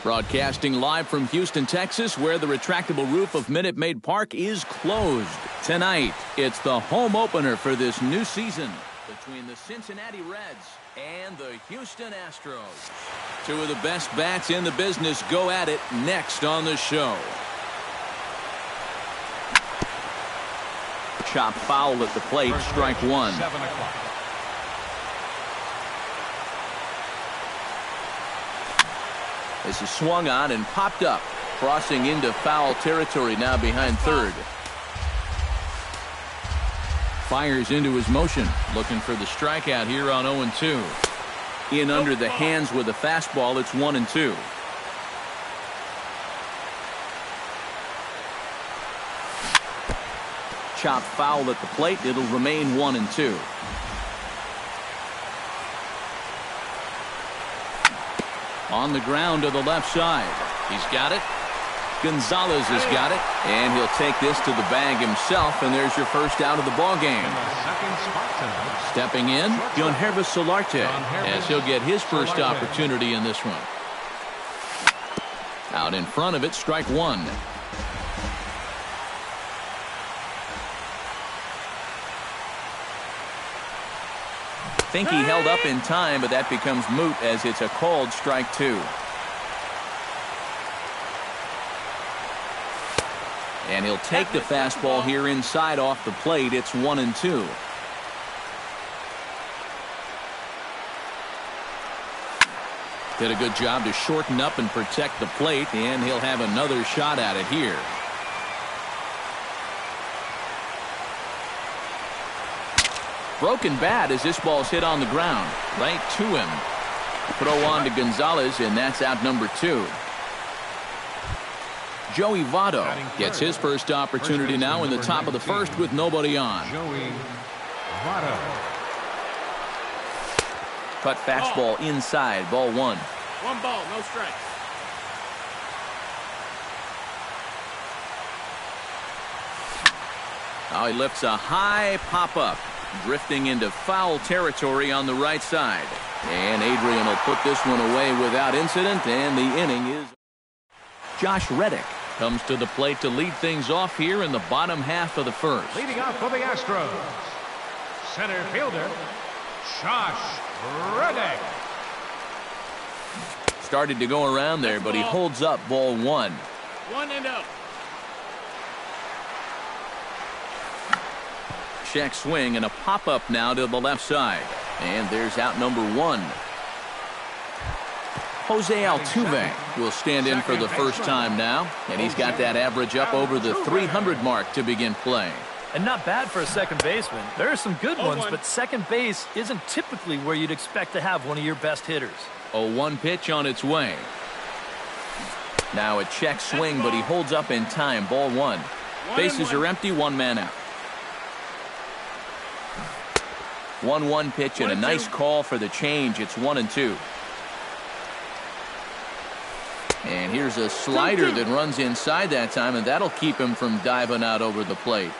Broadcasting live from Houston, Texas, where the retractable roof of Minute Maid Park is closed. Tonight, it's the home opener for this new season between the Cincinnati Reds and the Houston Astros. Two of the best bats in the business go at it next on the show. Chop foul at the plate, strike one. 7 o'clock. This is swung on and popped up, crossing into foul territory now behind third. Fires into his motion, looking for the strikeout here on 0-2. In under the hands with a fastball, it's 1-2. Chop foul at the plate, it'll remain 1-2. On the ground to the left side. He's got it. Gonzalez has got it. And he'll take this to the bag himself, and there's your first out of the ball game. Stepping in, Yonhervis Solarte, as he'll get his first opportunity in this one. Out in front of it, strike one. Think he held up in time, but that becomes moot as it's a called strike two. And he'll take the fastball here inside off the plate. It's 1-2. Did a good job to shorten up and protect the plate, and he'll have another shot at it here. Broken bat as this ball's hit on the ground. Right to him. Throw on to Gonzalez, and that's out number 2. Joey Votto gets his first opportunity now in the top of the first with nobody on. Joey Votto. Cut fastball inside, ball 1. 1 ball, no strikes. Now he lifts a high pop-up, drifting into foul territory on the right side. And Adrian will put this one away without incident, and the inning is... Josh Reddick comes to the plate to lead things off here in the bottom half of the first. Leading off for the Astros, center fielder, Josh Reddick. Started to go around there, but he holds up ball 1. 1-0. Check swing and a pop-up now to the left side. And there's out number 1. Jose Altuve will stand in for the first time now, and he's got that average up over the 300 mark to begin play. And not bad for a second baseman. There are some good ones, but second base isn't typically where you'd expect to have one of your best hitters. 0-1 pitch on its way. Now a check swing, but he holds up in time. Ball 1. Bases are empty, 1 man out. 1-1 pitch and a nice call for the change. It's 1-2. And here's a slider that runs inside that time, and that'll keep him from diving out over the plate.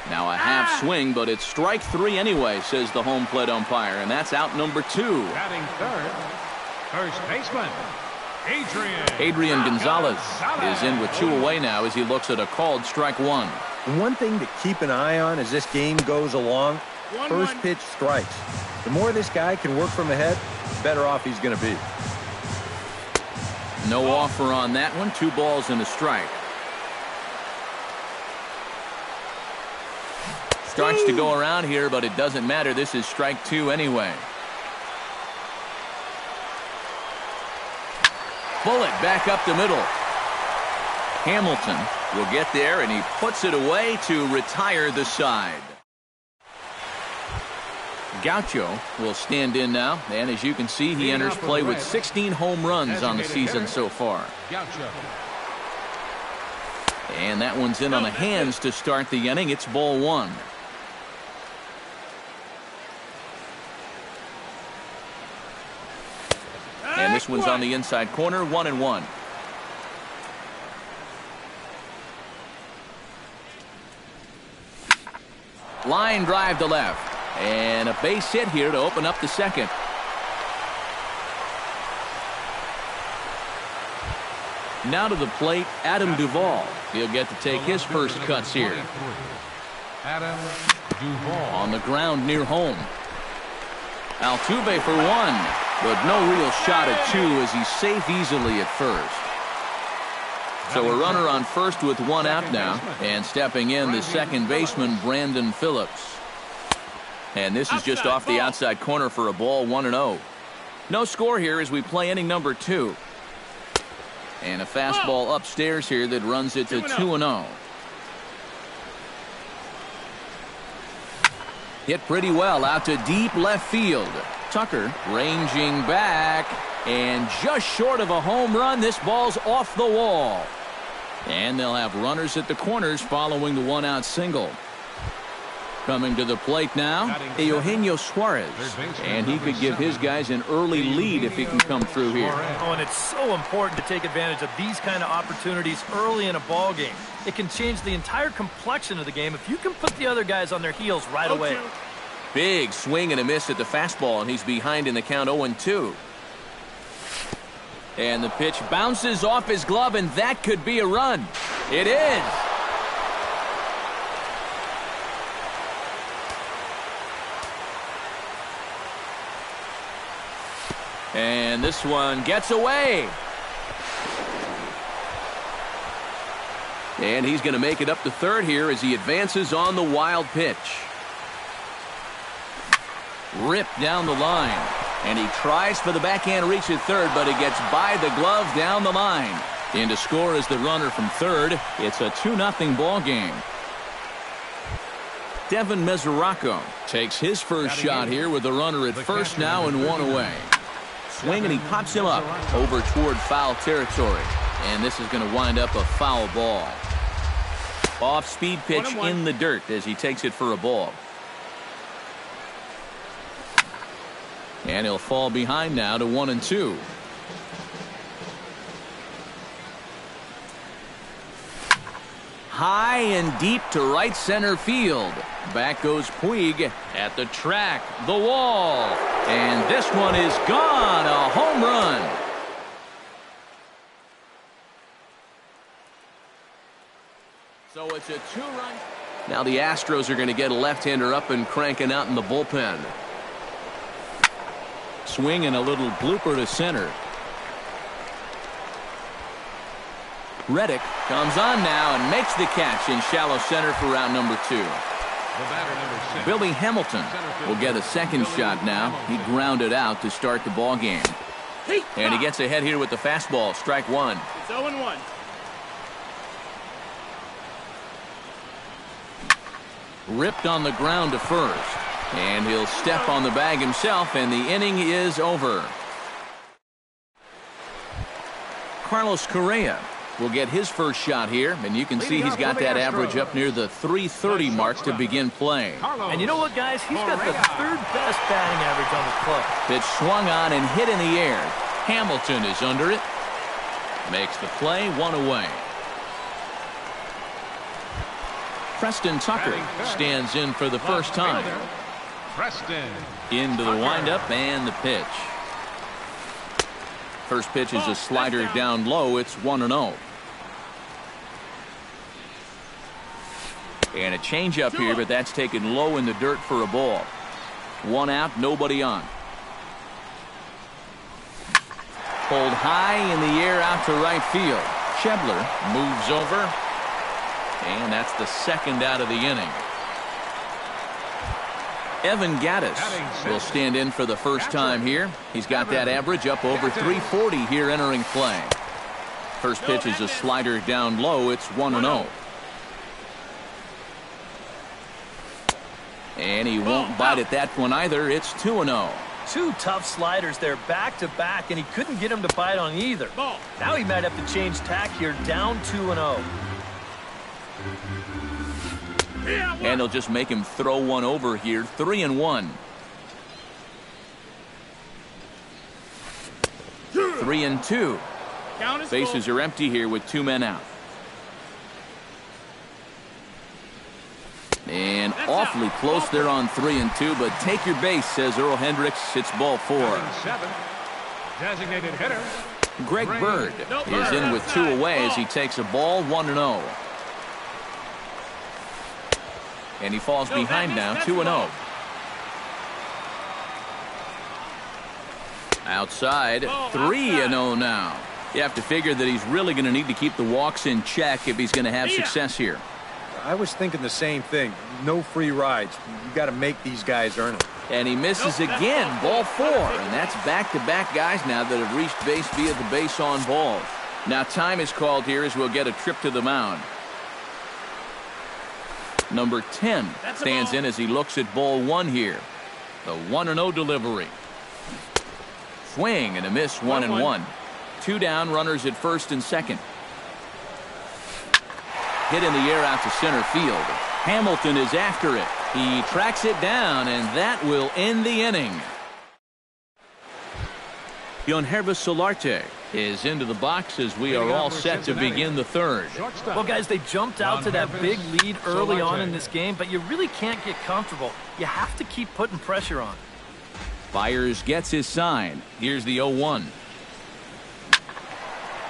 Now a half swing, but it's strike 3 anyway, says the home plate umpire, and that's out number 2. Batting third, first baseman, Adrian Gonzalez is in with 2 away now as he looks at a called strike 1. One thing to keep an eye on as this game goes along, first pitch strikes. The more this guy can work from ahead, the better off he's going to be. No offer on that one. 2 balls and a strike. Starts to go around here, but it doesn't matter. This is strike 2 anyway. Bullet back up the middle. Hamilton will get there, and he puts it away to retire the side. Gaucho will stand in now, and as you can see, he enters play with 16 home runs on the season so far. And that one's in on the hands to start the inning. It's ball 1. And this one's on the inside corner, 1-1. Line drive to left. And a base hit here to open up the second. Now to the plate, Adam Duvall. He'll get to take his first cuts here. Adam Duvall. On the ground near home. Altuve for one, but no real shot at two as he's safe easily at first. So a runner on first with one out now, and stepping in the second baseman, Brandon Phillips. And this is just off the outside corner for a ball, 1-0. No score here as we play inning number 2. And a fastball upstairs here that runs it to 2-0. Hit pretty well out to deep left field. Tucker ranging back, and just short of a home run, this ball's off the wall. And they'll have runners at the corners following the one-out single. Coming to the plate now, Eugenio Suarez. And he could give his guys an early lead if he can come through here. Oh, and it's so important to take advantage of these kind of opportunities early in a ball game. It can change the entire complexion of the game if you can put the other guys on their heels right away. Big swing and a miss at the fastball, and he's behind in the count 0-2. And the pitch bounces off his glove, and that could be a run. It is. And this one gets away. And he's going to make it up to third here as he advances on the wild pitch. Ripped down the line. And he tries for the backhand reach at third, but it gets by the glove down the line. In to score is the runner from third. It's a 2-0 ball game. Devin Mesoraco takes his first shot here with the runner at first now and one away. Swing, and he pops him up over toward foul territory. And this is going to wind up a foul ball. Off-speed pitch in the dirt as he takes it for a ball. And he'll fall behind now to 1-2. High and deep to right center field. Back goes Puig at the track, the wall. And this one is gone, a home run. So it's a 2-run. Now the Astros are going to get a left-hander up and cranking out in the bullpen. Swing and a little blooper to center. Reddick comes on now and makes the catch in shallow center for round number 2. Billy Hamilton will get a second shot now. He grounded out to start the ball game. And he gets ahead here with the fastball, strike one. It's 0-1. Ripped on the ground to first. And he'll step on the bag himself, and the inning is over. Carlos Correa will get his first shot here, and you can see he's got that average up near the .330 mark to begin play. And you know what, guys? He's got the third best batting average on the club. Pitch swung on and hit in the air. Hamilton is under it. Makes the play, one away. Preston Tucker stands in for the first time. Into the windup and the pitch. First pitch is a slider down low. It's 1-0. And a changeup here, but that's taken low in the dirt for a ball. One out, nobody on. Pulled high in the air out to right field. Schebler moves over. And that's the second out of the inning. Evan Gattis will stand in for the first time here. He's got that average up over .340 here entering play. First pitch is a slider down low. It's 1-0. And he won't bite at that one either. It's 2-0. Two tough sliders there back to back, and he couldn't get him to bite on either. Now he might have to change tack here, down 2-0. And they'll just make him throw one over here. 3-1. 3-2. Bases are empty here with 2 men out. And awfully close there on 3-2, but take your base, says Earl Hendricks. It's ball 4. Designated hitter, Greg Bird is in with 2 away as he takes a ball 1-0. And he falls behind now 2-0. Outside 3-0 now. You have to figure that he's really going to need to keep the walks in check if he's going to have success here. I was thinking the same thing. No free rides. You got to make these guys earn it. And he misses again, ball 4. And that's back-to-back guys now that have reached base via the base on balls. Now time is called here as we'll get a trip to the mound. Number 10 stands in as he looks at ball 1 here. The 1-0 delivery. Swing and a miss, 1-1. 2 down, runners at first and second. Hit in the air out to center field. Hamilton is after it. He tracks it down, and that will end the inning. Yonhervis Solarte is into the box as we are all set to begin the third. Well, guys, they jumped out to that big lead early on in this game, but you really can't get comfortable. You have to keep putting pressure on. Byers gets his sign. Here's the 0-1.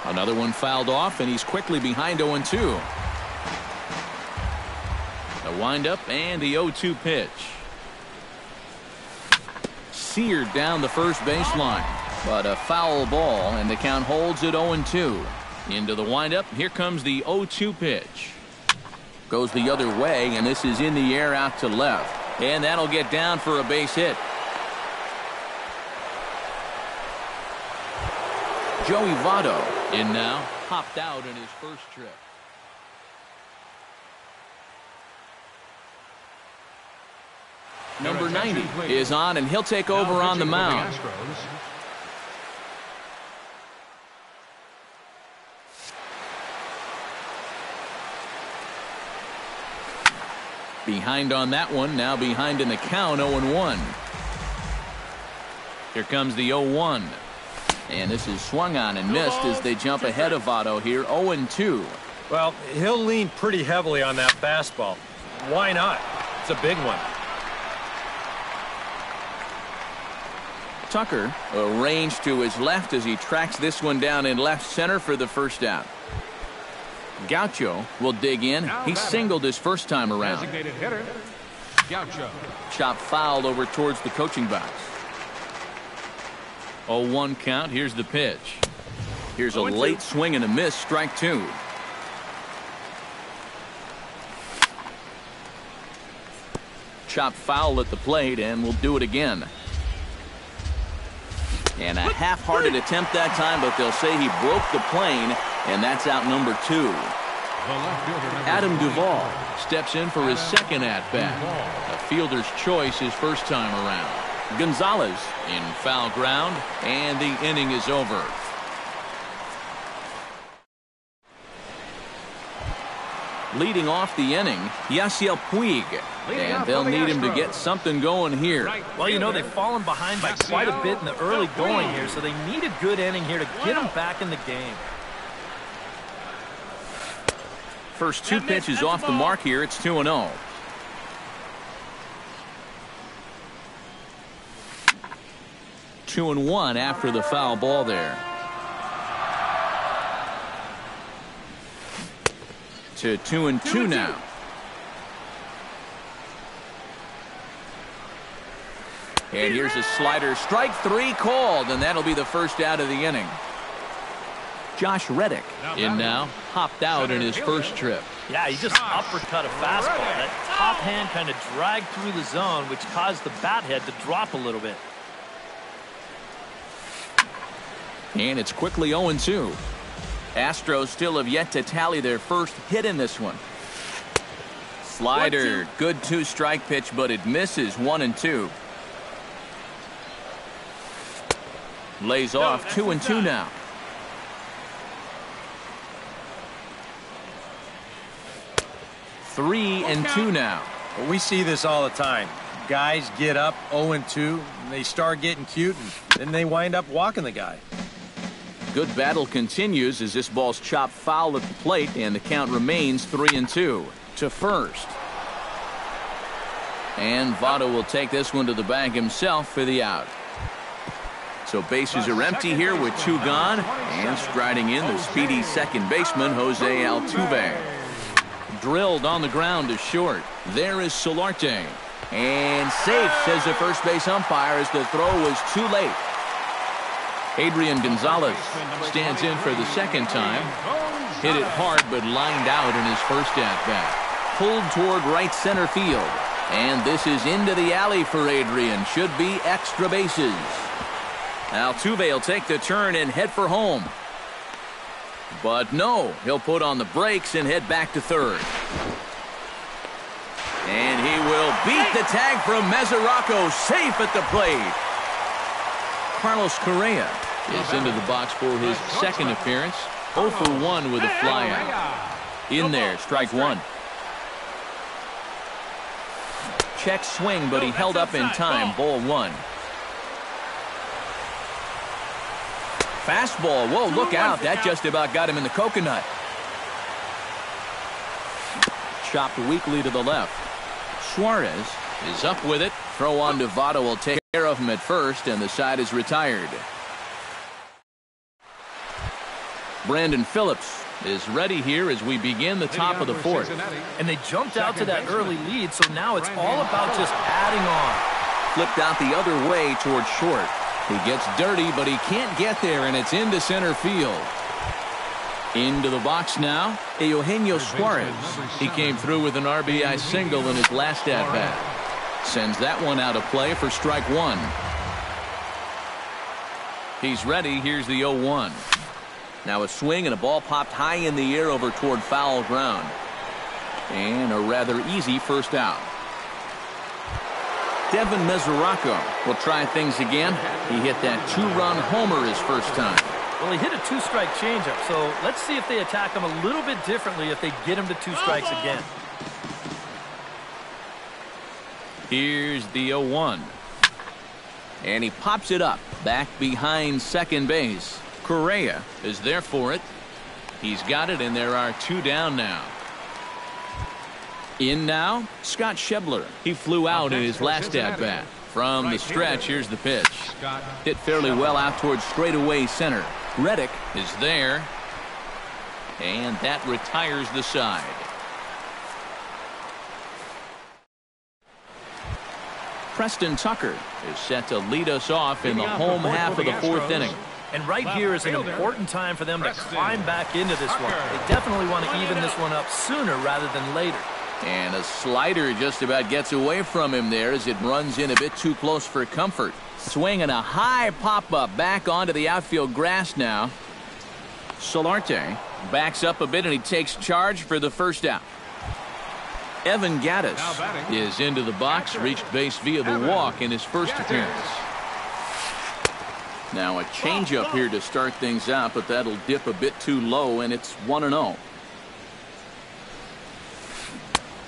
Another one fouled off, and he's quickly behind 0-2. The windup and the 0-2 pitch. Seared down the first baseline, but a foul ball, and the count holds at 0-2. Into the windup. Here comes the 0-2 pitch. Goes the other way, and this is in the air out to left. And that'll get down for a base hit. Joey Votto in now, popped out in his first trip. Number 90 is on, and he'll take over on the mound. Behind on that one, now behind in the count, 0-1. Here comes the 0-1. And this is swung on and missed as they jump ahead of Votto here, 0-2. Well, he'll lean pretty heavily on that fastball. Why not? It's a big one. Tucker arranged to his left as he tracks this one down in left center for the first out. Gaucho will dig in. He singled his first time around. Designated hitter, Gaucho. Chop fouled over towards the coaching box. 0-1 count. Here's the pitch. Here's a late swing and a miss. Strike 2. Chop foul at the plate, and we'll do it again. And a half-hearted attempt that time, but they'll say he broke the plane, and that's out number 2. Adam Duvall steps in for his second at-bat. A fielder's choice his first time around. Gonzalez in foul ground, and the inning is over. Leading off the inning, Yasiel Puig. And they'll need him to get something going here. Well, you know, they've fallen behind by quite a bit in the early going here, so they need a good inning here to get them back in the game. First 2 pitches off the mark here. It's 2-0. Two and 1 after the foul ball there. To 2-2 now. And here's a slider. Strike 3 called, and that'll be the first out of the inning. Josh Reddick in now, hopped out in his first trip. Yeah, he just uppercut a fastball. That top hand kind of dragged through the zone, which caused the bat head to drop a little bit. And it's quickly 0-2. Astros still have yet to tally their first hit in this one. Slider, good 2-strike pitch, but it misses. 1-2. Lays off. 2-2 now. Three and 2 now. Well, we see this all the time. Guys get up 0-2, and they start getting cute, and then they wind up walking the guy. Good battle continues as this ball's chopped foul at the plate, and the count remains 3-2 to first. And Votto will take this one to the bag himself for the out. So bases are empty here with 2 gone. And striding in, the speedy second baseman, Jose Altuve. Drilled on the ground to short. There is Solarte. And safe, says the first base umpire, as the throw was too late. Adrian Gonzalez stands in for the second time. Hit it hard, but lined out in his first at-bat. Pulled toward right center field. And this is into the alley for Adrian. Should be extra bases. Altuve will take the turn and head for home. But no, he'll put on the brakes and head back to third. And he will beat the tag from Mesoraco, safe at the plate. Carlos Correa is into the box for his second appearance. 0 for 1 with a flyout. In there, strike 1. Check swing, but he held up in time. Ball 1. Fastball. Whoa, look out. That just about got him in the coconut. Chopped weakly to the left. Suarez is up with it. Throw on to Votto will take care of him at first, and the side is retired. Brandon Phillips is ready here as we begin the top of the 4th. And they jumped out to that early lead, so now it's all about just adding on. Flipped out the other way toward short. He gets dirty, but he can't get there, and it's into center field. Into the box now, Eugenio Suarez. He came through with an RBI single in his last at-bat. Sends that one out of play for strike 1. He's ready. Here's the 0-1. Now a swing and a ball popped high in the air over toward foul ground. And a rather easy first out. Devin Mesoraco will try things again. He hit that 2-run homer his first time. Well, he hit a 2-strike changeup, so let's see if they attack him a little bit differently if they get him to 2 strikes again. Here's the 0-1. And he pops it up back behind second base. Correa is there for it. He's got it, and there are 2 down now. In now, Scott Schebler. He flew out in his last at-bat. From the stretch, here's the pitch. Hit fairly well out towards straightaway center. Reddick is there. And that retires the side. Preston Tucker is set to lead us off in the home half of the 4th inning. And right here is an important time for them to climb back into this one. They definitely want to even this one up sooner rather than later. And a slider just about gets away from him there as it runs in a bit too close for comfort. Swing and a high pop-up back onto the outfield grass now. Solarte backs up a bit and he takes charge for the first out. Evan Gattis is into the box, reached base via the walk in his first appearance. Now a changeup here to start things out, but that'll dip a bit too low, and it's 1-0.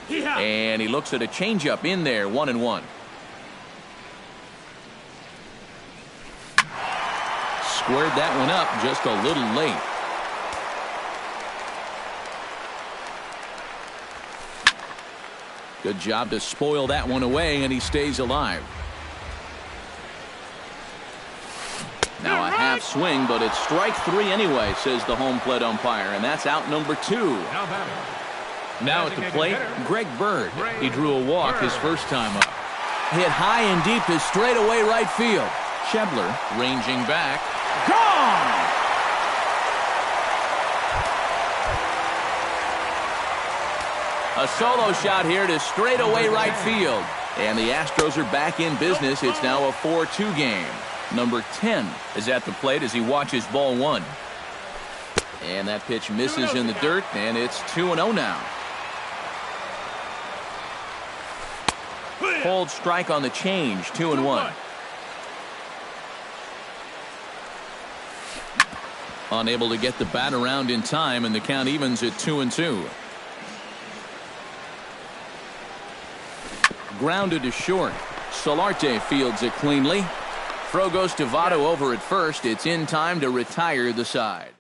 And he looks at a changeup in there, 1-1. Squared that one up just a little late. Good job to spoil that one away, and he stays alive. Now a half swing, but it's strike 3 anyway, says the home plate umpire, and that's out number 2. Now at the plate, Greg Bird. He drew a walk his first time up. Hit high and deep to straightaway right field. Schebler ranging back. Gone! A solo shot here to straightaway right field. And the Astros are back in business. It's now a 4-2 game. Number 10 is at the plate as he watches ball 1. And that pitch misses in the dirt, and it's 2-0 now. Cold strike on the change, 2-1. Unable to get the bat around in time, and the count evens at 2-2. Grounded to short. Solarte fields it cleanly. Throw goes to Votto over at first. It's in time to retire the side.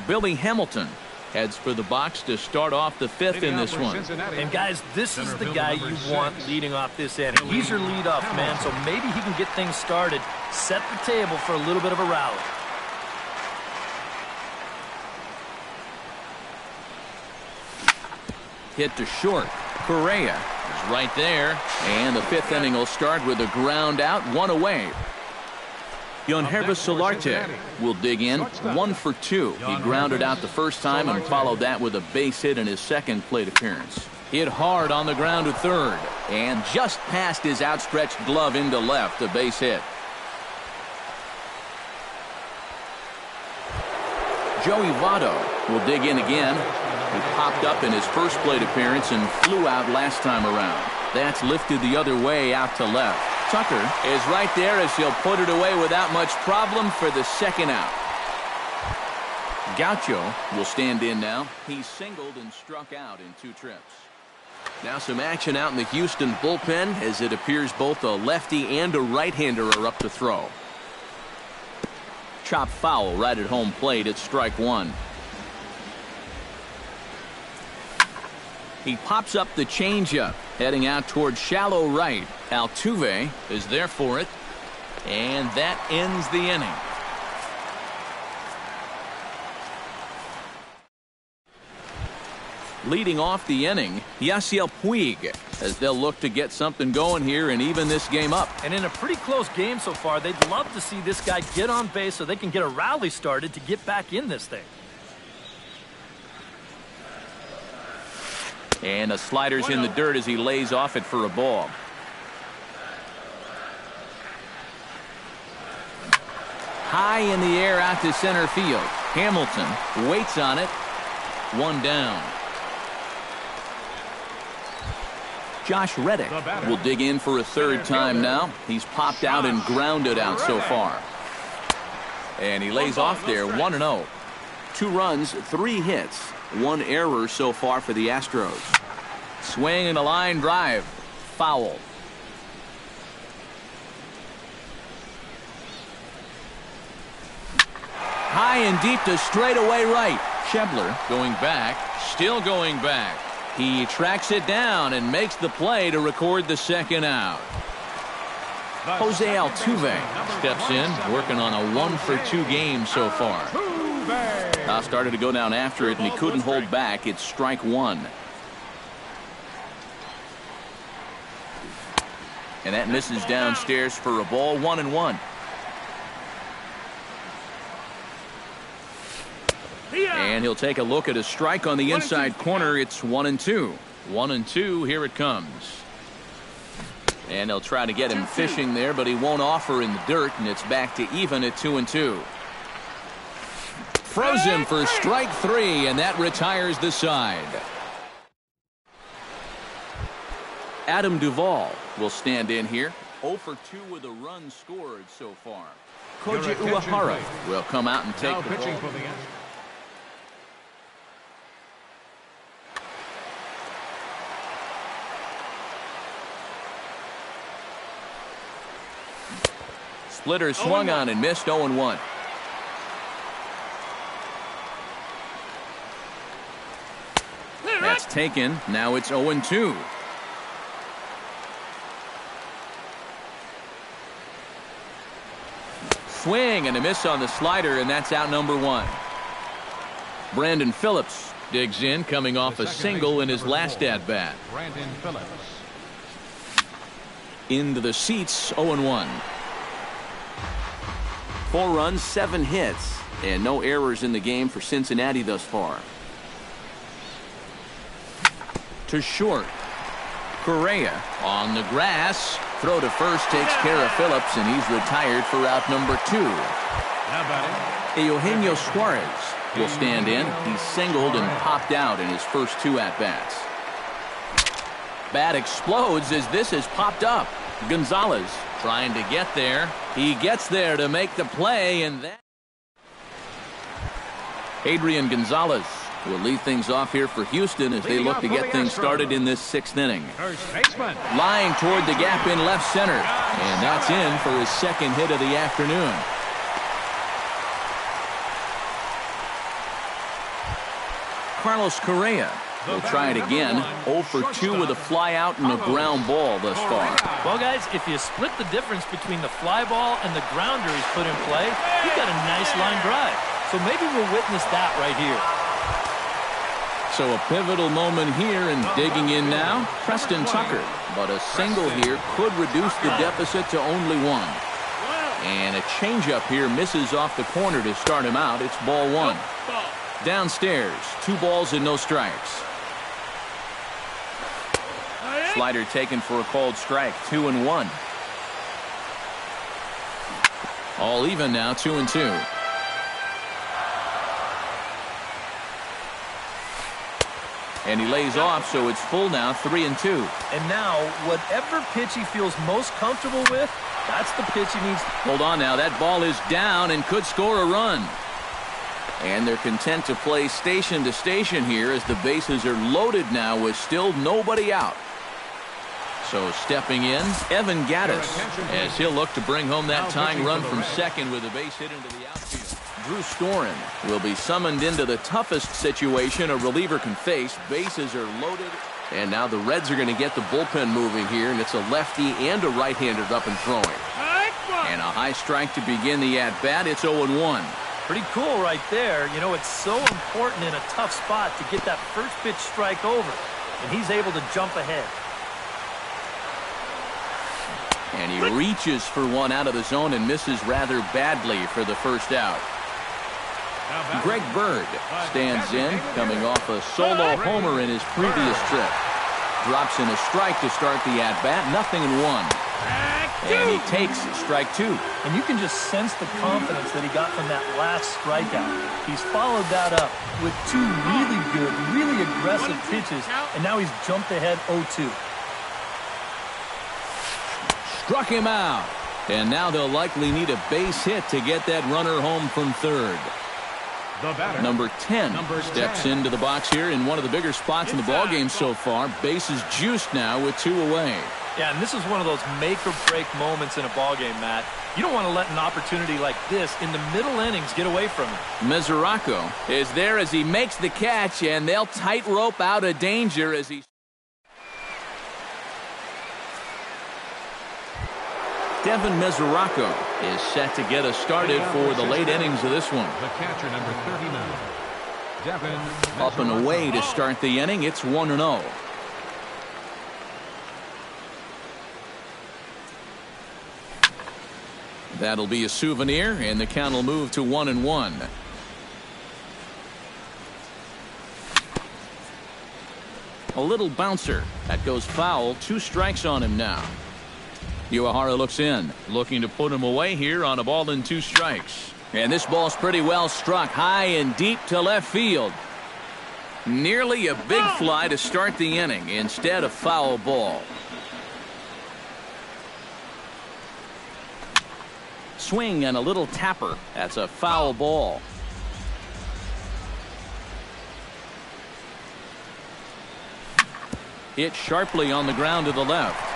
Billy Hamilton heads for the box to start off the fifth in this one. And guys, this is the guy you want leading off this inning. He's your leadoff man, so maybe he can get things started, set the table for a little bit of a rally. Hit to short. Correa is right there. And the fifth inning will start with a ground out, one away. Yonhervis Solarte will dig in, 1 for 2. He grounded out the first time and followed that with a base hit in his second plate appearance. Hit hard on the ground to third and just past his outstretched glove into left, a base hit. Joey Votto will dig in again. He popped up in his first plate appearance and flew out last time around. That's lifted the other way out to left. Tucker is right there as he'll put it away without much problem for the second out. Gaucho will stand in now. He singled and struck out in 2 trips. Now some action out in the Houston bullpen as it appears both a lefty and a right-hander are up to throw. Chop foul right at home plate at strike 1. He pops up the changeup, heading out towards shallow right. Altuve is there for it, and that ends the inning. Leading off the inning, Yasiel Puig, as they'll look to get something going here and even this game up. And in a pretty close game so far, they'd love to see this guy get on base so they can get a rally started to get back in this thing. And the slider's in the dirt as he lays off it for a ball. High in the air out to center field. Hamilton waits on it. 1 down. Josh Reddick will dig in for a third time now. He's popped out and grounded out so far. And he lays off there 1-0. 2 runs, 3 hits, 1 error so far for the Astros. Swing and a line drive. Foul. High and deep to straightaway right. Schebler going back, still going back. He tracks it down and makes the play to record the second out. Jose Altuve steps in, working on a 1 for 2 game so far. Started to go down after it, and he couldn't hold back. It's strike 1. And that misses downstairs for a ball. 1-1. And he'll take a look at a strike on the inside corner. It's 1-2. 1-2. Here it comes. And they'll try to get him fishing there, but he won't offer in the dirt, and it's back to even at 2-2. Froze him for strike 3, and that retires the side. Adam Duvall will stand in here. 0 for 2 with a run scored so far. Koji Uehara will come out and take the ball. Splitter swung on and missed. 0-1. That's taken. Now it's 0-2. Swing and a miss on the slider, and that's out number 1. Brandon Phillips digs in, coming off a single in his last at-bat. Brandon Phillips. Into the seats, 0-1. 4 runs, 7 hits, and no errors in the game for Cincinnati thus far. To short. Correa on the grass. Throw to first takes care of Phillips, and he's retired for out number 2. Eugenio Suarez will stand in. He's singled and popped out in his first 2 at-bats. Bat explodes as this has popped up. Gonzalez trying to get there. He gets there to make the play, and that Adrian Gonzalez will lead things off here for Houston as they look to get things started in this 6th inning. Line toward the gap in left center, and that's in for his second hit of the afternoon. Carlos Correa will try it again. 0 for 2 with a fly out and a ground ball thus far. Well, guys, if you split the difference between the fly ball and the grounder he's put in play, you've got a nice line drive. So maybe we'll witness that right here. So a pivotal moment here, and digging in now, Preston Tucker. But a single here could reduce the deficit to only 1. And a changeup here misses off the corner to start him out. It's ball 1. Downstairs, 2 balls and no strikes. Slider taken for a called strike, 2-1. All even now, 2-2. And he lays off, so it's full now, 3-2. And now, whatever pitch he feels most comfortable with, that's the pitch he needs. Hold on now, that ball is down and could score a run. And they're content to play station to station here as the bases are loaded now with still nobody out. So stepping in, Evan Gaddis, as he'll look to bring home that tying run from second with a base hit into the outfield. Drew Storen will be summoned into the toughest situation a reliever can face. Bases are loaded. And now the Reds are going to get the bullpen moving here, and it's a lefty and a right-hander up and throwing. And a high strike to begin the at-bat. It's 0-1. Pretty cool right there. You know, it's so important in a tough spot to get that first pitch strike over. And he's able to jump ahead. And he reaches for one out of the zone and misses rather badly for the first out. Greg Bird stands in, coming off a solo homer in his previous trip. Drops in a strike to start the at-bat, 0-1. And he takes strike 2. And you can just sense the confidence that he got from that last strikeout. He's followed that up with 2 really good, really aggressive pitches, and now he's jumped ahead 0-2. Struck him out. And now they'll likely need a base hit to get that runner home from third. Number 10 steps into the box here in one of the bigger spots in the ballgame so far. Bases juiced now with 2 away. Yeah, and this is one of those make-or-break moments in a ballgame, Matt. You don't want to let an opportunity like this in the middle innings get away from you. Mesoraco is there as he makes the catch, and they'll tightrope out of danger as he... Devin Mesoraco is set to get us started for the late innings of this one. The catcher, number 39, Devin Mesoraco. Up and away to start the inning. It's 1-0. That'll be a souvenir, and the count will move to 1-1. A little bouncer. That goes foul. 2 strikes on him now. Uehara looks in, looking to put him away here on a ball and 2 strikes. And this ball's pretty well struck high and deep to left field. Nearly a big fly to start the inning instead of foul ball. Swing and a little tapper. That's a foul ball. Hit sharply on the ground to the left.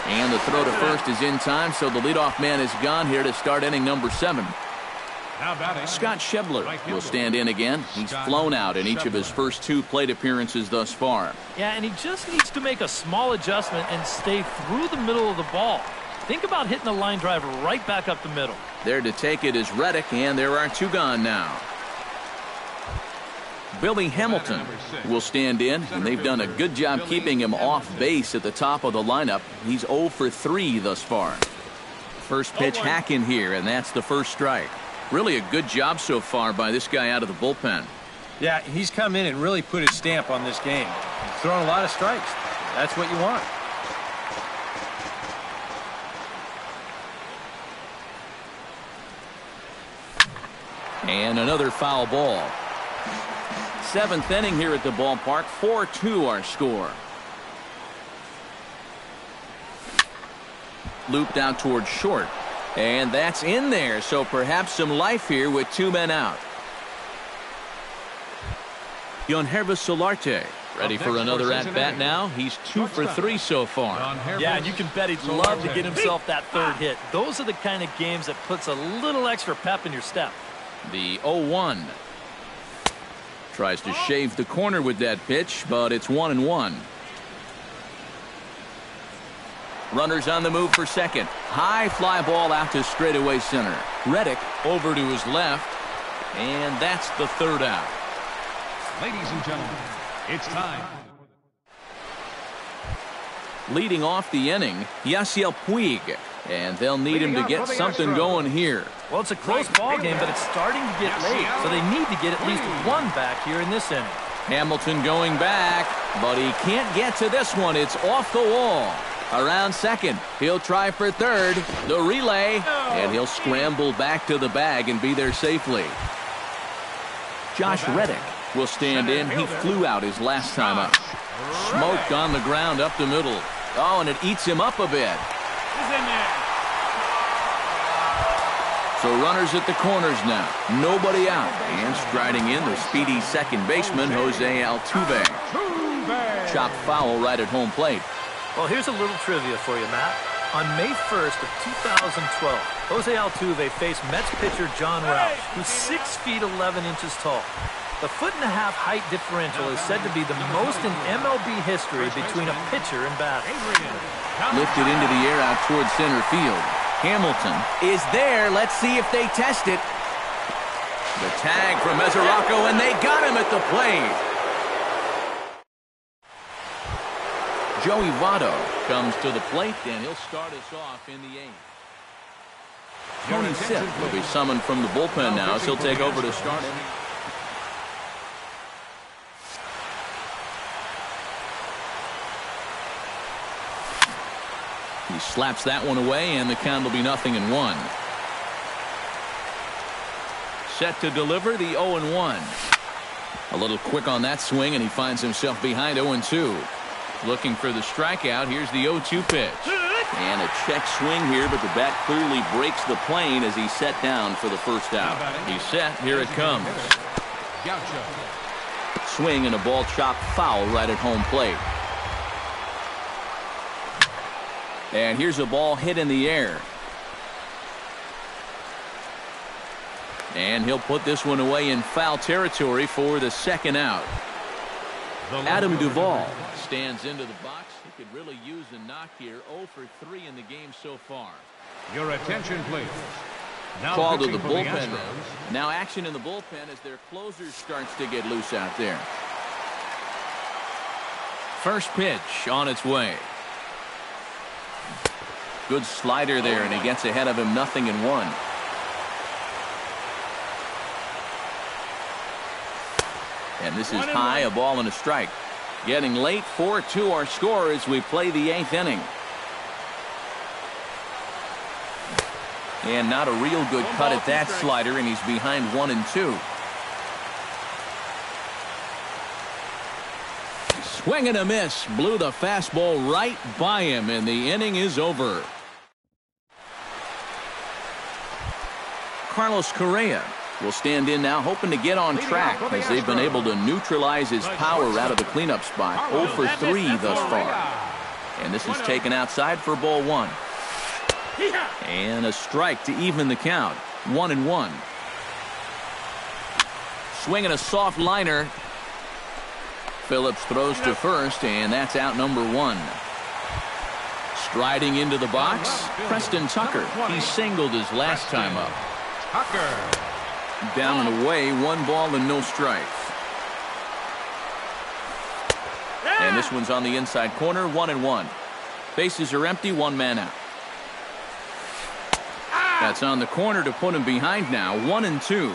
And the throw to first is in time, so the leadoff man is gone here to start inning number 7. Scott Schebler will stand in again. He's flown out in each of his first 2 plate appearances thus far. Yeah, and he just needs to make a small adjustment and stay through the middle of the ball. Think about hitting a line drive right back up the middle. There to take it is Reddick, and there are 2 gone now. Billy Hamilton will stand in, and they've done a good job keeping him off base at the top of the lineup. He's 0 for 3 thus far. First pitch hack in here, and that's the first strike. Really a good job so far by this guy out of the bullpen. Yeah, he's come in and really put his stamp on this game. He's thrown a lot of strikes. That's what you want. And another foul ball. 7th inning here at the ballpark. 4-2 our score. Looped out towards short. And that's in there, so perhaps some life here with 2 men out. Yonhervis Solarte ready for another at-bat now. He's 2 for 3 so far. Yeah, and you can bet he'd love to get himself that 3rd hit. Those are the kind of games that puts a little extra pep in your step. The 0-1. Tries to shave the corner with that pitch, but it's 1-1. Runners on the move for second. High fly ball out to straightaway center. Reddick over to his left, and that's the third out. Ladies and gentlemen, it's time. Leading off the inning, Yasiel Puig, and they'll need him to get something going here. Well, it's a close ball game, but it's starting to get late, so they need to get at least one back here in this inning. Hamilton going back, but he can't get to this one. It's off the wall. Around second, he'll try for third, the relay, and he'll scramble back to the bag and be there safely. Josh Reddick will stand in. He flew out his last time up. Smoked on the ground up the middle. Oh, and it eats him up a bit. So runners at the corners now. Nobody out. And striding in, the speedy second baseman, Jose Altuve. Chopped foul right at home plate. Well, here's a little trivia for you, Matt. On May 1st of 2012, Jose Altuve faced Mets pitcher John Roush, who's 6 feet 11 inches tall. The 1.5-foot height differential is said to be the most in MLB history between a pitcher and batter. Lifted into the air out towards center field. Hamilton is there. Let's see if they test it. The tag from Mesoraco, and they got him at the plate. Joey Votto comes to the plate, and he'll start us off in the eighth. Tony Sipp will be summoned from the bullpen now, so he'll take over to start him. He slaps that one away, and the count will be 0-1. Set to deliver the 0-1. A little quick on that swing, and he finds himself behind 0-2. Looking for the strikeout. Here's the 0-2 pitch. And a check swing here, but the bat clearly breaks the plane as he's set down for the first out. He's set. Here it comes. Swing and a ball chopped foul right at home plate. And here's a ball hit in the air. And he'll put this one away in foul territory for the second out. Adam Duvall stands into the box. He could really use a knock here. 0 for 3 in the game so far. Your attention, please. Now call to the bullpen. Now action in the bullpen as their closer starts to get loose out there. First pitch on its way. Good slider there, and he gets ahead of him. 0-1. And this is high, a ball and a strike. Getting late, 4-2 our score as we play the 8th inning. And not a real good cut at that slider, and he's behind 1-2. Swing and a miss. Blew the fastball right by him, and the inning is over. Carlos Correa will stand in now, hoping to get on track as they've been able to neutralize his power out of the cleanup spot. 0 for 3 thus far. And this is taken outside for ball 1. And a strike to even the count. 1-1. Swinging a soft liner. Phillips throws to first, and that's out number 1. Striding into the box, Preston Tucker. He singled his last time up. Tucker. Down and away, 1 ball and no strikes. And this one's on the inside corner, 1-1. Bases are empty, 1 man out. That's on the corner to put him behind now, 1-2.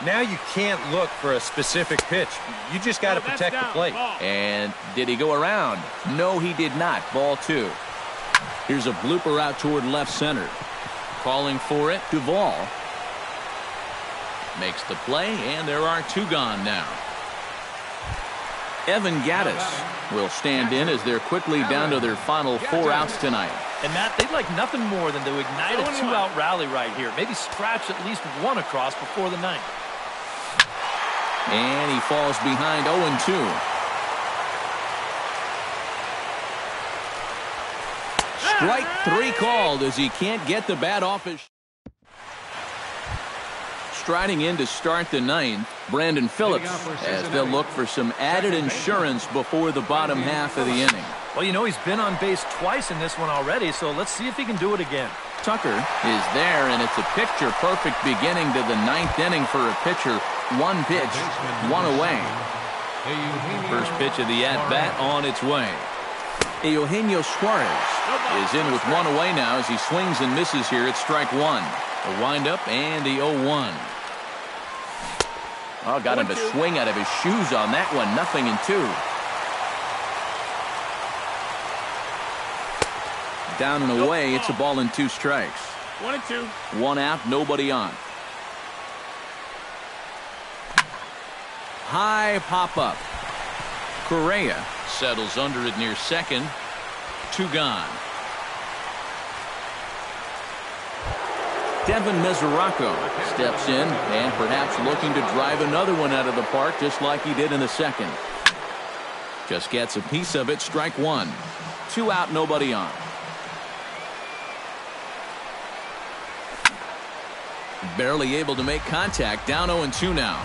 Now you can't look for a specific pitch. You just got to protect the plate. And did he go around? No, he did not. Ball 2. Here's a blooper out toward left center. Calling for it, Duvall. Makes the play, and there are 2 gone now. Evan Gattis will stand in as they're quickly down to their final 4 outs tonight. And Matt, they'd like nothing more than to ignite a 2-out rally right here. Maybe scratch at least 1 across before the 9th. And he falls behind 0-2. Strike 3 called as he can't get the bat off his. striding in to start the ninth, Brandon Phillips, as they'll look for some added insurance before the bottom half of the inning. Well, you know, he's been on base twice in this one already, so let's see if he can do it again. Tucker is there, and it's a picture-perfect beginning to the ninth inning for a pitcher. One pitch, one away. First pitch of the at-bat on its way. Eugenio Suarez is in with one away now as he swings and misses here at strike one. A windup and the 0-1. Oh, got him to swing out of his shoes on that one. 0-2. Down and away, it's a ball and 2 strikes. 1-2. 1 out, nobody on. High pop-up. Correa settles under it near second. 2 gone. Devin Mesoraco steps in and perhaps looking to drive another one out of the park just like he did in the second. Just gets a piece of it. Strike 1. 2 out, nobody on. Barely able to make contact. Down 0-2 now.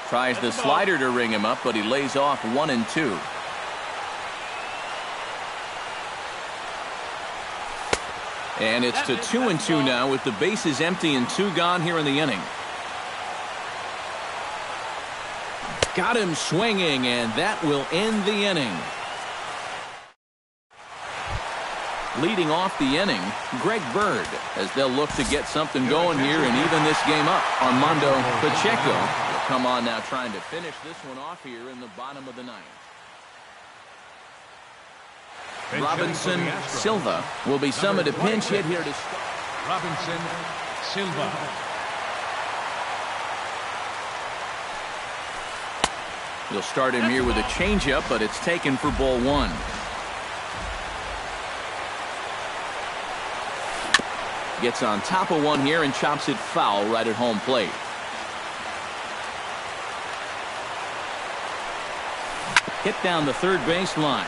Tries the slider to ring him up, but he lays off 1-2. And it's to 2-2 now with the bases empty and 2 gone here in the inning. Got him swinging, and that will end the inning. Leading off the inning, Greg Bird, as they'll look to get something going here and even this game up. Armando Pacheco will come on now trying to finish this one off here in the bottom of the ninth. Robinson Silva will be summoned to pinch hit here to start. Robinson Silva. He'll start him here with a changeup, but it's taken for ball 1. Gets on top of one here and chops it foul right at home plate. Hit down the third base line.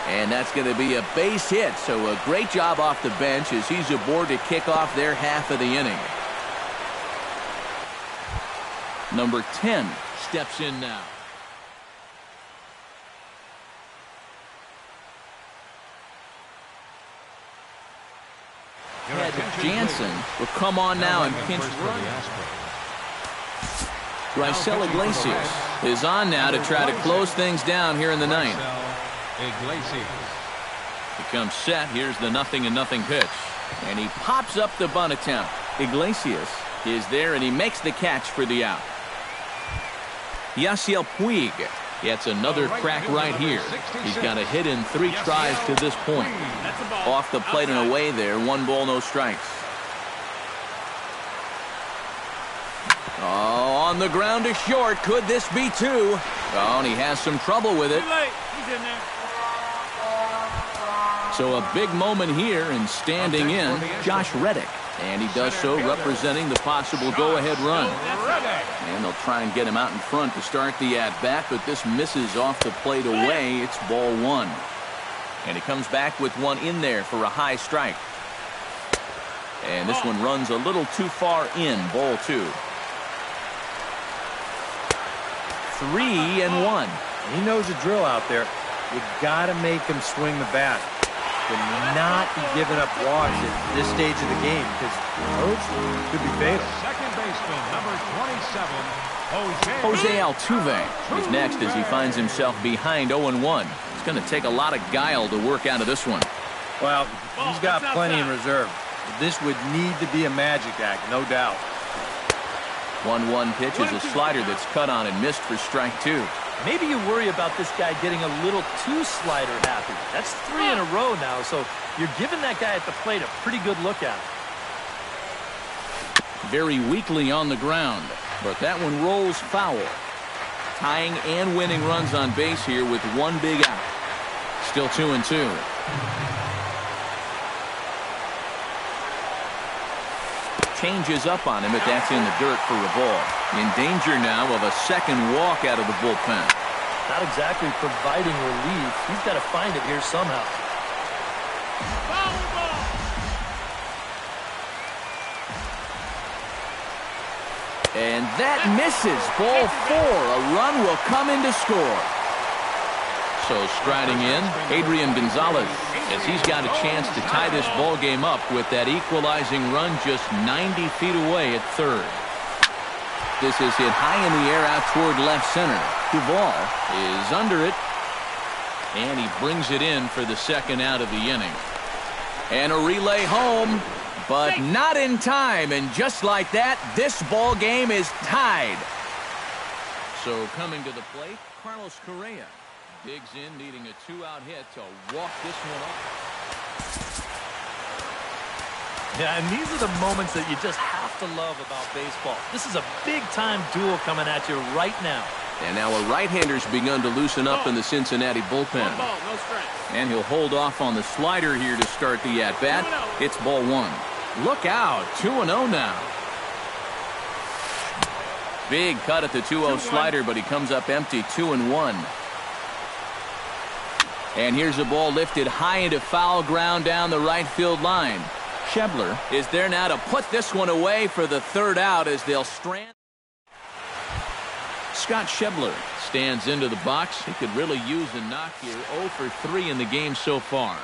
And that's going to be a base hit, so a great job off the bench as he's aboard to kick off their half of the inning. Number 10 steps in now. Jansen will come on now and pinch run. Raisel Iglesias is on now to try to close things down here in the ninth. He comes set. Here's the 0-0 pitch. And he pops up the bunt attempt. Iglesias is there, and he makes the catch for the out. Yasiel Puig gets another crack right here. He's got a hit in 3 tries to this point. Off the plate and away there. 1 ball, no strikes. Oh, on the ground to short. Could this be 2? Oh, and he has some trouble with it. He's in there. So a big moment here, and standing in, Josh Reddick. And he does so representing the possible go-ahead run. And they'll try and get him out in front to start the at-bat, but this misses off the plate away. It's ball 1. And he comes back with one in there for a high strike. And this one runs a little too far in, ball 2. 3-1. He knows the drill out there. You got to make him swing the bat. And not be giving up walks at this stage of the game, because those could be fatal. Second baseman, number 27, Jose Altuve is next as he finds himself behind 0-1. It's going to take a lot of guile to work out of this one. Well, he's got plenty in reserve. This would need to be a magic act, no doubt. 1-1 pitch is a slider that's cut on and missed for strike 2. Maybe you worry about this guy getting a little too slider happy. That's 3 in a row now, so you're giving that guy at the plate a pretty good look at it. Very weakly on the ground, but that one rolls foul. Tying and winning runs on base here with 1 big out. Still 2-2. Changes up on him, but that's in the dirt for a ball. In danger now of a second walk out of the bullpen. Not exactly providing relief. He's got to find it here somehow. And that misses. Ball 4. A run will come in to score. So striding in, Adrian Gonzalez, as he's got a chance to tie this ball game up with that equalizing run just 90 feet away at third. This is hit high in the air out toward left center. Duvall is under it, and he brings it in for the second out of the inning. And a relay home, but not in time. And just like that, this ball game is tied. So coming to the plate, Carlos Correa. Digs in, needing a two-out hit to walk this one off. Yeah, and these are the moments that you just have to love about baseball. This is a big-time duel coming at you right now. And now a right-hander's begun to loosen up in the Cincinnati bullpen. One ball, no strikes. And he'll hold off on the slider here to start the at-bat. It's ball 1. Look out, 2-0 now. Big cut at the 2-0 slider, but he comes up empty, 2-1. And here's a ball lifted high into foul ground down the right field line. Schebler is there now to put this one away for the third out as they'll strand. Scott Schebler stands into the box. He could really use a knock here. 0 for 3 in the game so far.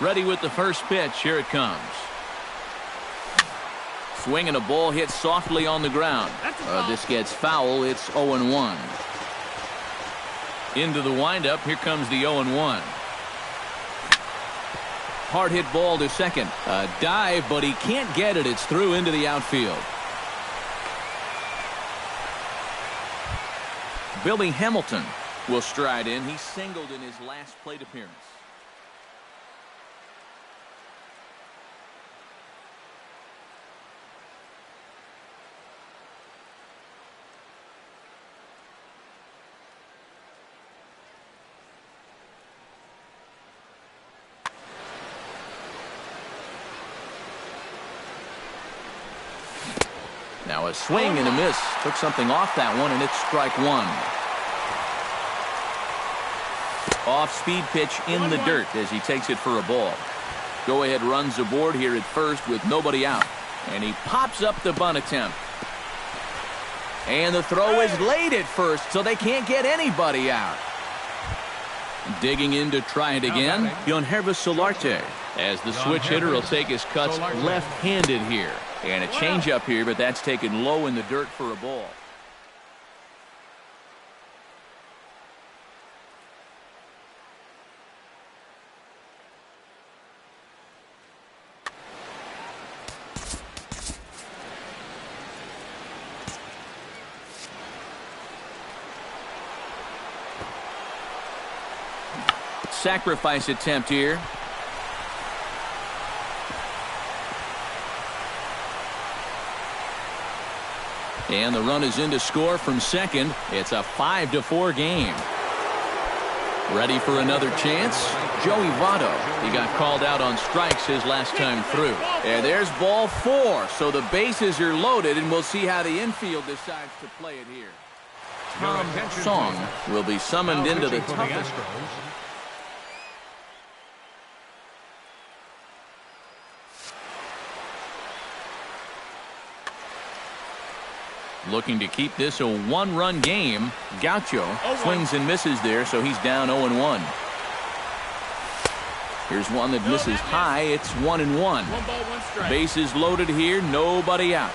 Ready with the first pitch. Here it comes. Swinging a ball hit softly on the ground. This gets foul. It's 0-1. Into the windup. Here comes the 0-1. Hard hit ball to second. A dive, but he can't get it. It's through into the outfield. Billy Hamilton will stride in. He singled in his last plate appearance. Now a swing and a miss. Took something off that one, and it's strike 1. Off-speed pitch in the dirt as he takes it for a ball. Go-ahead runs aboard here at first with nobody out. And he pops up the bunt attempt. And the throw is late at first, so they can't get anybody out. Digging in to try it again, Yonhervis Solarte, as the switch hitter will take his cuts left-handed here. And a changeup here, but that's taken low in the dirt for a ball. Sacrifice attempt here. And the run is in to score from second. It's a 5-4 game. Ready for another chance? Joey Votto. He got called out on strikes his last time through. And there's ball 4. So the bases are loaded, and we'll see how the infield decides to play it here. Tom Song will be summoned into the toughest. Looking to keep this a one-run game. Gaucho swings and misses there, so he's down 0-1. Here's one that misses high. It's 1-1. 1 ball, 1 strike. Bases loaded here. Nobody out.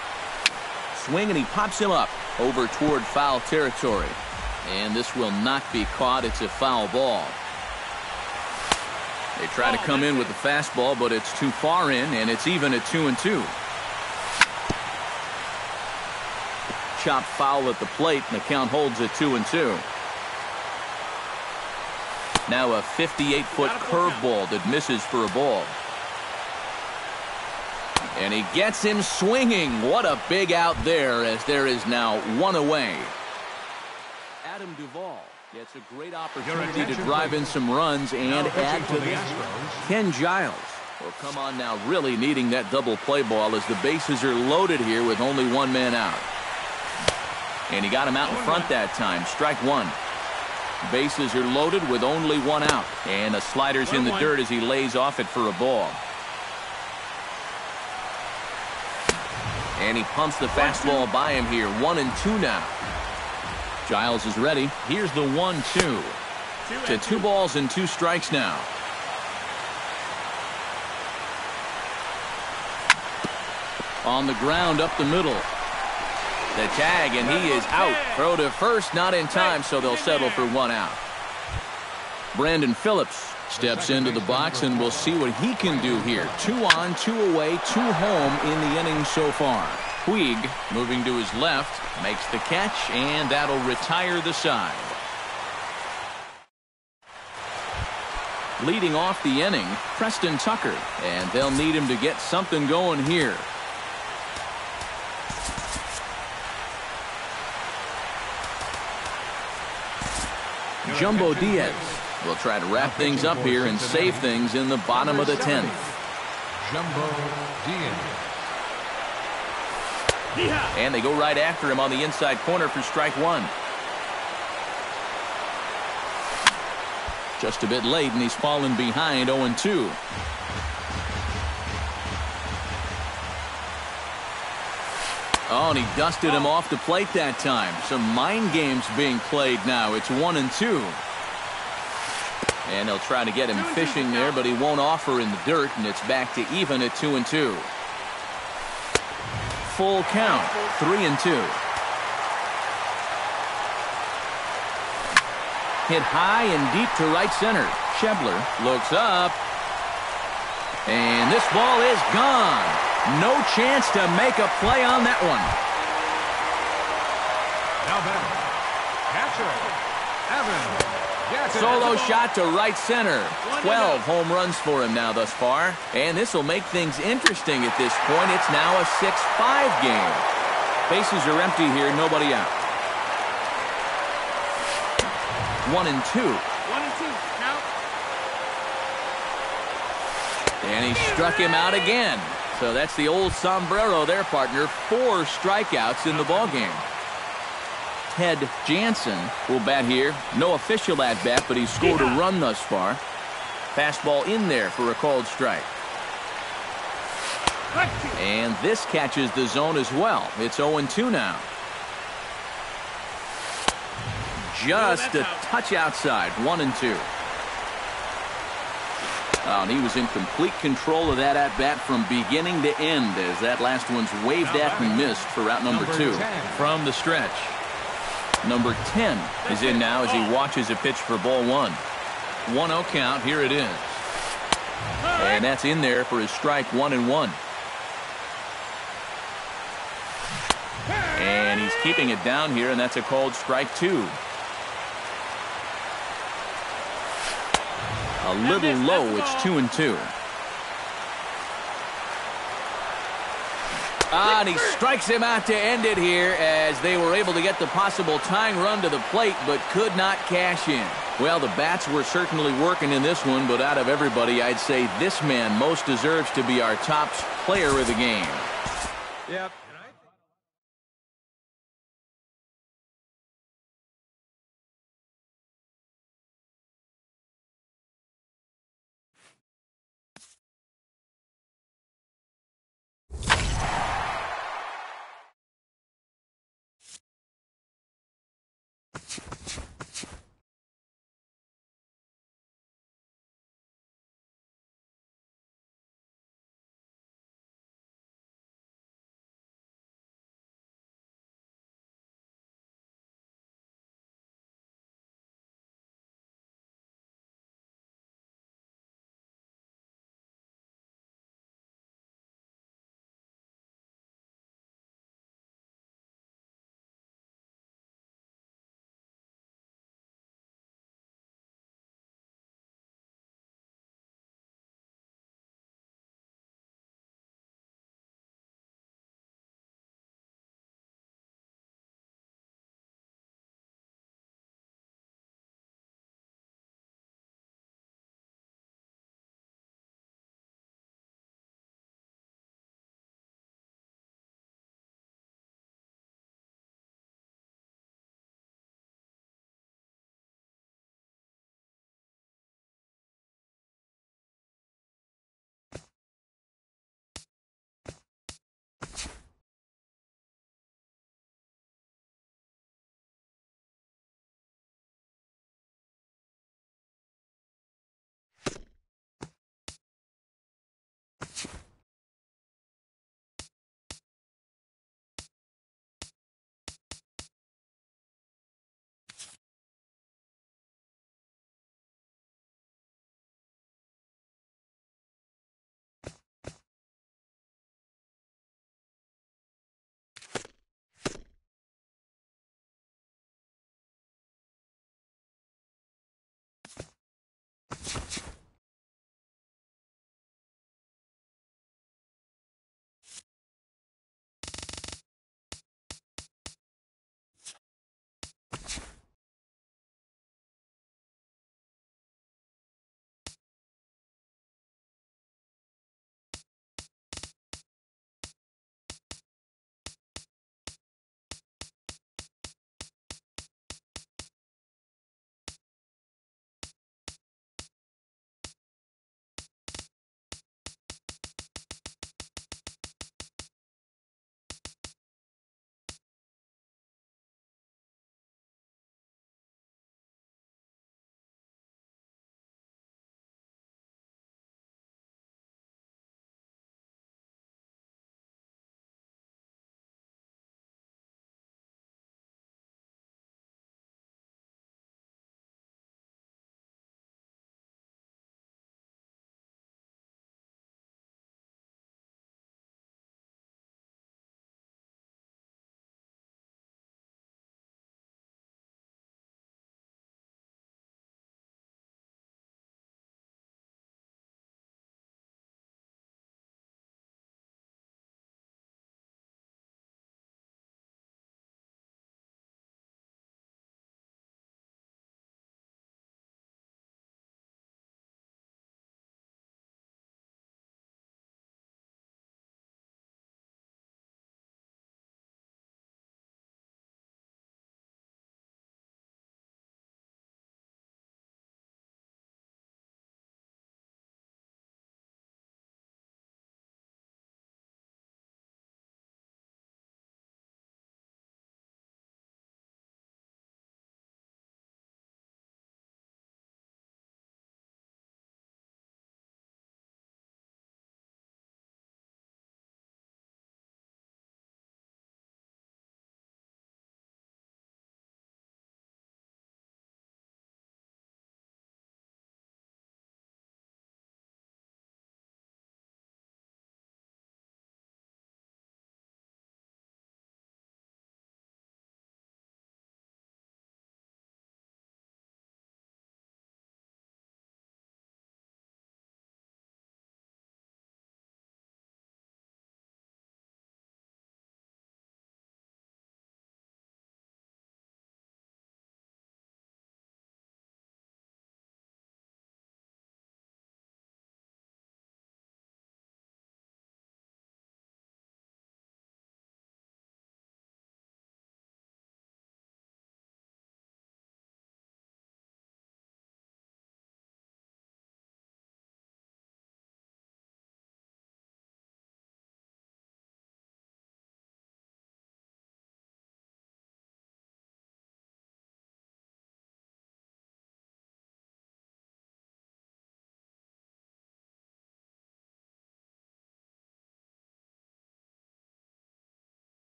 Swing, and he pops him up over toward foul territory. And this will not be caught. It's a foul ball. They try to come in with the fastball, but it's too far in, and it's even at 2-2. Chop foul at the plate, and the count holds at 2-2. Now a 58-foot curveball that misses for a ball. And he gets him swinging. What a big out there, as there is now 1 away. Adam Duvall gets a great opportunity to drive in some runs and add to this. Ken Giles will come on now, really needing that double play ball as the bases are loaded here with only 1 man out. And he got him out in front that time. Strike 1. Bases are loaded with only one out. And the slider's in the dirt as he lays off it for a ball. And he pumps the fastball by him here. 1-2 now. Giles is ready. Here's the 1-2. To 2 balls and 2 strikes now. On the ground up the middle. The tag, and he is out. Throw to first, not in time, so they'll settle for 1 out. Brandon Phillips steps into the box, and we'll see what he can do here. 2 on, 2 away, 2 home in the inning so far. Puig, moving to his left, makes the catch, and that'll retire the side. Leading off the inning, Preston Tucker, and they'll need him to get something going here. Jumbo Diaz will try to wrap things up here and save things in the bottom of the 10th. Jumbo Diaz. And they go right after him on the inside corner for strike 1. Just a bit late, and he's fallen behind 0-2. Oh, and he dusted him off the plate that time. Some mind games being played now. It's 1-2. And they'll try to get him fishing there, but he won't offer in the dirt, and it's back to even at 2-2. Full count, 3-2. Hit high and deep to right center. Schebler looks up. And this ball is gone. No chance to make a play on that one. Now back. Catcher. Evan. Solo shot to right center. 12 home runs for him now thus far. And this will make things interesting at this point. It's now a 6-5 game. Bases are empty here, nobody out. 1-2. 1-2. Now. And he struck him out again. So that's the old sombrero there, partner. 4 strikeouts in the ballgame. Ted Jansen will bat here. No official at bat, but he's scored a run thus far. Fastball in there for a called strike. And this catches the zone as well. It's 0-2 now. Just a touch outside. 1-2. Oh, and he was in complete control of that at-bat from beginning to end as that last one's waved at and missed for route number 2 from the stretch. Number 10 is in now as he watches a pitch for ball 1. 1-0 count. Here it is. And that's in there for his strike 1-1. And he's keeping it down here, and that's a called strike 2. A little low. It's 2-2. And he strikes him out to end it here as they were able to get the possible tying run to the plate but could not cash in. Well, the bats were certainly working in this one, but out of everybody, I'd say this man most deserves to be our top player of the game. Yep.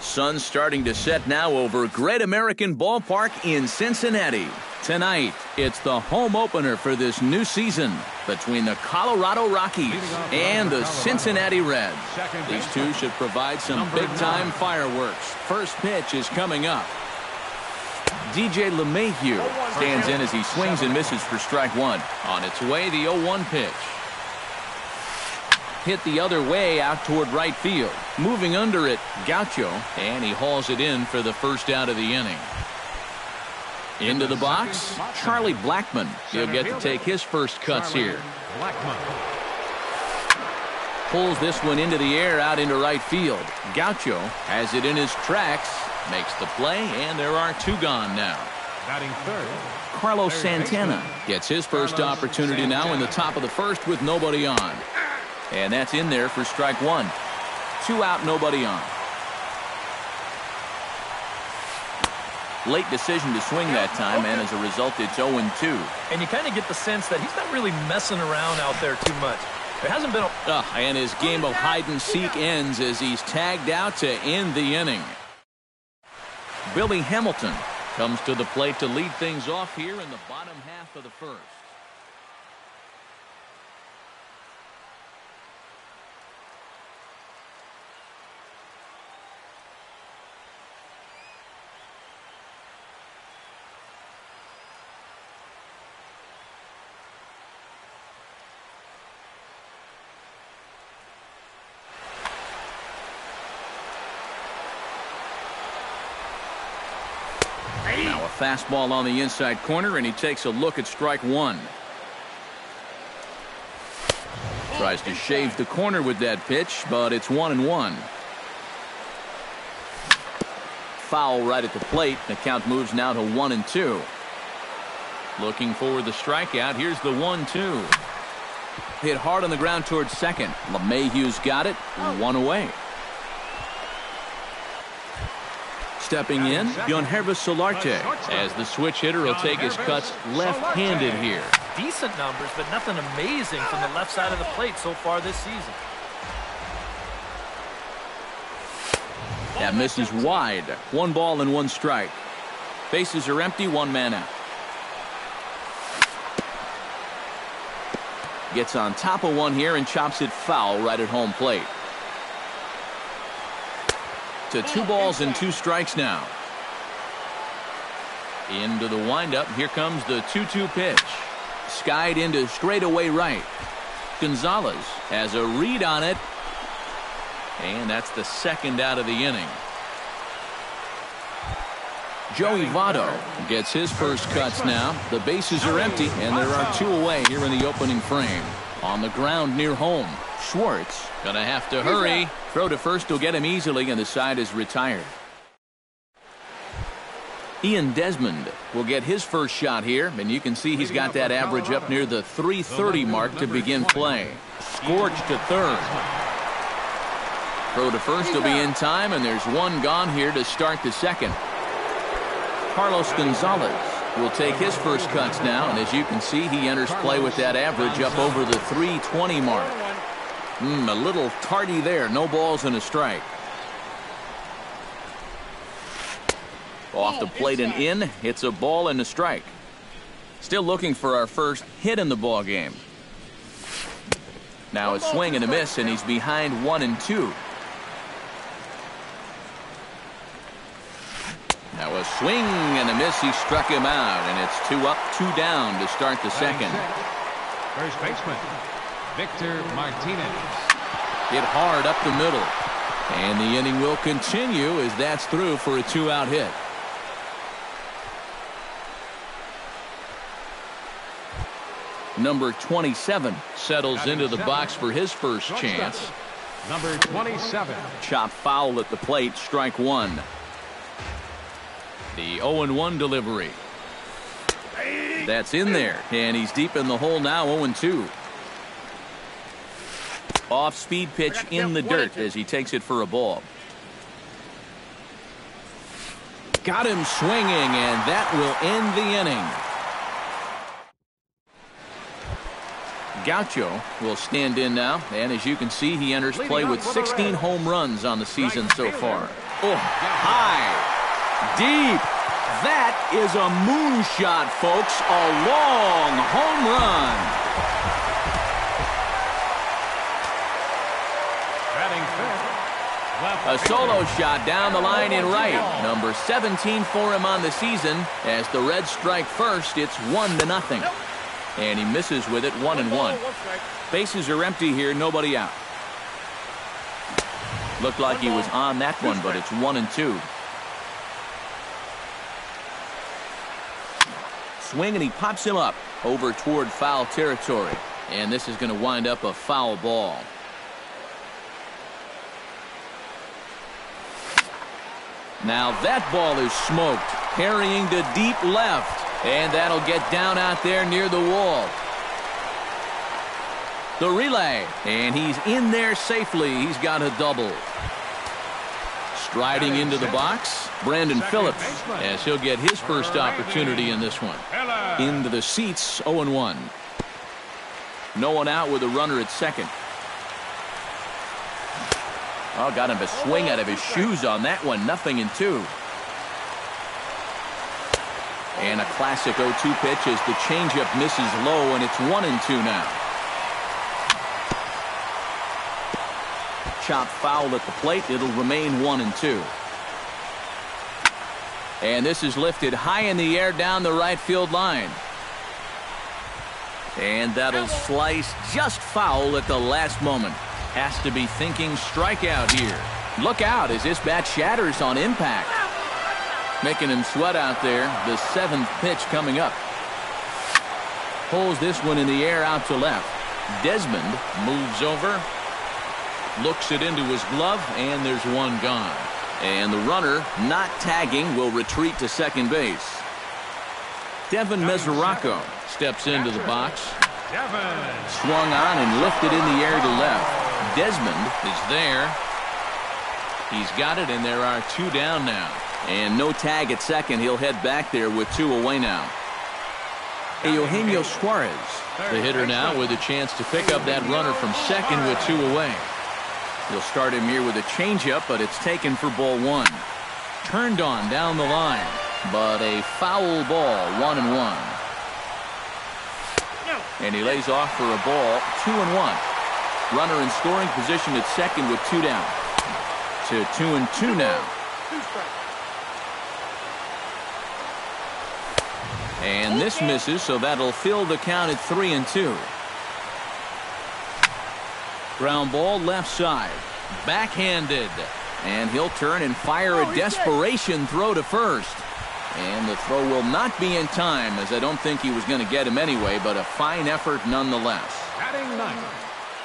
Sun's starting to set now over Great American Ballpark in Cincinnati. Tonight, it's the home opener for this new season between the Colorado Rockies and the Cincinnati Reds. These two should provide some big-time fireworks. First pitch is coming up. DJ LeMahieu stands in as he swings and misses for strike one. On its way, the 0-1 pitch. Hit the other way out toward right field. Moving under it, Gaucho, and he hauls it in for the first out of the inning. Into the box, Charlie Blackmon. He'll get to take his first cuts here. Pulls this one into the air out into right field. Gaucho has it in his tracks, makes the play, and there are two gone now. Batting third, Carlos Santana gets his first opportunity now in the top of the first with nobody on. And that's in there for strike one. 2 out, nobody on. Late decision to swing that time, and as a result, it's 0-2. And you kind of get the sense that he's not really messing around out there too much. There hasn't been a... and his game of hide-and-seek ends as he's tagged out to end the inning. Billy Hamilton comes to the plate to lead things off here in the bottom half of the first. Now a fastball on the inside corner, and he takes a look at strike one. Tries to shave the corner with that pitch, but it's 1-1. Foul right at the plate. The count moves now to 1-2. Looking for the strikeout. Here's the 1-2. Hit hard on the ground towards second. LeMahieu's got it. 1 away. Stepping in, Yangervis Solarte, as the switch hitter will take his cuts left-handed here. Decent numbers, but nothing amazing from the left side of the plate so far this season. That misses wide. 1 ball and 1 strike. Bases are empty, 1 man out. Gets on top of one here and chops it foul right at home plate. To 2 balls and 2 strikes now. Into the windup. Here comes the 2-2 pitch. Skied into straightaway right. Gonzalez has a read on it. And that's the second out of the inning. Joey Votto gets his first cuts now. The bases are empty, and there are 2 away here in the opening frame. On the ground near home. Schwartz gonna have to hurry. Throw to first will get him easily, and the side is retired. Ian Desmond will get his first shot here, and you can see he's got that average up near the .330 mark to begin play. Scorched to third. Throw to first will be in time, and there's 1 gone here to start the second. Carlos Gonzalez will take his first cuts now, and as you can see, he enters play with that average up over the .320 mark. A little tardy there. No balls and a strike. Off the plate and in. It's a ball and a strike. Still looking for our first hit in the ball game. Now a swing and a miss, and he's behind 1-2. Now a swing and a miss. He struck him out, and it's 2 up, 2 down to start the second. first baseman, Victor Martinez. Hit hard up the middle. And the inning will continue as that's through for a 2-out hit. Number 27 settles into the box for his first chance. Number 27. Chop foul at the plate, strike one. The 0-1 delivery. That's in there, and he's deep in the hole now, 0-2. Off-speed pitch in the dirt as he takes it for a ball. Got him swinging, and that will end the inning. Gaucho will stand in now, and as you can see, he enters play with 16 home runs on the season so far. Oh, high, deep. That is a moonshot, folks. A long home run. A solo shot down the line in right. Number 17 for him on the season. As the Reds strike first, it's 1-0. And he misses with it, 1-1. Bases are empty here, nobody out. Looked like he was on that one, but it's 1-2. Swing, and he pops him up over toward foul territory. And this is going to wind up a foul ball. Now that ball is smoked, carrying to deep left, and that'll get down out there near the wall. The relay, and he's in there safely. He's got a double. Striding into the box, Brandon Phillips, as he'll get his first opportunity in this one. Into the seats, 0-1. No one out with a runner at second. Oh, got him to swing out of his shoes on that one. 0-2. And a classic 0-2 pitch as the changeup misses low, and it's 1-2 now. Chopped foul at the plate. It'll remain 1-2. And this is lifted high in the air down the right field line. And that'll slice just foul at the last moment. Has to be thinking strikeout here. Look out as this bat shatters on impact. Making him sweat out there. The 7th pitch coming up. Pulls this one in the air out to left. Desmond moves over. Looks it into his glove, and there's one gone. And the runner, not tagging, will retreat to second base. Devin Mesoraco steps into the box. Swung on and lifted in the air to left. Desmond is there. He's got it, and there are 2 down now. And no tag at second. He'll head back there with 2 away now. Eugenio Suarez, the hitter now, with a chance to pick up that runner from second with 2 away. He'll start him here with a changeup, but it's taken for ball 1. Turned on down the line, but a foul ball, 1-1. And he lays off for a ball, 2-1. Runner in scoring position at second with 2 down. To 2-2 now. And this misses, so that'll fill the count at 3-2. Ground ball left side. Backhanded. And he'll turn and fire a desperation throw to first. And the throw will not be in time, as I don't think he was going to get him anyway, but a fine effort nonetheless.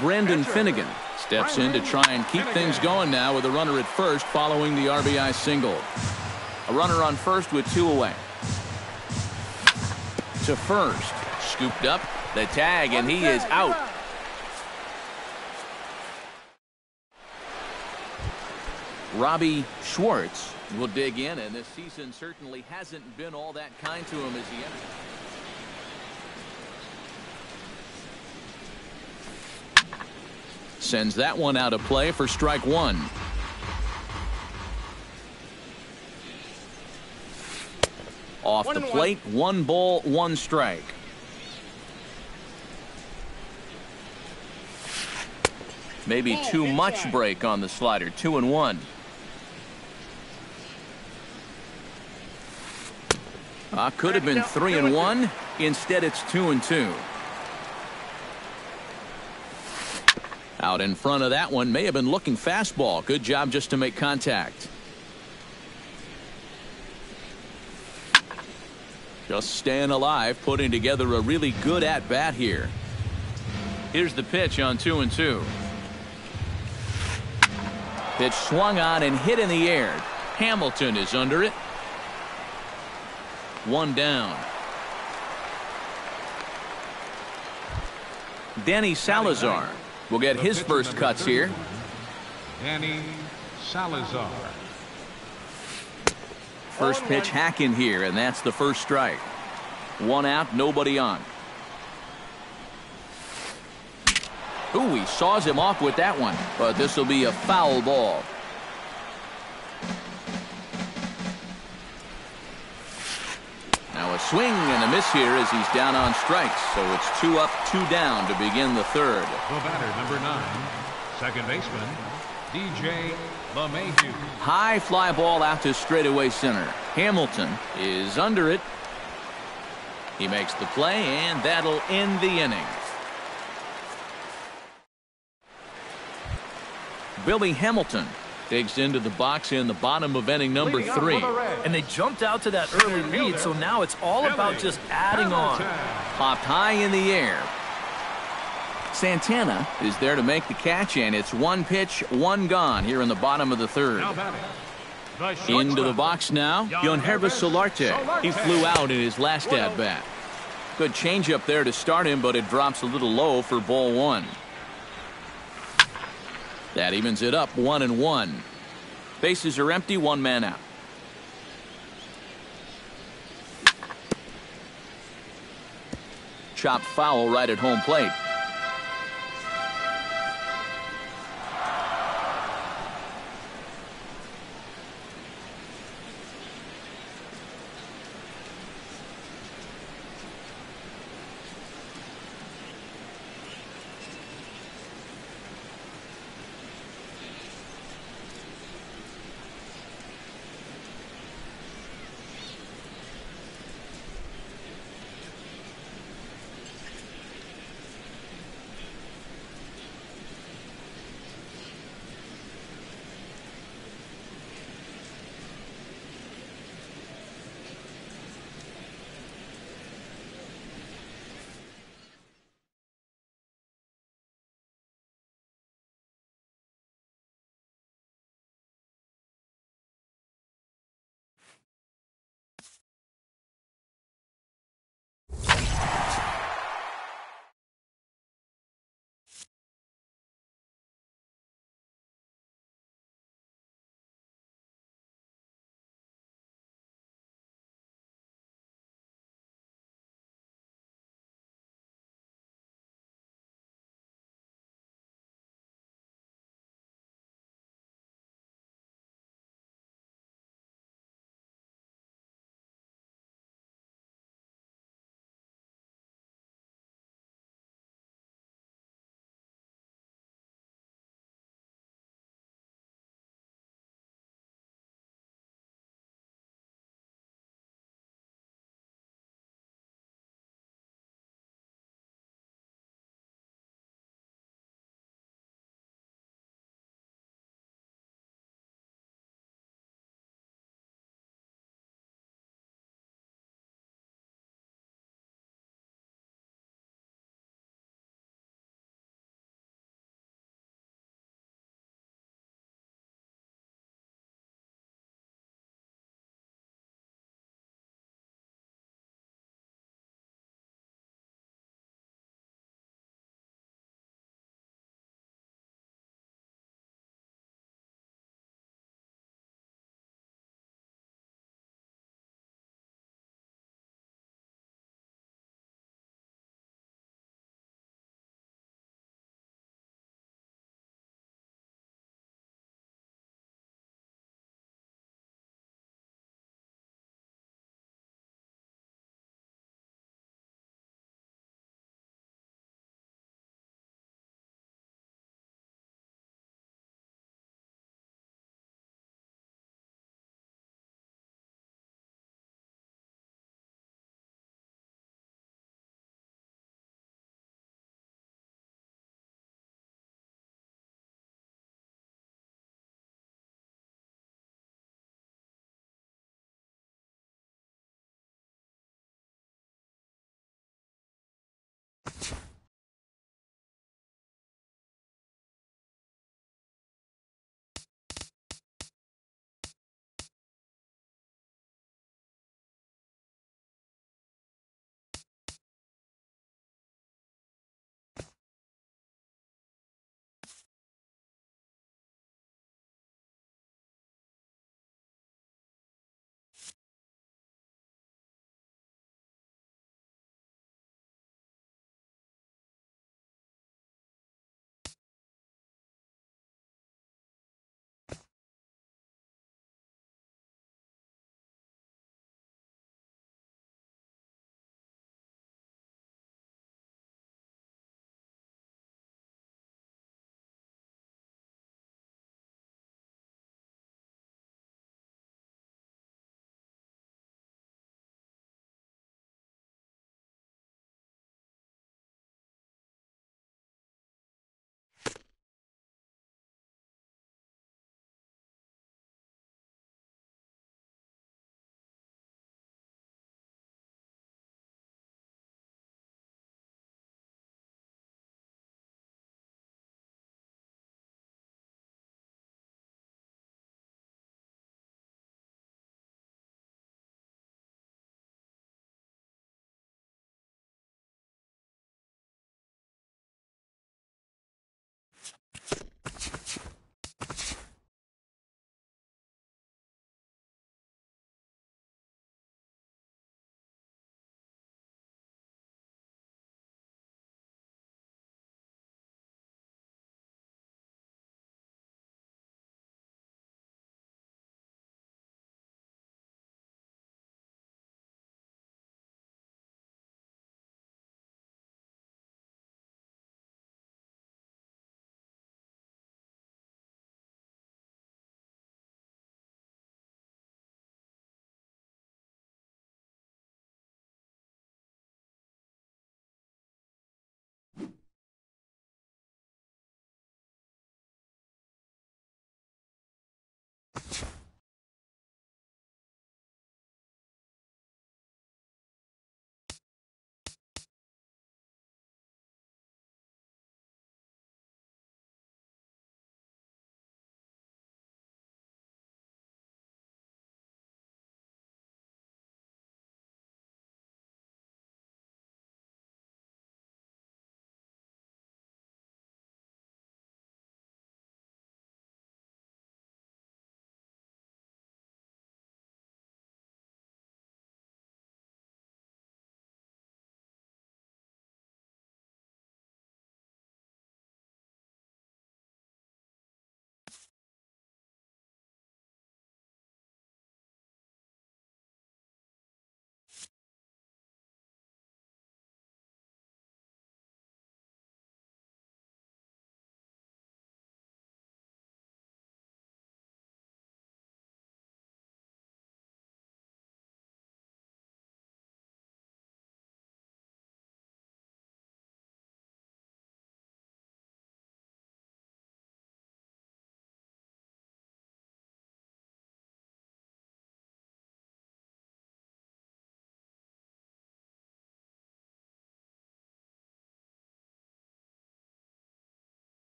Brendan Finnegan steps in to try and keep things going now with a runner at first following the RBI single. A runner on first with 2 away. To first. Scooped up. The tag, and he is out. Robbie Schwartz will dig in, and this season certainly hasn't been all that kind to him as he enters. Sends that one out of play for strike 1. Off the plate, 1 ball, 1 strike. Maybe too much break on the slider, 2-1. Could have been 3-1. Instead, it's 2-2. Out in front of that one, may have been looking fastball. Good job just to make contact. Just staying alive, putting together a really good at-bat here. Here's the pitch on 2-2. Pitch swung on and hit in the air. Hamilton is under it. 1 down. Danny Salazar will get his first cuts here. Danny Salazar. First pitch hack in here, and that's the first strike. 1 out, nobody on. Ooh, he saws him off with that one, but this will be a foul ball. Now a swing and a miss here as he's down on strikes, so it's 2 up, 2 down to begin the third. The batter, number 9, second baseman, DJ LeMahieu. High fly ball out to straightaway center. Hamilton is under it. He makes the play, and that'll end the inning. Billy Hamilton digs into the box in the bottom of inning number 3. And they jumped out to that early lead, so now it's all about just adding on. Popped high in the air. Santana is there to make the catch, and it's 1 pitch, 1 gone here in the bottom of the third. Into the box now, Yonhervis Solarte. He flew out in his last at-bat. Good changeup there to start him, but it drops a little low for ball 1. That evens it up 1-1. Bases are empty, 1 man out. Chopped foul right at home plate.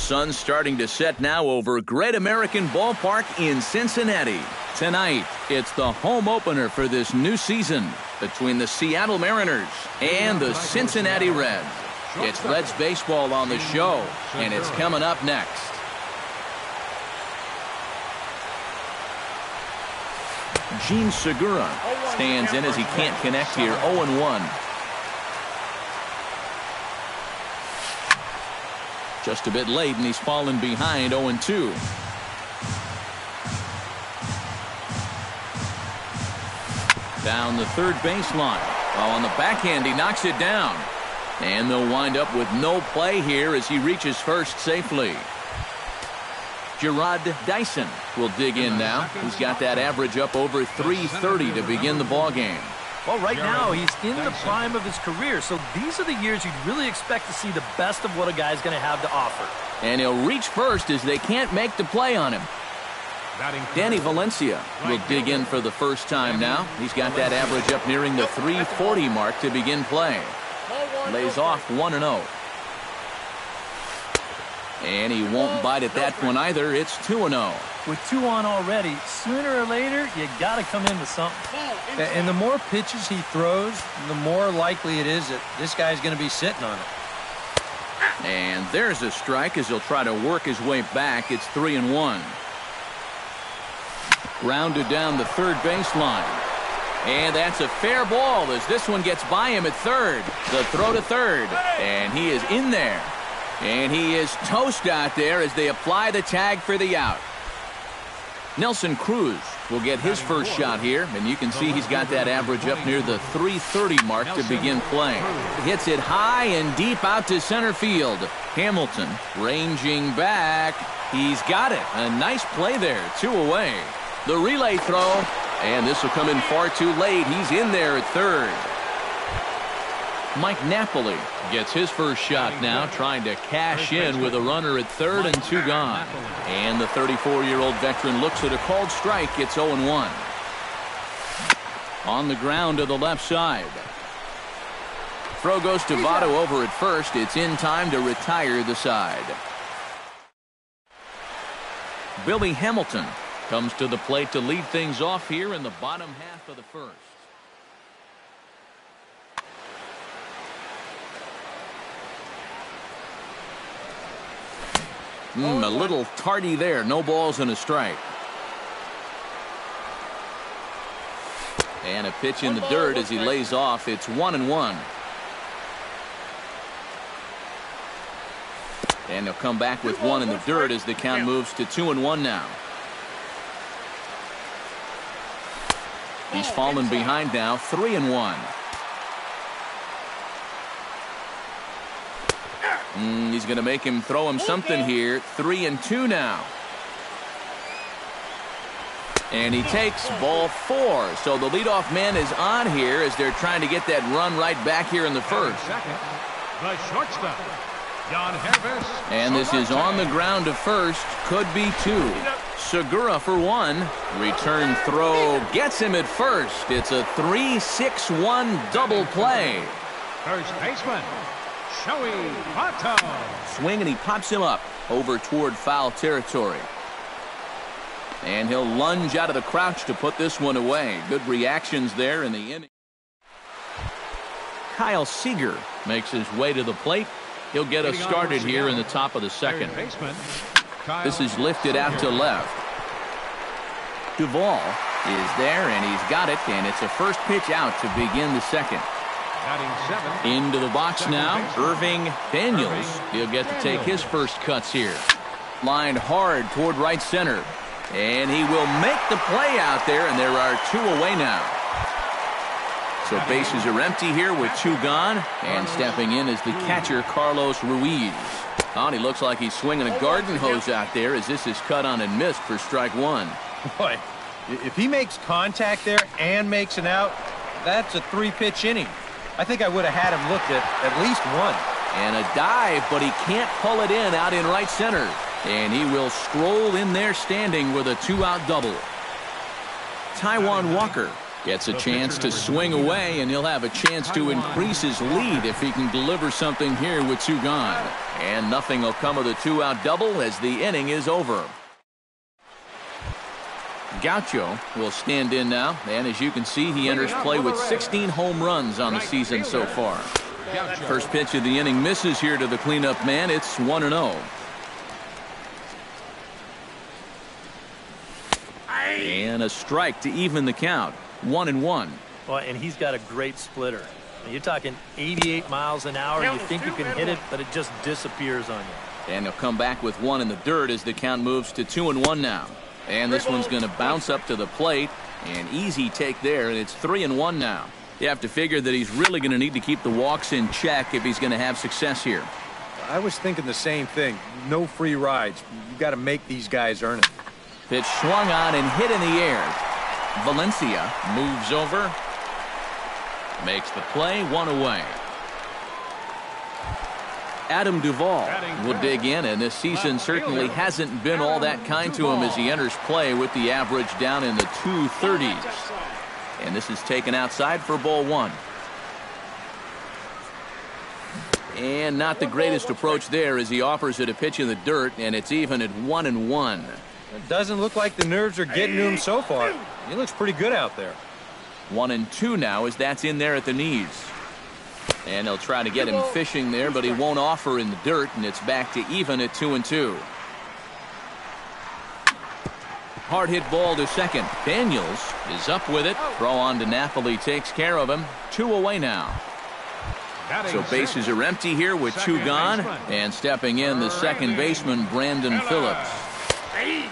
sun's starting to set now over Great American Ballpark in Cincinnati. Tonight, it's the home opener for this new season between the Seattle Mariners and the Cincinnati Reds. It's Reds baseball on the show, and it's coming up next. Gene Segura stands in as he can't connect here, 0-1. Just a bit late, and he's fallen behind, 0-2. Down the third baseline. Well, on the backhand, he knocks it down. And they'll wind up with no play here as he reaches first safely. Gerard Dyson will dig in now. He's got that average up over 330 to begin the ball game. Well, right now, he's in the prime of his career, so these are the years you'd really expect to see the best of what a guy's going to have to offer. And he'll reach first as they can't make the play on him. Danny Valencia will dig in for the first time now. He's got that average up nearing the 340 mark to begin play. Lays off 1-0. And he won't bite at that one either. It's 2-0. With 2 on already, sooner or later, you got to come in with something. And the more pitches he throws, the more likely it is that this guy's going to be sitting on it. And there's a strike as he'll try to work his way back. It's 3-1. Grounded down the third baseline. And that's a fair ball as this one gets by him at third. The throw to third. And he is in there. And he is toast out there as they apply the tag for the out. Nelson Cruz will get his first shot here, and you can see he's got that average up near the 330 mark to begin play. Hits it high and deep out to center field. Hamilton ranging back. He's got it. A nice play there. 2 away. The relay throw, and this will come in far too late. He's in there at third. Mike Napoli gets his first shot now, trying to cash in with a runner at third and 2 gone. And the 34-year-old veteran looks at a called strike. It's 0-1. On the ground to the left side. Throw goes to Votto over at first. It's in time to retire the side. Billy Hamilton comes to the plate to lead things off here in the bottom half of the first. A little tardy there. No balls and a strike. And a pitch in the dirt as he lays off. It's 1-1. And he'll come back with 1 in the dirt as the count moves to 2-1 now. He's fallen behind now, 3-1. He's going to make him throw him something here. 3-2 now. And he takes ball 4. So the leadoff man is on here as they're trying to get that run right back here in the first. The shortstop, Jan Hervis. And this is on the ground to first. Could be 2. Segura for 1. Return throw gets him at first. It's a 3-6-1 double play. First baseman, Joey Votto. Swing, and he pops him up over toward foul territory. And he'll lunge out of the crouch to put this one away. Good reactions there in the inning. Kyle Seager makes his way to the plate. He'll get us started here in the top of the second. This is lifted out to left. Duvall is there, and he's got it, and it's a first pitch out to begin the second. Into the box now, Irving Daniels. He'll get to take his first cuts here. Lined hard toward right center. And he will make the play out there, and there are 2 away now. So bases are empty here with 2 gone. And stepping in is the catcher, Carlos Ruiz. Oh, and he looks like he's swinging a garden hose out there as this is cut on and missed for strike 1. Boy, if he makes contact there and makes an out, that's a 3-pitch inning. I think I would have had him looked at least 1. And a dive, but he can't pull it in out in right center. And he will stroll in there standing with a 2-out double. Taijuan Walker Gets a chance to swing away, and he'll have a chance to increase his lead if he can deliver something here with 2 gone. And nothing will come of the 2-out double as the inning is over. Gaucho will stand in now, and as you can see, he enters play with 16 home runs on the season so far. First pitch of the inning misses here to the cleanup man. It's 1-0. And a strike to even the count. 1-1. Well, and he's got a great splitter. You're talking 88 miles an hour. You think you can hit it, but it just disappears on you. And he'll come back with 1 in the dirt as the count moves to 2-1 now. And this one's going to bounce up to the plate. An easy take there, and it's 3-1 now. You have to figure that he's really going to need to keep the walks in check if he's going to have success here. I was thinking the same thing. No free rides. You got to make these guys earn it. Pitch swung on and hit in the air. Valencia moves over. Makes the play, 1 away. Adam Duvall will dig in, and this season certainly hasn't been all that kind to him as he enters play with the average down in the 230s. And this is taken outside for ball 1. And not the greatest approach there as he offers it a pitch in the dirt, and it's even at 1-1. It doesn't look like the nerves are getting to him so far. He looks pretty good out there. 1-2 now as that's in there at the knees. And they'll try to get him fishing there, but he won't offer in the dirt, and it's back to even at 2-2. Hard hit ball to second. Daniels is up with it. Throw on to Napoli takes care of him. 2 away now. So bases are empty here with 2 gone. And stepping in, the second baseman, Brandon Phillips.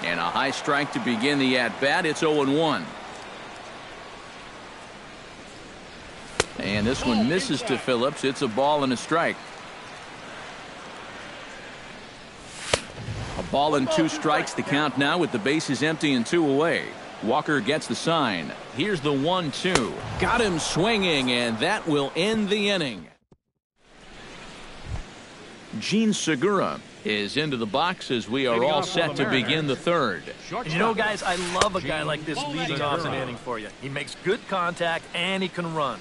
And a high strike to begin the at-bat. It's 0-1. And this one misses to Phillips. It's a ball and a strike. A ball and 2 strikes the count now with the bases empty and 2 away. Walker gets the sign. Here's the 1-2. Got him swinging, and that will end the inning. Gene Segura is into the box as we are all set to begin the third. You know, guys, I love a guy like this leading off an inning for you. He makes good contact, and he can run.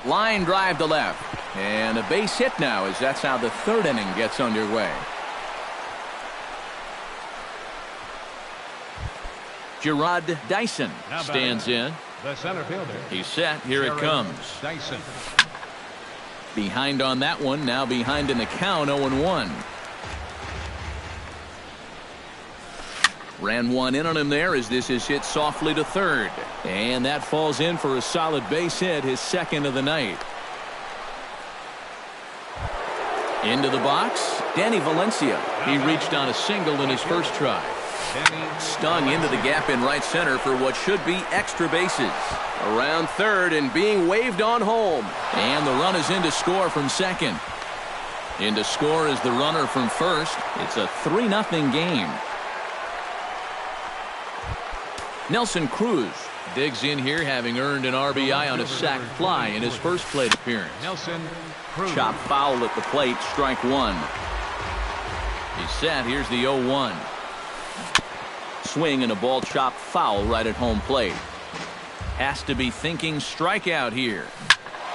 Line drive to left. And a base hit now as that's how the third inning gets underway. Gerard Dyson stands in. The center fielder. He's set. Here it comes. Dyson. Behind on that one. Now behind in the count. 0-1. Ran one in on him there as this is hit softly to third. And that falls in for a solid base hit, his second of the night. Into the box, Danny Valencia. He reached on a single in his first try. Stung into the gap in right center for what should be extra bases. Around third and being waved on home. And the run is in to score from second. In to score is the runner from first. It's a 3-0 game. Nelson Cruz digs in here, having earned an RBI on a sac fly in his first plate appearance. Nelson Cruz. Chop foul at the plate, strike 1. He's set. Here's the 0-1. Swing and a ball chopped foul right at home plate. Has to be thinking strikeout here.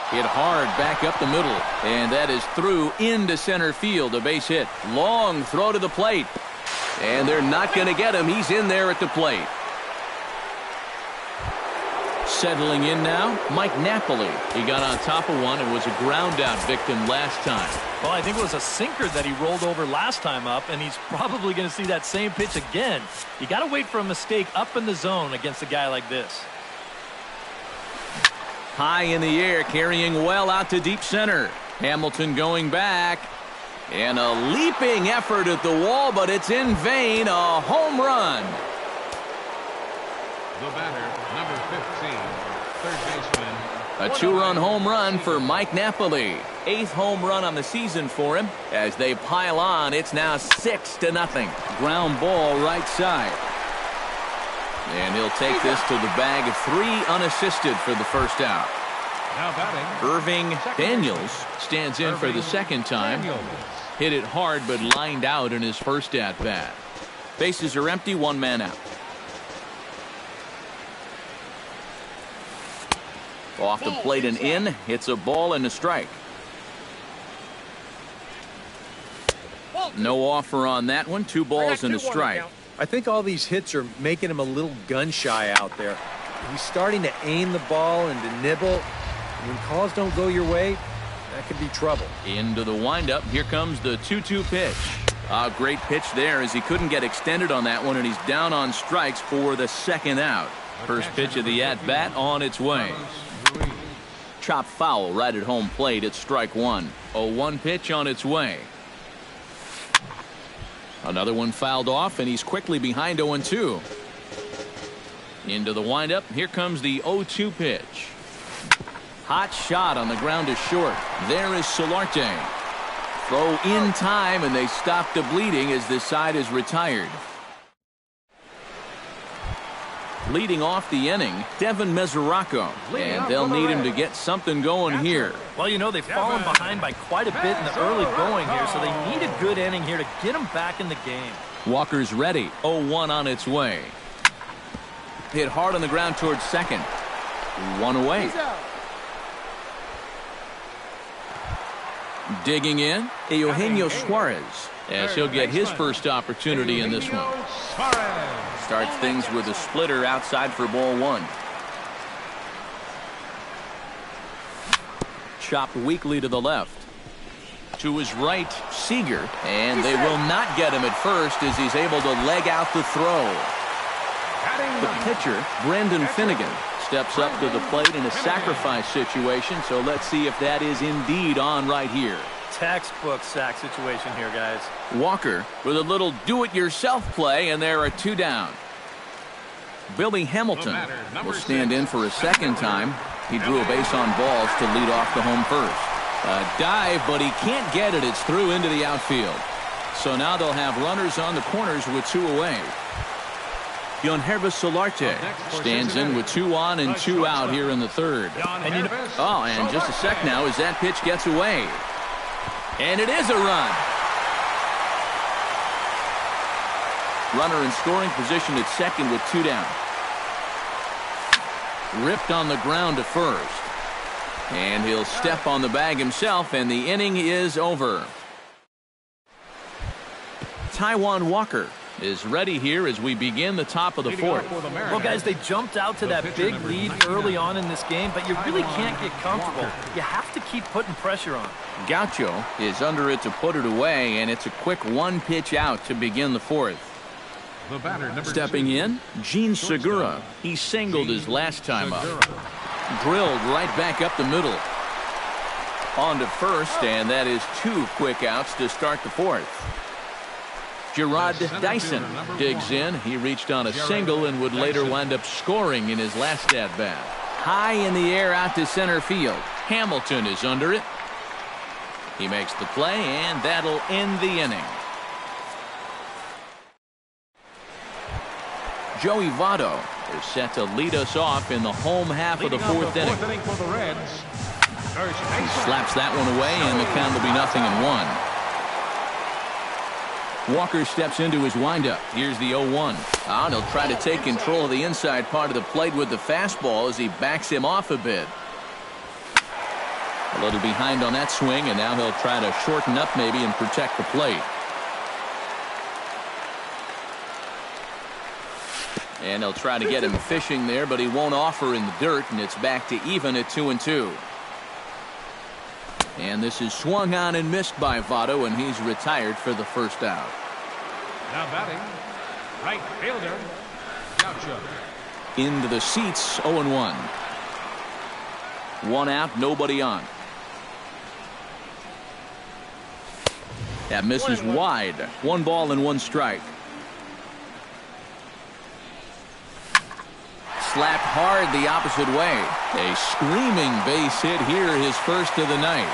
Hit hard back up the middle, and that is through into center field. A base hit. Long throw to the plate, and they're not going to get him. He's in there at the plate. Settling in now, Mike Napoli. He got on top of one and was a ground out victim last time. Well, I think it was a sinker that he rolled over last time up, and he's probably going to see that same pitch again. You got to wait for a mistake up in the zone against a guy like this. High in the air, carrying well out to deep center. Hamilton going back. And a leaping effort at the wall, but it's in vain. A home run. The batter, number 15, third baseman. A 2-run home run for Mike Napoli. 8th home run on the season for him. As they pile on, it's now 6-0. Ground ball right side. And he'll take this to the bag of 3 unassisted for the first out. Now batting, Irving Daniels stands in for the second time. Hit it hard but lined out in his first at-bat. Bases are empty, 1 man out. Off the plate and in. It's a ball and a strike. No offer on that one. 2 balls and a strike. I think all these hits are making him a little gun-shy out there. He's starting to aim the ball and to nibble. When calls don't go your way, that could be trouble. Into the windup. Here comes the 2-2 pitch. A great pitch there as he couldn't get extended on that one, and he's down on strikes for the second out. First pitch of the at-bat on its way. Chop foul right at home plate at strike 1. 0-1 pitch on its way. Another one fouled off, and he's quickly behind 0-2. Into the windup. Here comes the 0-2 pitch. Hot shot on the ground to short. There is Solarte. Throw in time, and they stop the bleeding as this side is retired. Leading off the inning, Devin Mesoraco, and they'll need him to get something going here. Well, you know, they've fallen behind by quite a bit in the early going here, so they need a good inning here to get them back in the game. Walker's ready. 0-1 on its way. Hit hard on the ground towards second. 1 away. Digging in, Eugenio Suarez, as he'll get his first opportunity in this one. Starts things with a splitter outside for ball 1. Chopped weakly to the left. To his right, Seager, and they will not get him at first as he's able to leg out the throw. The pitcher, Brendan Finnegan, steps up to the plate in a sacrifice situation, so let's see if that is indeed on right here. Textbook sack situation here, guys. Walker with a little do-it-yourself play, and there are 2 down. Billy Hamilton will stand in for a second time. He drew a base on balls to lead off the home first. A dive, but he can't get it. It's through into the outfield. So now they'll have runners on the corners with 2 away. Yohannes Solarte stands in with 2 on and 2 out here in the third. And just a sec now as that pitch gets away. And it is a run. Runner in scoring position at second with 2 down. Ripped on the ground to first. And he'll step on the bag himself, and the inning is over. Taijuan Walker is ready here as we begin the top of the 4th. Well, guys, they jumped out to that big lead early on in this game, but you really can't get comfortable. You have to keep putting pressure on. Gaucho is under it to put it away, and it's a quick 1 pitch out to begin the 4th. Stepping in, Gene Segura. He singled his last time up. Drilled right back up the middle. On to first, and that is 2 quick outs to start the 4th. Gerard Dyson digs in. He reached on a single and would later wind up scoring in his last at-bat. High in the air out to center field. Hamilton is under it. He makes the play, and that'll end the inning. Joey Votto is set to lead us off in the home half of the 4th inning. He slaps that one away, and the count will be 0-1. Walker steps into his windup. Here's the 0-1. And he'll try to take control of the inside part of the plate with the fastball as he backs him off a bit. A little behind on that swing, and now he'll try to shorten up maybe and protect the plate. And he'll try to get him fishing there, but he won't offer in the dirt, and it's back to even at 2-2. And this is swung on and missed by Votto, and he's retired for the first out. Now batting, right fielder, Gaucho. Into the seats, 0-1. 1 out, nobody on. That misses wide. 1 ball and 1 strike. Slapped hard the opposite way. A screaming base hit here, his first of the night.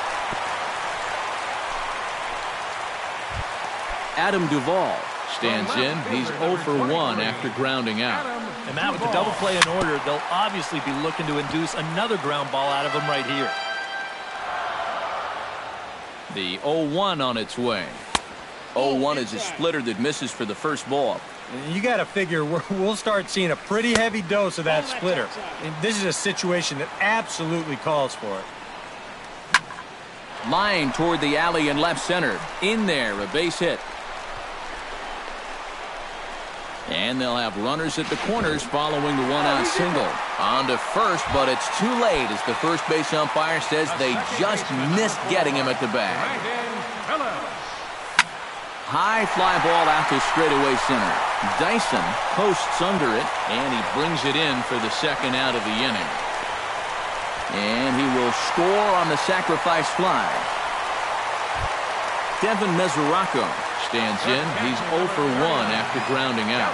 Adam Duvall stands in. He's 0 for 1 after grounding out. And Matt, with the double play in order, they'll obviously be looking to induce another ground ball out of him right here. The 0-1 on its way. 0-1 is a splitter that misses for the first ball. You got to figure we'll start seeing a pretty heavy dose of that splitter. And this is a situation that absolutely calls for it. Line toward the alley in left center. In there, a base hit. And they'll have runners at the corners following the one-out single. On to first, but it's too late as the first base umpire says they just missed getting him at the bag. High fly ball out to straightaway center. Dyson posts under it, and he brings it in for the second out of the inning. And he will score on the sacrifice fly. Devin Mesoraco stands in. He's 0 for 1 after grounding out.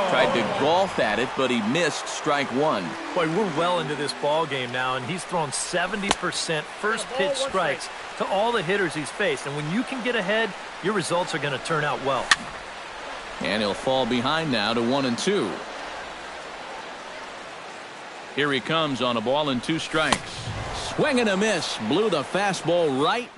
Tried to golf at it, but he missed strike one. Boy, we're well into this ball game now, and he's thrown 70% first pitch strikes to all the hitters he's faced. And when you can get ahead, your results are going to turn out well. And he'll fall behind now to 1-2. Here he comes on a ball and 2 strikes. Swing and a miss. Blew the fastball right.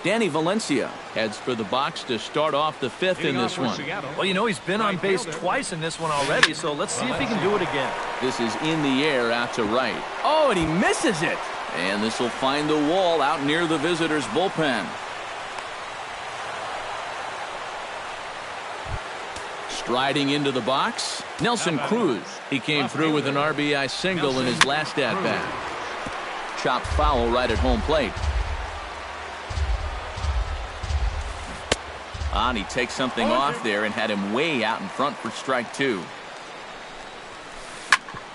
Danny Valencia heads for the box to start off the 5th in this one. Well, you know, he's been on base twice in this one already, so let's see if he can do it again. This is in the air out to right. Oh, and he misses it. And this will find the wall out near the visitors' bullpen. Striding into the box, Nelson Cruz. He came through with an RBI single in his last at-bat. Chopped foul right at home plate. He takes something off there and had him way out in front for strike 2.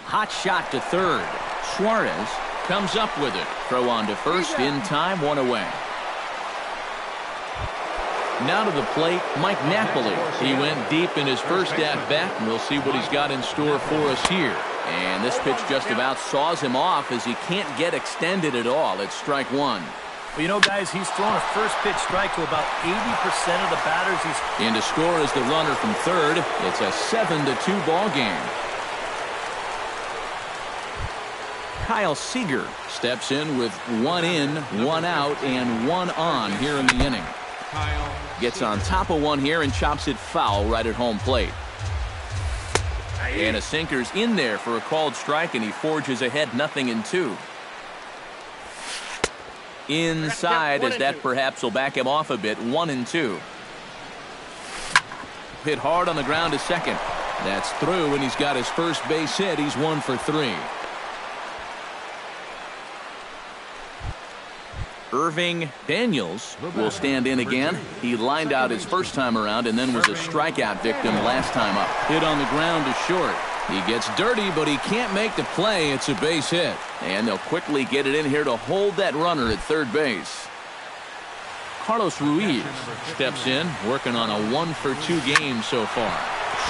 Hot shot to third. Suarez comes up with it. Throw on to first in time, 1 away. Now to the plate, Mike Napoli. He went deep in his first at-bat, and we'll see what he's got in store for us here. And this pitch just about saws him off as he can't get extended at all. It's strike 1. Well, you know, guys, he's thrown a first pitch strike to about 80% of the batters he's... In to score is the runner from third. It's a 7-2 ball game. Kyle Seager steps in with 1 in, 1 out, and 1 on here in the inning. Gets on top of one here and chops it foul right at home plate. And a sinker's in there for a called strike, and he forges ahead 0-2. Inside, as that perhaps will back him off a bit, 1-2. Hit hard on the ground to second. That's through, and he's got his first base hit. He's 1 for 3. Irving Daniels will stand in again. He lined out his first time around and then was a strikeout victim last time up. Hit on the ground to short. He gets dirty, but he can't make the play. It's a base hit. And they'll quickly get it in here to hold that runner at third base. Carlos Ruiz steps in, working on a 1 for 2 game so far.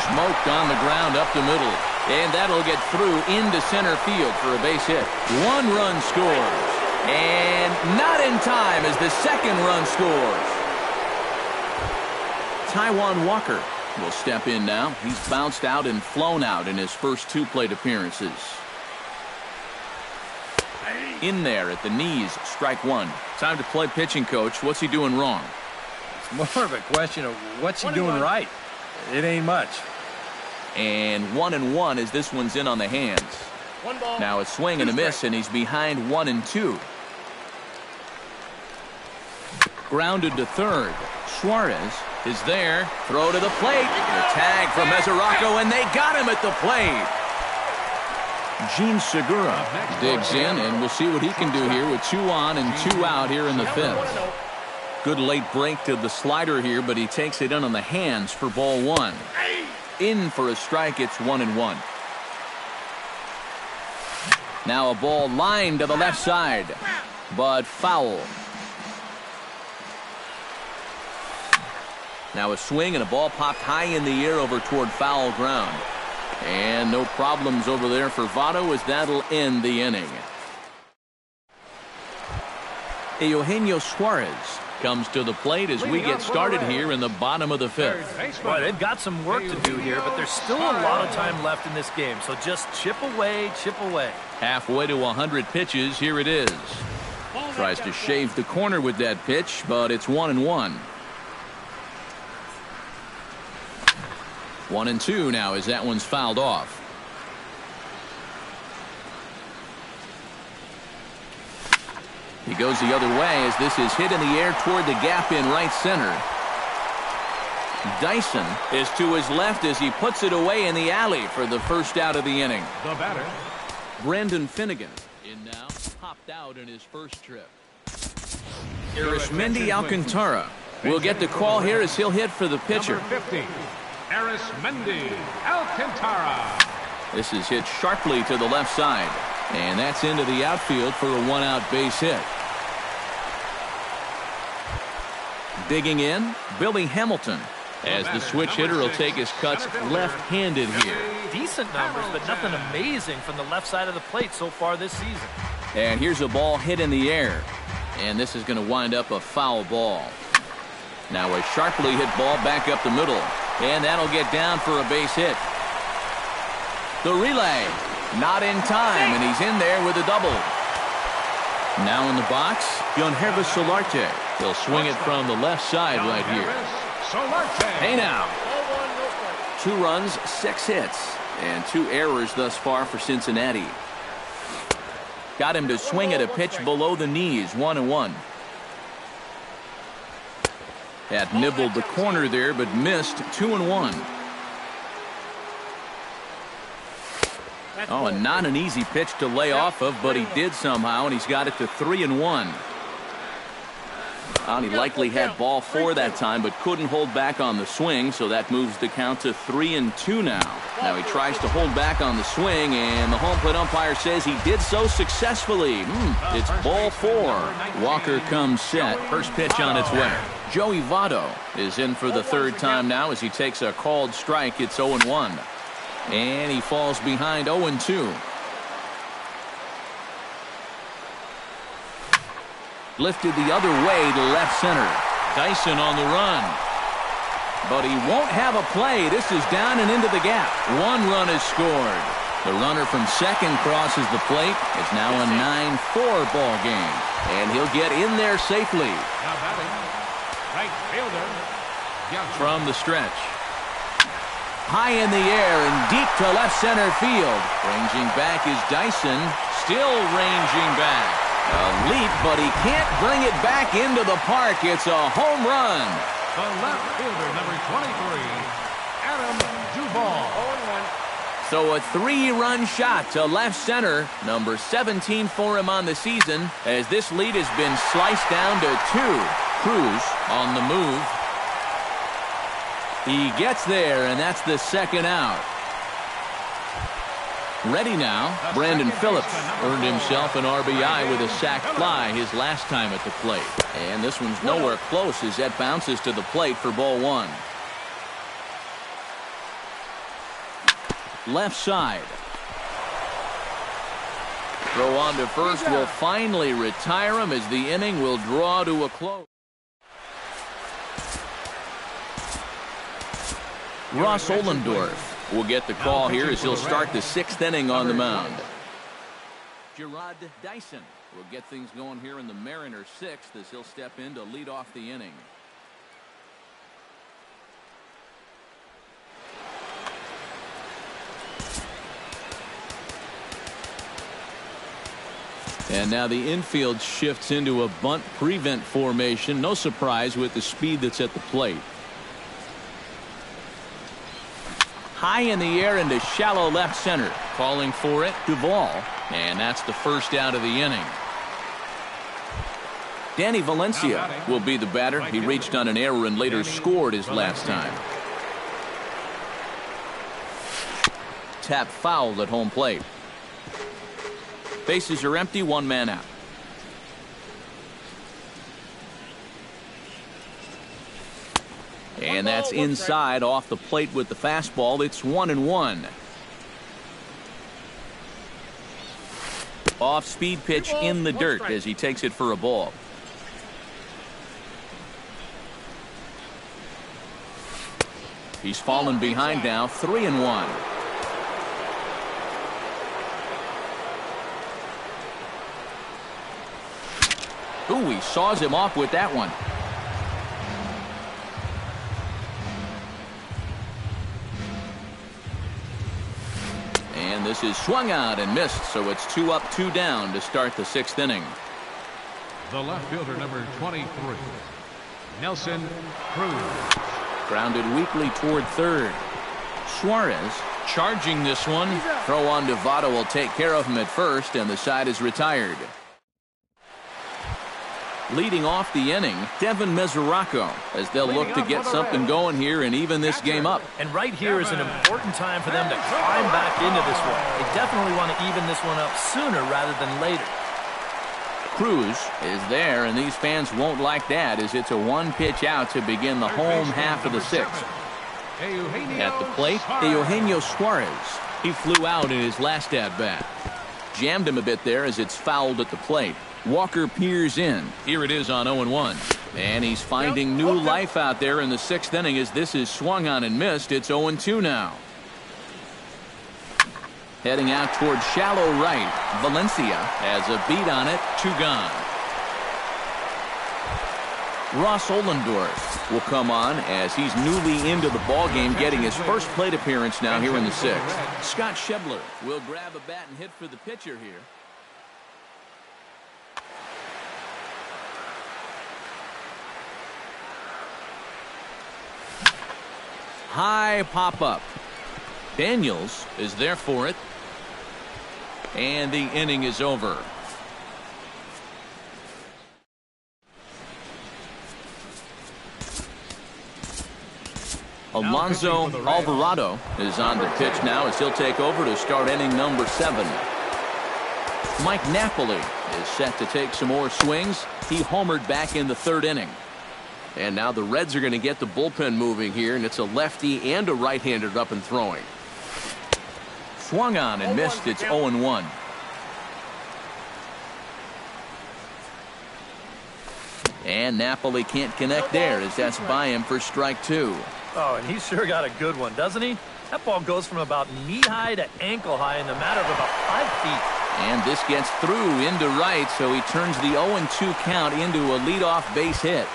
Smoked on the ground up the middle. And that'll get through into center field for a base hit. 1 run scores. And not in time as the second run scores. Taijuan Walker will step in now. He's bounced out and flown out in his first 2 plate appearances. In there at the knees, strike 1. Time to play pitching coach. What's he doing wrong? It's more of a question of what's he doing right. It ain't much. And 1-1 as this one's in on the hands. Now a swing and a miss, and he's behind 1-2. Grounded to third. Suarez is there. Throw to the plate. The tag from Mesoraco, and they got him at the plate. Gene Segura digs in, and we'll see what he can do here with 2 on and 2 out here in the 5th. Good late break to the slider here, but he takes it in on the hands for ball 1. In for a strike. It's 1-1. Now a ball lined to the left side, but foul. Now a swing and a ball popped high in the air over toward foul ground. And no problems over there for Votto as that'll end the inning. Eugenio Suarez comes to the plate as we get started here in the bottom of the 5th. Boy, they've got some work to do here, but there's still a lot of time left in this game. So just chip away, chip away. Halfway to 100 pitches, here it is. Tries to shave the corner with that pitch, but it's 1-1. 1-2 now as that one's fouled off. He goes the other way as this is hit in the air toward the gap in right center. Dyson is to his left as he puts it away in the alley for the first out of the inning. The batter, Brandon Finnegan in now, popped out in his first trip. Arismendi Alcantara will get the call here as he'll hit for the pitcher. number 50, Arismendi Alcantara. This is hit sharply to the left side, and that's into the outfield for a one-out base hit. Digging in, Billy Hamilton, as the switch hitter will take his cuts left-handed here. Decent numbers, but nothing amazing from the left side of the plate so far this season. And here's a ball hit in the air, and this is going to wind up a foul ball. Now a sharply hit ball back up the middle, and that'll get down for a base hit. The relay, not in time, and he's in there with a double. Now in the box, Yangervis Solarte. He'll swing it from the left side right here. Hey now. 2 runs, 6 hits, and 2 errors thus far for Cincinnati. Got him to swing at a pitch below the knees, 1-1. Had nibbled the corner there, but missed, 2-1. Oh, and not an easy pitch to lay off of, but he did somehow, and he's got it to 3-1. He likely had ball 4 that time, but couldn't hold back on the swing, so that moves the count to 3-2 now. Now he tries to hold back on the swing, and the home plate umpire says he did so successfully. It's ball 4. Walker comes set. First pitch on its way. Joey Votto is in for the 3rd time now as he takes a called strike. It's 0-1. And he falls behind 0-2. Lifted the other way to left center. Dyson on the run. But he won't have a play. This is down and into the gap. 1 run is scored. The runner from second crosses the plate. It's now a 9-4 ball game. And he'll get in there safely. Now batting, right fielder, From the stretch. High in the air and deep to left center field. Ranging back is Dyson. Still ranging back. A leap, but he can't bring it back into the park. It's a home run. the left fielder, number 23, Adam Duvall. So a 3-run shot to left center, number 17 for him on the season, as this lead has been sliced down to 2. Cruz on the move. He gets there, and that's the 2nd out. Ready now, Brandon Phillips earned himself an RBI with a sac fly his last time at the plate. And this one's nowhere close as that bounces to the plate for ball 1. Left side. Throw on to first will finally retire him as the inning will draw to a close. Ross Ollendorf will get the call here as he'll start the 6th inning on the mound. Gerard Dyson will get things going here in the Mariners' 6th as he'll step in to lead off the inning. And now the infield shifts into a bunt prevent formation. No surprise with the speed that's at the plate. High in the air into shallow left center. Calling for it, Duvall. And that's the 1st out of the inning. Danny Valencia will be the batter. He reached on an error and later scored his last time. Tap fouled at home plate. Bases are empty, 1 man out. And that's inside off the plate with the fastball. It's 1-1. Off speed pitch in the dirt as he takes it for a ball. He's fallen behind now, 3-1. Ooh, he saws him off with that one. And this is swung out and missed, so it's 2 up, 2 down to start the 6th inning. The left fielder, number 23, Nelson Cruz. Grounded weakly toward third. Suarez charging this one. Throw on to Votto will take care of him at first, and the side is retired. Leading off the inning, Devin Mesoraco, as they'll look to get something going here and even this game up. And right here is an important time for them to climb back into this one. They definitely want to even this one up sooner rather than later. Cruz is there, and these fans won't like that, as it's a 1-pitch out to begin the home half of the 6th. At the plate, Eugenio Suarez. He flew out in his last at-bat. Jammed him a bit there as it's fouled at the plate. Walker peers in. Here it is on 0-1. And he's finding new life out there in the 6th inning as this is swung on and missed. It's 0-2 now. Heading out toward shallow right. Valencia has a beat on it. 2 gone. Ross Ollendorf will come on as he's newly into the ballgame, getting his first plate appearance now here in the 6th. Scott Schebler will grab a bat and hit for the pitcher here. High pop-up. Daniels is there for it. And the inning is over. Alonso Alvarado is on the pitch now as he'll take over to start inning number 7. Mike Napoli is set to take some more swings. He homered back in the 3rd inning. And now the Reds are going to get the bullpen moving here, and it's a lefty and a right-hander up and throwing. Swung on and missed. It's 0-1. And Napoli can't connect there as that's by him for strike 2. Oh, and he's sure got a good one, doesn't he? That ball goes from about knee-high to ankle-high in the matter of about 5 feet. And this gets through into right, so he turns the 0-2 count into a leadoff base hit.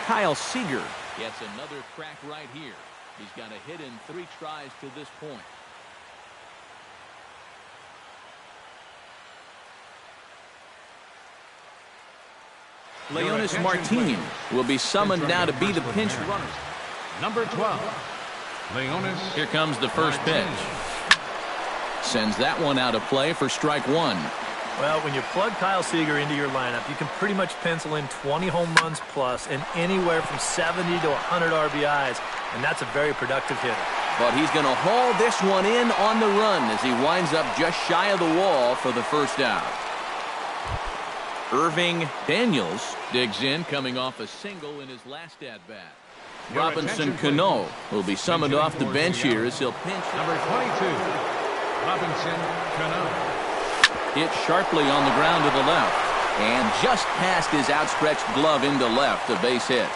Kyle Seager gets another crack right here. He's got a hit in 3 tries to this point. Leonis Martin will be summoned now to be the pinch runner. Number 12, Leonis. Here comes the first pitch. Sends that one out of play for strike 1. Well, when you plug Kyle Seager into your lineup, you can pretty much pencil in 20 home runs plus and anywhere from 70 to 100 RBIs, and that's a very productive hitter. But he's going to haul this one in on the run as he winds up just shy of the wall for the first out. Irving Daniels digs in, coming off a single in his last at-bat. Robinson Cano will be summoned off the bench here as he'll pinch. Number 22, Robinson Cano. Hit sharply on the ground to the left. And just past his outstretched glove into left, a base hit.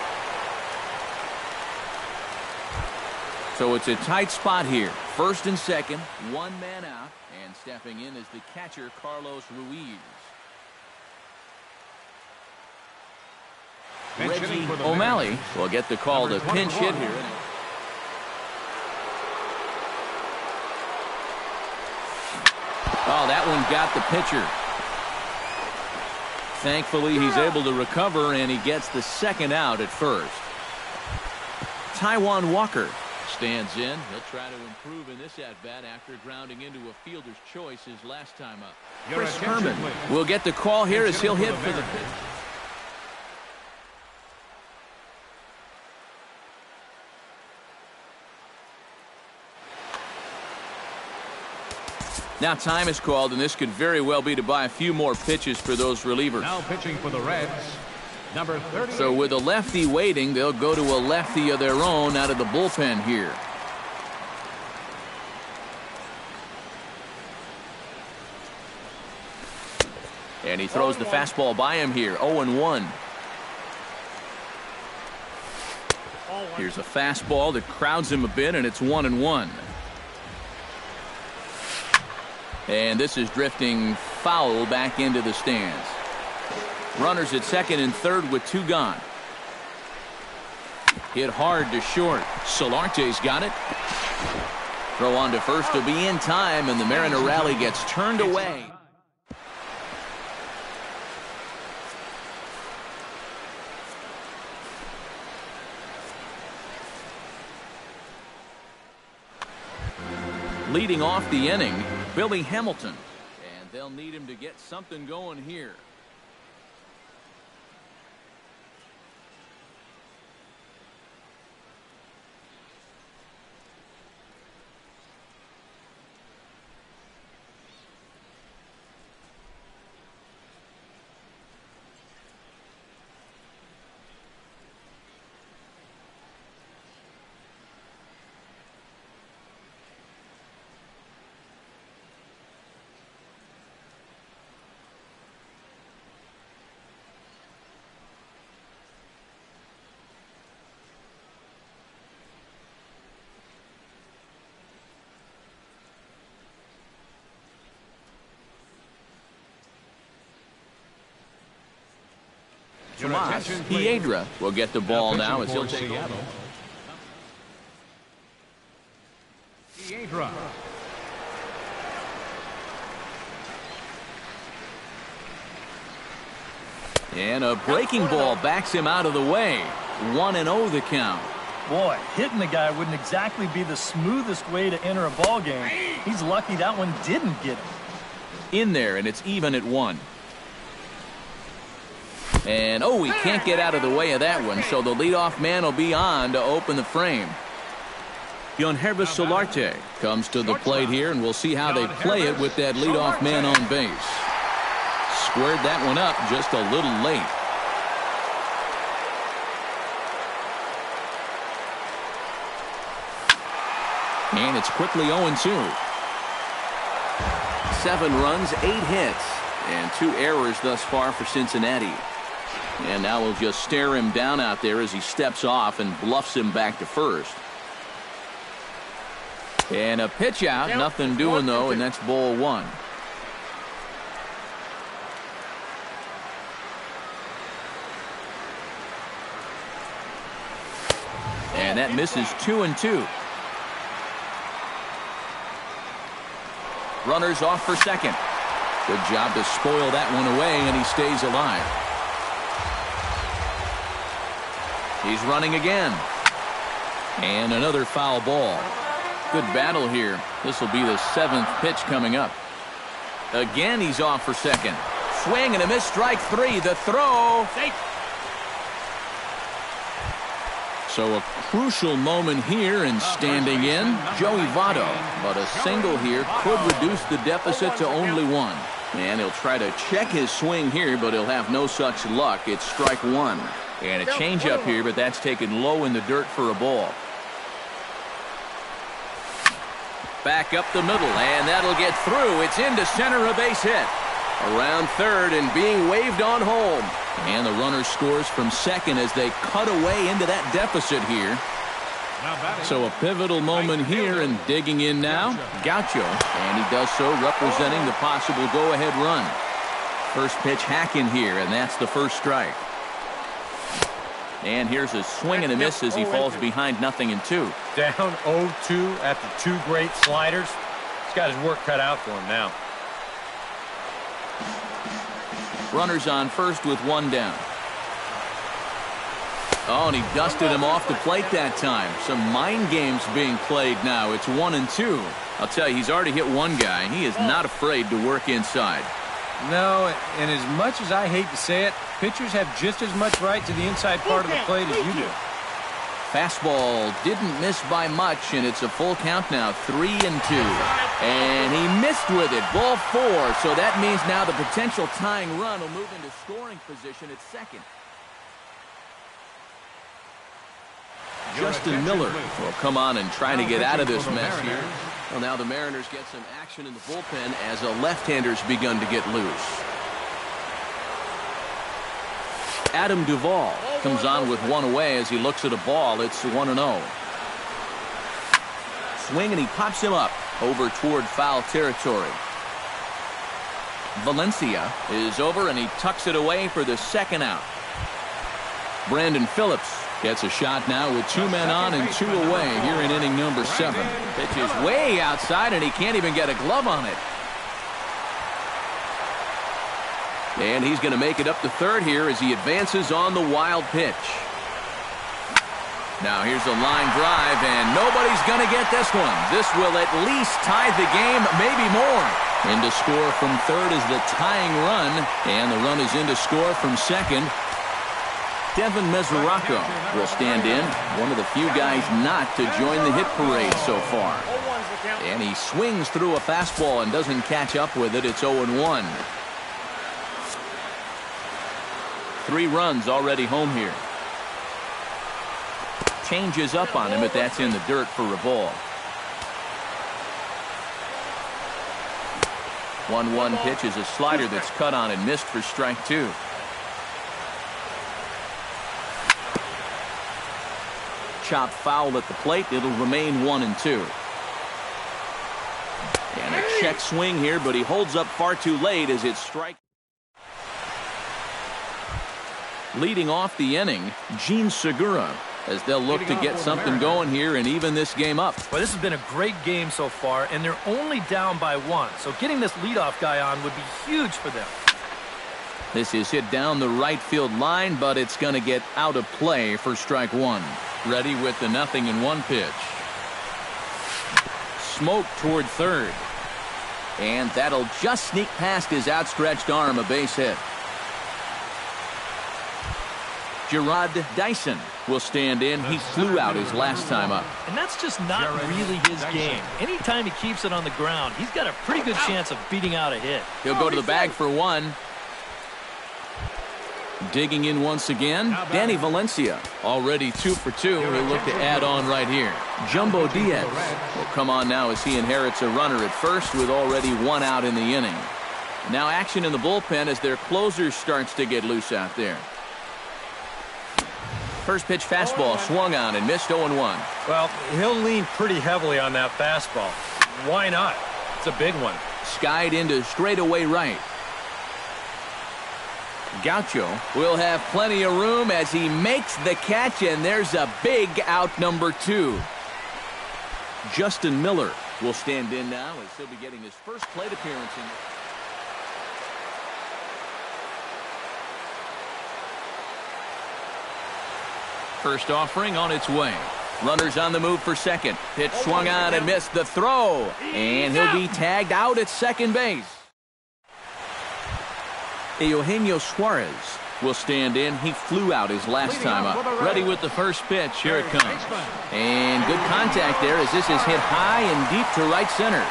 So it's a tight spot here. First and second, 1 man out. And stepping in is the catcher, Carlos Ruiz. Reggie O'Malley will get the call to pinch hit here. Oh, that one got the pitcher. Thankfully, he's able to recover, and he gets the second out at first. Taijuan Walker stands in. He'll try to improve in this at-bat after grounding into a fielder's choice his last time up. Chris Herman will get the call here as he'll hit for the pitch. Now time is called, and this could very well be to buy a few more pitches for those relievers. Now pitching for the Reds, number 30. So with a lefty waiting, they'll go to a lefty of their own out of the bullpen here. And he throws the fastball by him here, 0-1. Here's a fastball that crowds him a bit, and it's 1-1. And this is drifting foul back into the stands. Runners at second and third with 2 gone. Hit hard to short. Solarte's got it. Throw on to first to be in time, and the Mariner rally gets turned away. Leading off the inning, Billy Hamilton. And they'll need him to get something going here. Tomas Piedra will get the ball now as he'll take over. Piedra. And a breaking ball backs him out of the way. 1-0 the count. Boy, hitting the guy wouldn't exactly be the smoothest way to enter a ball game. He's lucky that one didn't get him. In there, and it's even at 1. And, oh, he can't get out of the way of that one, so the leadoff man will be on to open the frame. Herbis Solarte comes to the plate here, and we'll see how they play it with that leadoff man on base. Squared that one up just a little late. And it's quickly 0-2. 7 runs, 8 hits, and 2 errors thus far for Cincinnati. And now we'll just stare him down out there as he steps off and bluffs him back to first. And a pitch out, nothing doing though, and that's ball 1. And that misses 2-2. Runners off for second. Good job to spoil that one away, and he stays alive. He's running again. And another foul ball. Good battle here. This will be the 7th pitch coming up. Again, he's off for second. Swing and a miss, strike 3. The throw. So a crucial moment here, and standing in, Joey Votto. But a single here could reduce the deficit to only 1. And he'll try to check his swing here, but he'll have no such luck. It's strike 1. And a changeup here, but that's taken low in the dirt for a ball. Back up the middle, and that'll get through. It's into center, a base hit. Around third and being waved on home. And the runner scores from second as they cut away into that deficit here. So a pivotal moment here, and digging in now, Gaucho. And he does so representing the possible go-ahead run. First pitch hacking here, and that's the first strike. And here's a swing and a miss as he falls behind 0-2. Down 0-2 after 2 great sliders. He's got his work cut out for him now. Runners on first with 1 down. Oh, and he dusted him off the plate that time. Some mind games being played now. It's 1-2. I'll tell you, he's already hit 1 guy, and he is not afraid to work inside. No, and as much as I hate to say it, pitchers have just as much right to the inside part of the plate as you do. Fastball didn't miss by much, and it's a full count now, 3-2. And he missed with it, ball 4. So that means now the potential tying run will move into scoring position at second. Justin Miller will come on and try to get out of this mess here. Well, now the Mariners get some action in the bullpen as a left-hander's begun to get loose. Adam Duvall comes on with 1 away as he looks at a ball. It's 1-0. Swing, and he pops him up over toward foul territory. Valencia is over, and he tucks it away for the second out. Brandon Phillips Gets a shot now with 2 men on and 2 away here in inning number 7. Pitch is way outside, and he can't even get a glove on it. And he's going to make it up to third here as he advances on the wild pitch. Now here's a line drive, and nobody's going to get this one. This will at least tie the game, maybe more. In to score from third is the tying run, and the run is in to score from second. Devin Mesoraco will stand in, one of the few guys not to join the hit parade so far. And he swings through a fastball and doesn't catch up with it. It's 0-1. 3 runs already home here. Changes up on him, but that's in the dirt for a ball. 1-1 pitch is a slider that's cut on and missed for strike 2. Chop foul at the plate. It'll remain 1-2. And a check swing here, but he holds up far too late as it's strike. Leading off the inning, Gene Segura, as they'll look to get something going here and even this game up. Well, this has been a great game so far, and they're only down by 1. So getting this leadoff guy on would be huge for them. This is hit down the right field line, but it's going to get out of play for strike 1. Ready with the 0-1 pitch. Smoke toward third. And that'll just sneak past his outstretched arm, a base hit. Gerard Dyson will stand in. He flew out his last time up. And that's just not really his game. Anytime he keeps it on the ground, he's got a pretty good chance of beating out a hit. He'll go to the bag for 1. Digging in once again, Danny Valencia. Already 2 for 2. He'll look to add on right here. Jumbo Diaz will come on now as he inherits a runner at first with already 1 out in the inning. Now action in the bullpen as their closer starts to get loose out there. First pitch fastball swung on and missed 0-1. Well, he'll lean pretty heavily on that fastball. Why not? It's a big one. Skied into straightaway right. Gaucho will have plenty of room as he makes the catch, and there's a big out number 2. Justin Miller will stand in now as he'll be getting his first plate appearance in. First offering on its way. Runners on the move for second. Pitch swung on and missed the throw, and he'll be tagged out at second base. Eugenio Suarez will stand in. He flew out his last time up. Ready with the first pitch. Here it comes. And good contact there as this is hit high and deep to right center.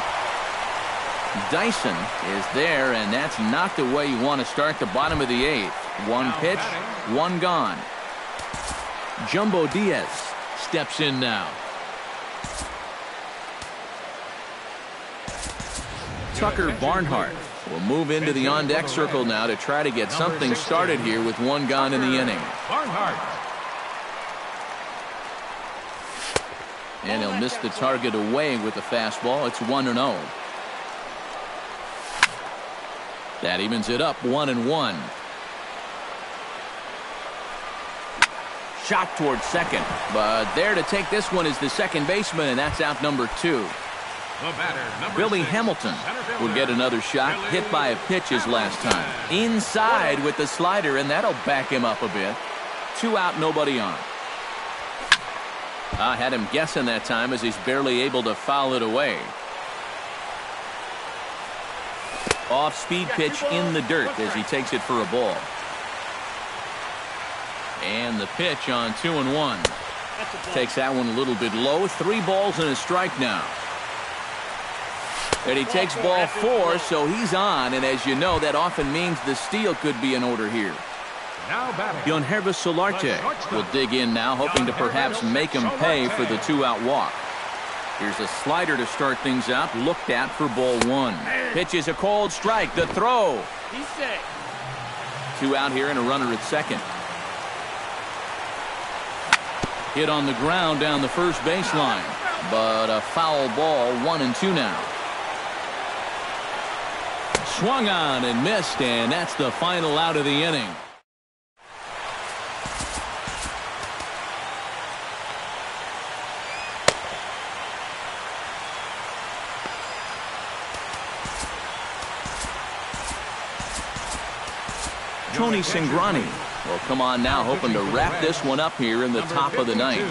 Dyson is there, and that's not the way you want to start the bottom of the 8th. 1 pitch, 1 gone. Jumbo Diaz steps in now. Tucker Barnhart will move into the on-deck circle now to try to get something started here with 1 gone in the inning. Barnhart. And he'll miss the target away with the fastball. It's 1-0. That evens it up 1-1. Shot towards second, but there to take this one is the second baseman, and that's out number 2. Billy Hamilton will get another shot, hit by a pitch his last time. Inside with the slider, and that'll back him up a bit. 2 out, nobody on. I had him guessing that time as he's barely able to foul it away. Off-speed pitch in the dirt as he takes it for a ball. And the pitch on 2-1. Takes that one a little bit low. 3 balls and a strike now. And he takes ball 4, so he's on. And as you know, that often means the steal could be in order here. Yonhervis Solarte will dig in now, hoping to perhaps make him pay for the 2-out walk. Here's a slider to start things out, looked at for ball 1. Pitch is a cold strike. The throw. He's safe. 2 out here and a runner at second. Hit on the ground down the first baseline, but a foul ball. 1-2 now. Swung on and missed, and that's the final out of the inning. Tony Cingrani will come on now, hoping to wrap this one up here in the top of the ninth.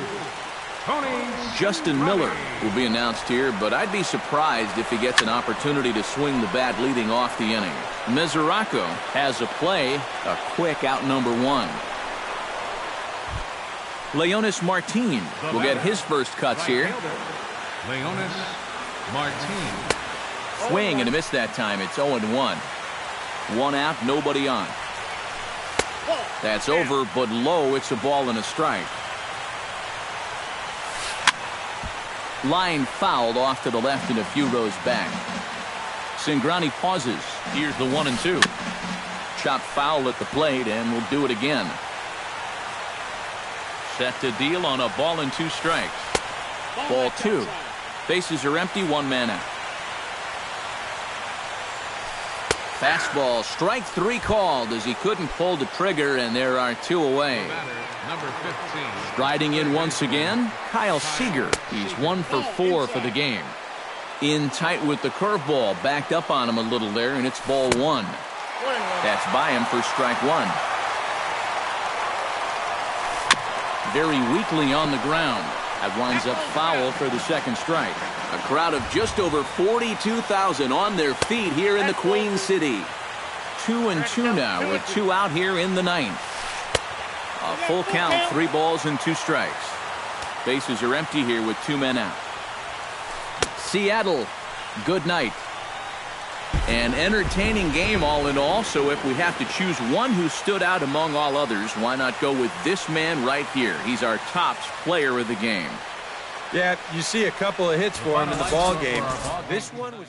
Justin Miller will be announced here, but I'd be surprised if he gets an opportunity to swing the bat leading off the inning. Mesoraco has a play, a quick out number one. Leonis Martin will get his first cuts here. Leonis Martin. Swing and a miss that time. It's 0-1. One out, nobody on. That's over, but low. It's a ball and a strike. Line fouled off to the left and a few rows back. Cingrani pauses. Here's the 1-2. Chop foul at the plate, and we'll do it again. Set to deal on a ball and 2 strikes. Ball 2. Bases are empty, 1 man out. Fastball, strike 3 called as he couldn't pull the trigger, and there are 2 away. Number 15. Striding in once again, Kyle Seager. He's 1 for 4 for the game. In tight with the curveball, backed up on him a little there, and it's ball 1. That's by him for strike 1. Very weakly on the ground. That winds up foul for the second strike. A crowd of just over 42,000 on their feet here in the Queen City. 2-2 now with 2 out here in the 9th. A full count, 3 balls and 2 strikes. Bases are empty here with 2 men out. Seattle, good night. An entertaining game all in all, so if we have to choose one who stood out among all others, why not go with this man right here? He's our tops player of the game. Yeah, you see a couple of hits for him in the ball game. This one was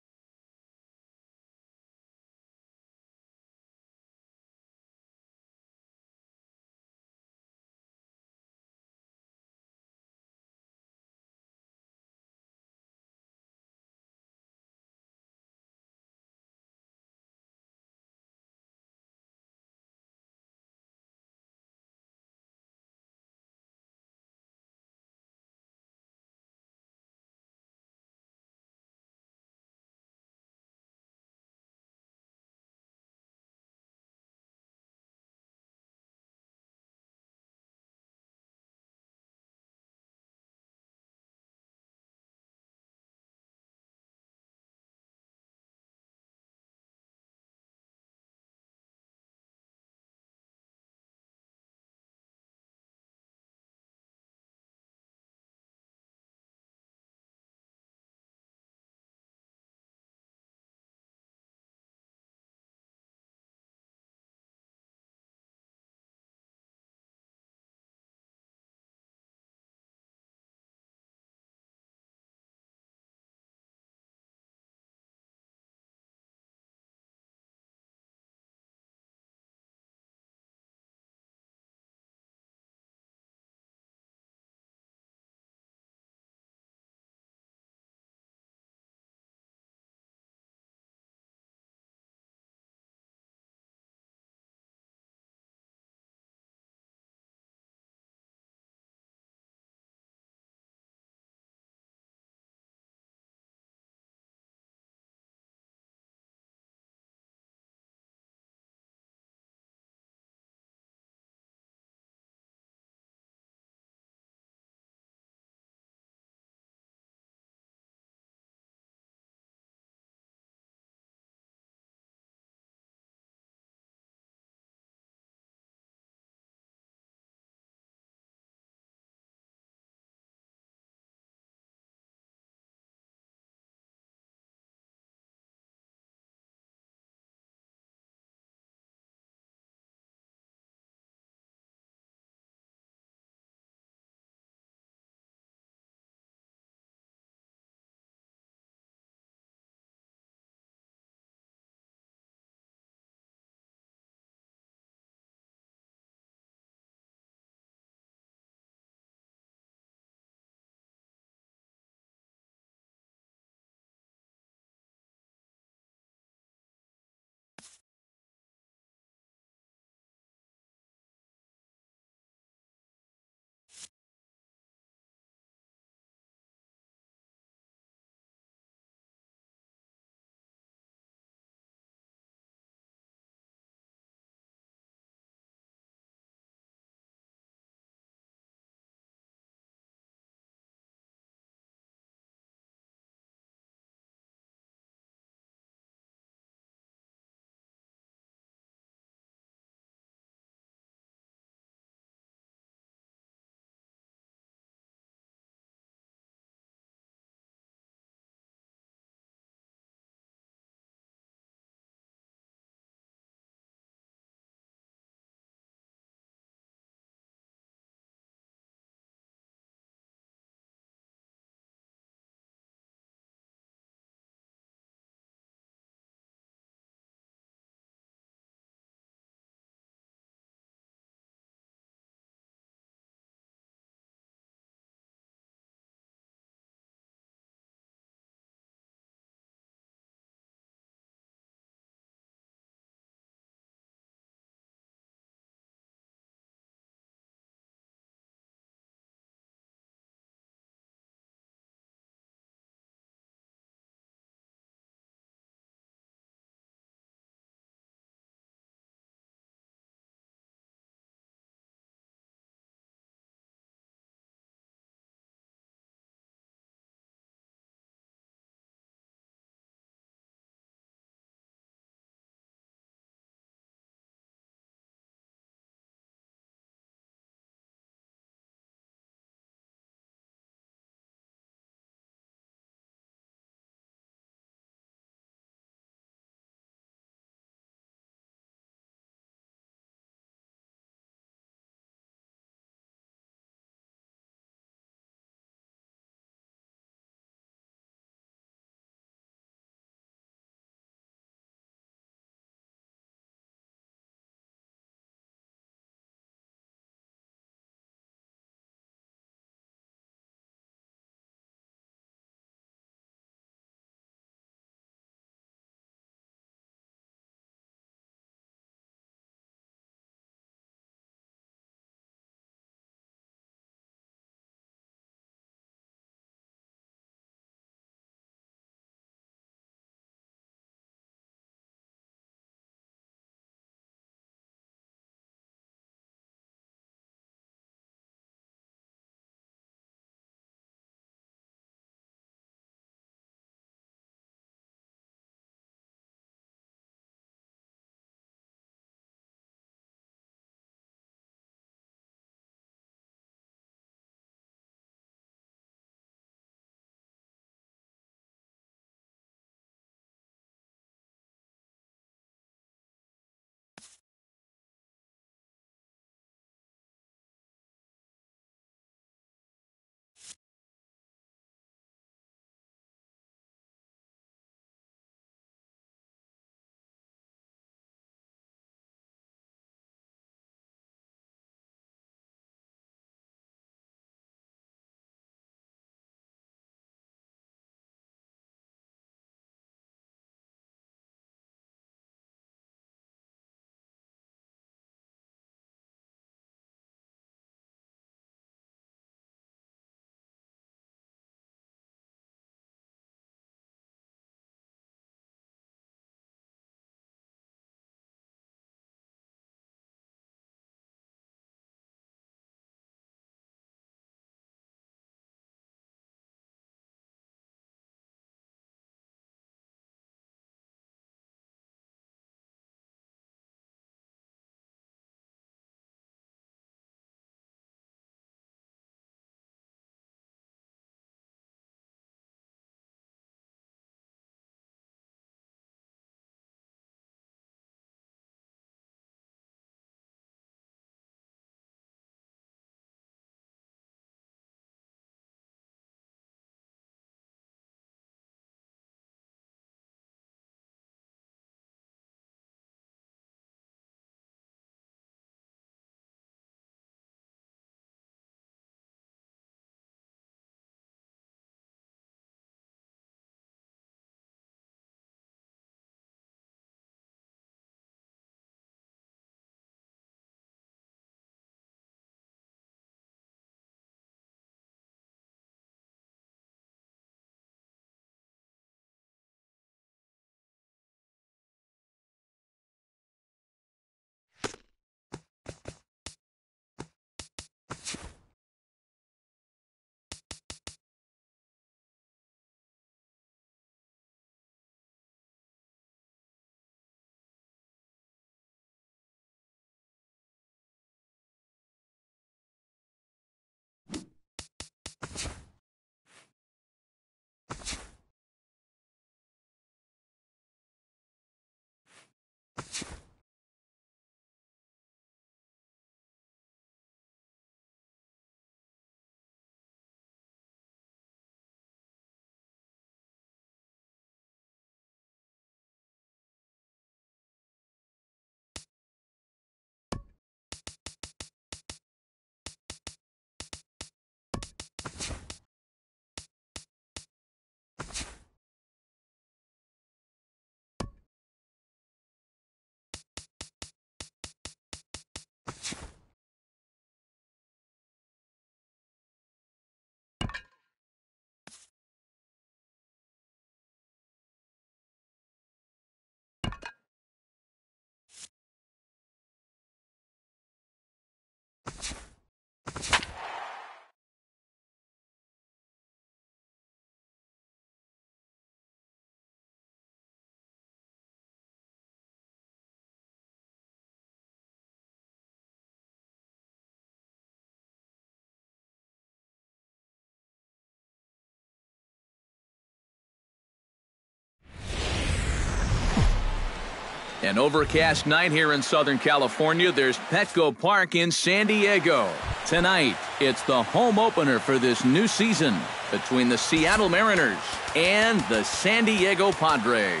An overcast night here in Southern California. There's Petco Park in San Diego. Tonight, it's the home opener for this new season between the Seattle Mariners and the San Diego Padres.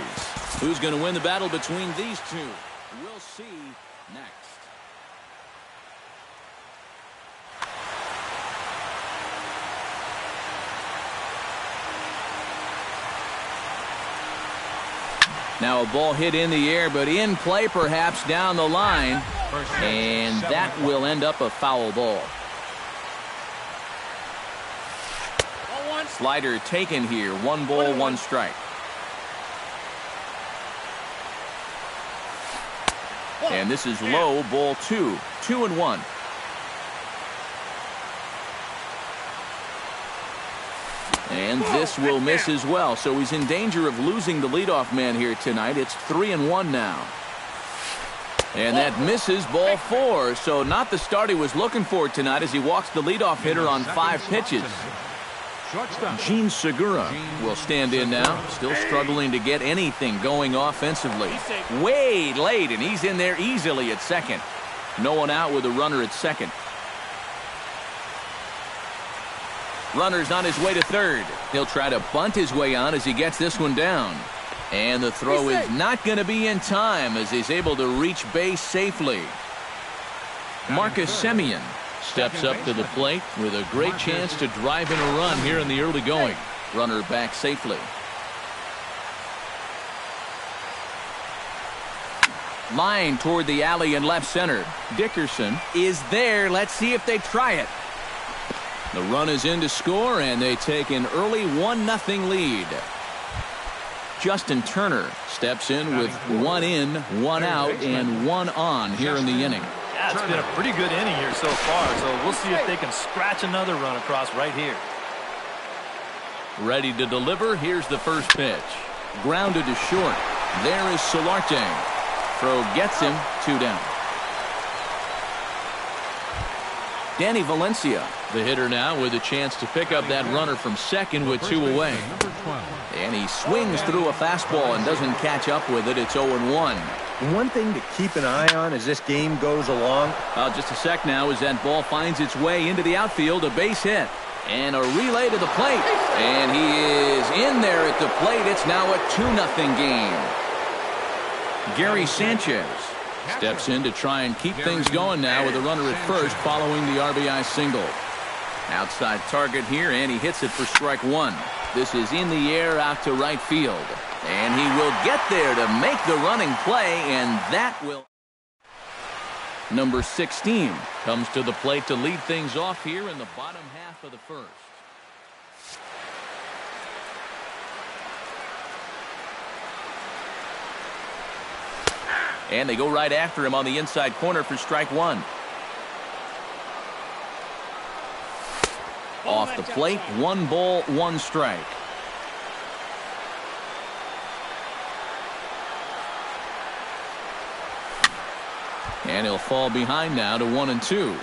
Who's going to win the battle between these two? We'll see next. Now a ball hit in the air, but in play perhaps down the line. And that will end up a foul ball. Slider taken here. 1 ball, 1 strike. And this is low, ball 2. 2-1. And this will miss as well, so he's in danger of losing the leadoff man here tonight. It's 3-1 now. And that misses, ball 4. So not the start he was looking for tonight as he walks the leadoff hitter on 5 pitches. Gene Segura will stand in now, still struggling to get anything going offensively. Way late, and he's in there easily at second. No one out with a runner at second. Runner's on his way to third. He'll try to bunt his way on as he gets this one down. And the throw is not going to be in time as he's able to reach base safely. Marcus Semien steps up to the plate with a great chance to drive in a run here in the early going. Runner back safely. Line toward the alley in left center. Dickerson is there. Let's see if they try it. The run is in to score, and they take an early 1-0 lead. Justin Turner steps in with 1 in, 1 out, and 1 on here in the inning. Yeah, it's been a pretty good inning here so far, so we'll see if they can scratch another run across right here. Ready to deliver. Here's the first pitch. Grounded to short. There is Solarte. Throw gets him. 2 down. Danny Valencia, the hitter now, with a chance to pick up that runner from second with 2 away. And he swings through a fastball and doesn't catch up with it. It's 0-1. One thing to keep an eye on as this game goes along. Just a sec now as that ball finds its way into the outfield. A base hit. And a relay to the plate. And he is in there at the plate. It's now a 2-0 game. Gary Sanchez steps in to try and keep things going now with a runner at first following the RBI single. Outside target here, and he hits it for strike 1. This is in the air out to right field. And he will get there to make the running play, and that will... Number 16 comes to the plate to lead things off here in the bottom half of the first. And they go right after him on the inside corner for strike 1. Off the plate, 1 ball, 1 strike. And he'll fall behind now to 1-2.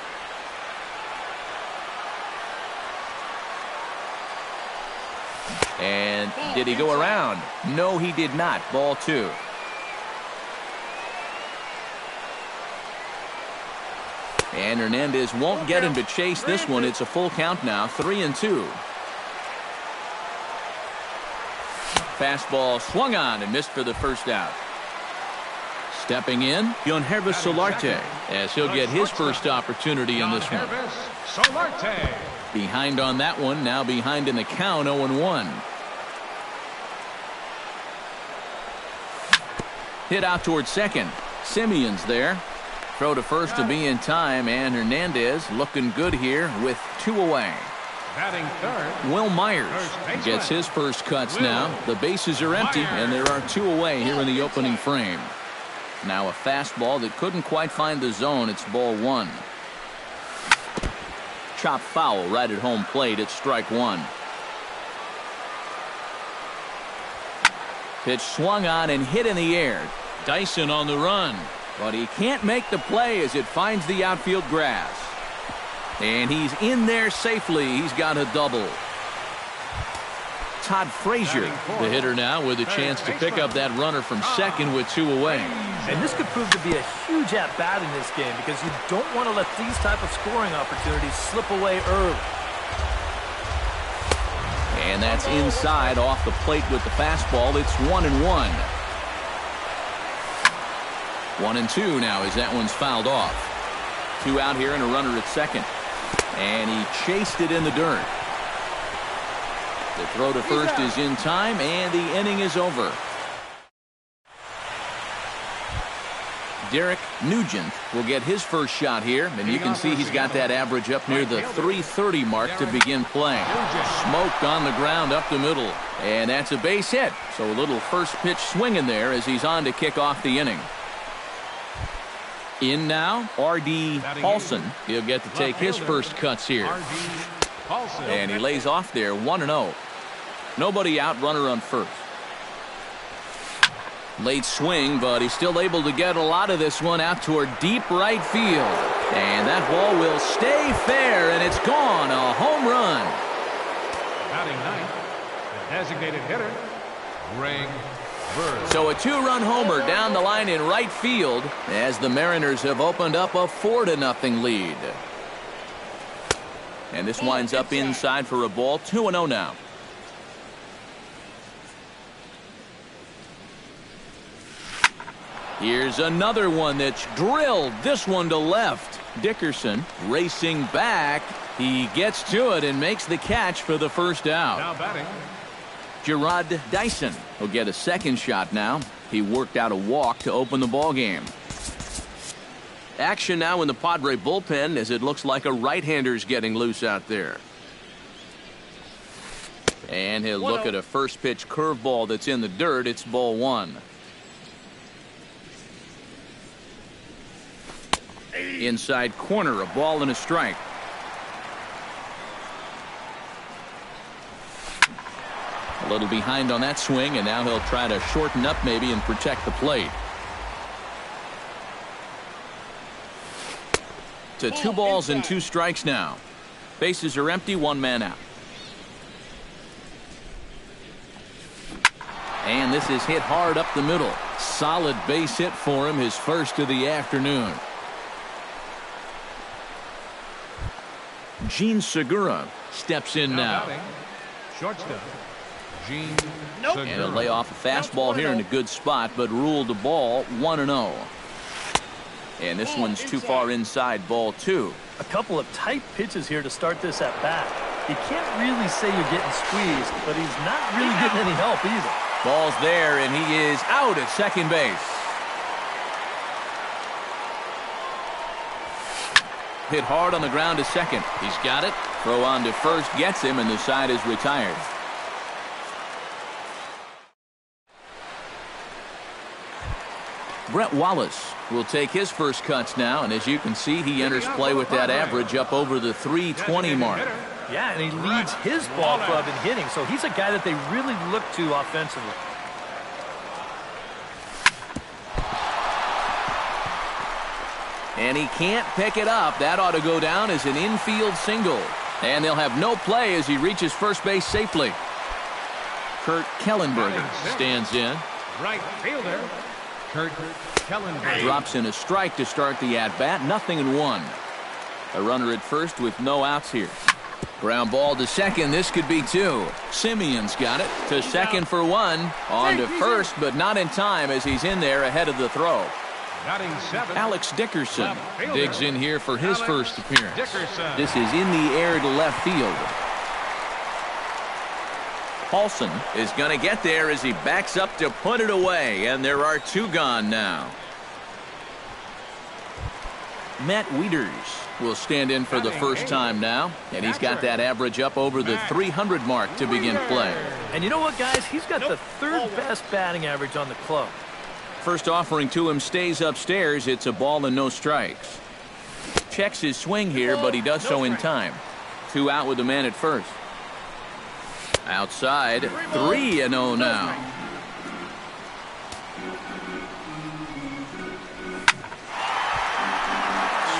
And did he go around? No, he did not. Ball 2. And Hernandez won't get him to chase this one. It's a full count now, 3-2. Fastball swung on and missed for the first out. Stepping in, Yonhervis Solarte, as he'll get his first opportunity in this one. Behind on that one, now behind in the count, 0-1. Hit out toward second. Simeon's there. Throw to first to be in time, and Hernandez looking good here with 2 away. Batting third, Will Myers gets his first cuts now. The bases are empty, and there are 2 away here in the opening frame. Now a fastball that couldn't quite find the zone. It's ball 1. Chop foul right at home plate. It's strike 1. Pitch swung on and hit in the air. Dyson on the run. But he can't make the play as it finds the outfield grass. And he's in there safely. He's got a double. Todd Frazier, the hitter now with a chance to pick up that runner from second with 2 away. And this could prove to be a huge at-bat in this game because you don't want to let these type of scoring opportunities slip away early. And that's inside off the plate with the fastball. It's 1-1. 1-2 now as that one's fouled off. 2 out here and a runner at second. And he chased it in the dirt. The throw to first is in time, and the inning is over. Derek Nugent will get his first shot here, and you can see he's got that average up near the 330 mark to begin playing. Smoked on the ground up the middle, and that's a base hit. So a little first pitch swing in there as he's on to kick off the inning. In now, R.D. Paulson. He'll get to take his first cuts here. And he lays off there 1-0. Nobody out, runner on first. Late swing, but he's still able to get a lot of this one out toward deep right field. And that ball will stay fair, and it's gone. A home run. Batting ninth, the designated hitter, Ring Bird. So a 2-run homer down the line in right field as the Mariners have opened up a 4-0 lead. And this winds up inside for a ball. 2-0 now. Here's another one that's drilled. This one to left. Dickerson racing back. He gets to it and makes the catch for the first out. Now batting, Gerard Dyson will get a second shot now. He worked out a walk to open the ball game. Action now in the Padre bullpen as it looks like a right-hander's getting loose out there. And he'll look at a first pitch curveball that's in the dirt. It's ball 1. Inside corner, a ball and a strike. A little behind on that swing, and now he'll try to shorten up maybe and protect the plate. To 2 balls and 2 strikes now. Bases are empty, 1 man out. And this is hit hard up the middle. Solid base hit for him, his first of the afternoon. Gene Segura steps in now. batting, shortstop, Gene And he'll lay off a fastball here in a good spot, but ruled the ball 1-0. And this one's too far inside, ball 2. A couple of tight pitches here to start this at bat. You can't really say you're getting squeezed, but he's not really getting any help either. Ball's there, and he is out at second base. Hit hard on the ground to second. He's got it. Throw on to first gets him, and the side is retired. Brett Wallace will take his first cuts now, and as you can see, he enters play with that average up over the 320 mark. Yeah, and he leads his ball club in hitting, so he's a guy that they really look to offensively. And he can't pick it up. That ought to go down as an infield single. And they'll have no play as he reaches first base safely. Kurt Kellenberger stands in. right fielder, Kurt Kellenberger. Drops in a strike to start the at-bat. 0-1. A runner at first with no outs here. Ground ball to second. This could be 2. Simeon's got it to second for 1. On to first, but not in time as he's in there ahead of the throw. Batting 7. Alex Dickerson digs in here for his first appearance. Dickerson. This is in the air to left field. Paulson is going to get there as he backs up to put it away, and there are 2 gone now. Matt Wieters will stand in for the first time now, and he's got that average up over the 300 mark to begin play. And you know what, guys? He's got the 3rd best batting average on the club. First offering to him stays upstairs. It's a ball and no strikes. Checks his swing here, but he does so in time. 2 out with the man at first. Outside, 3-0 now.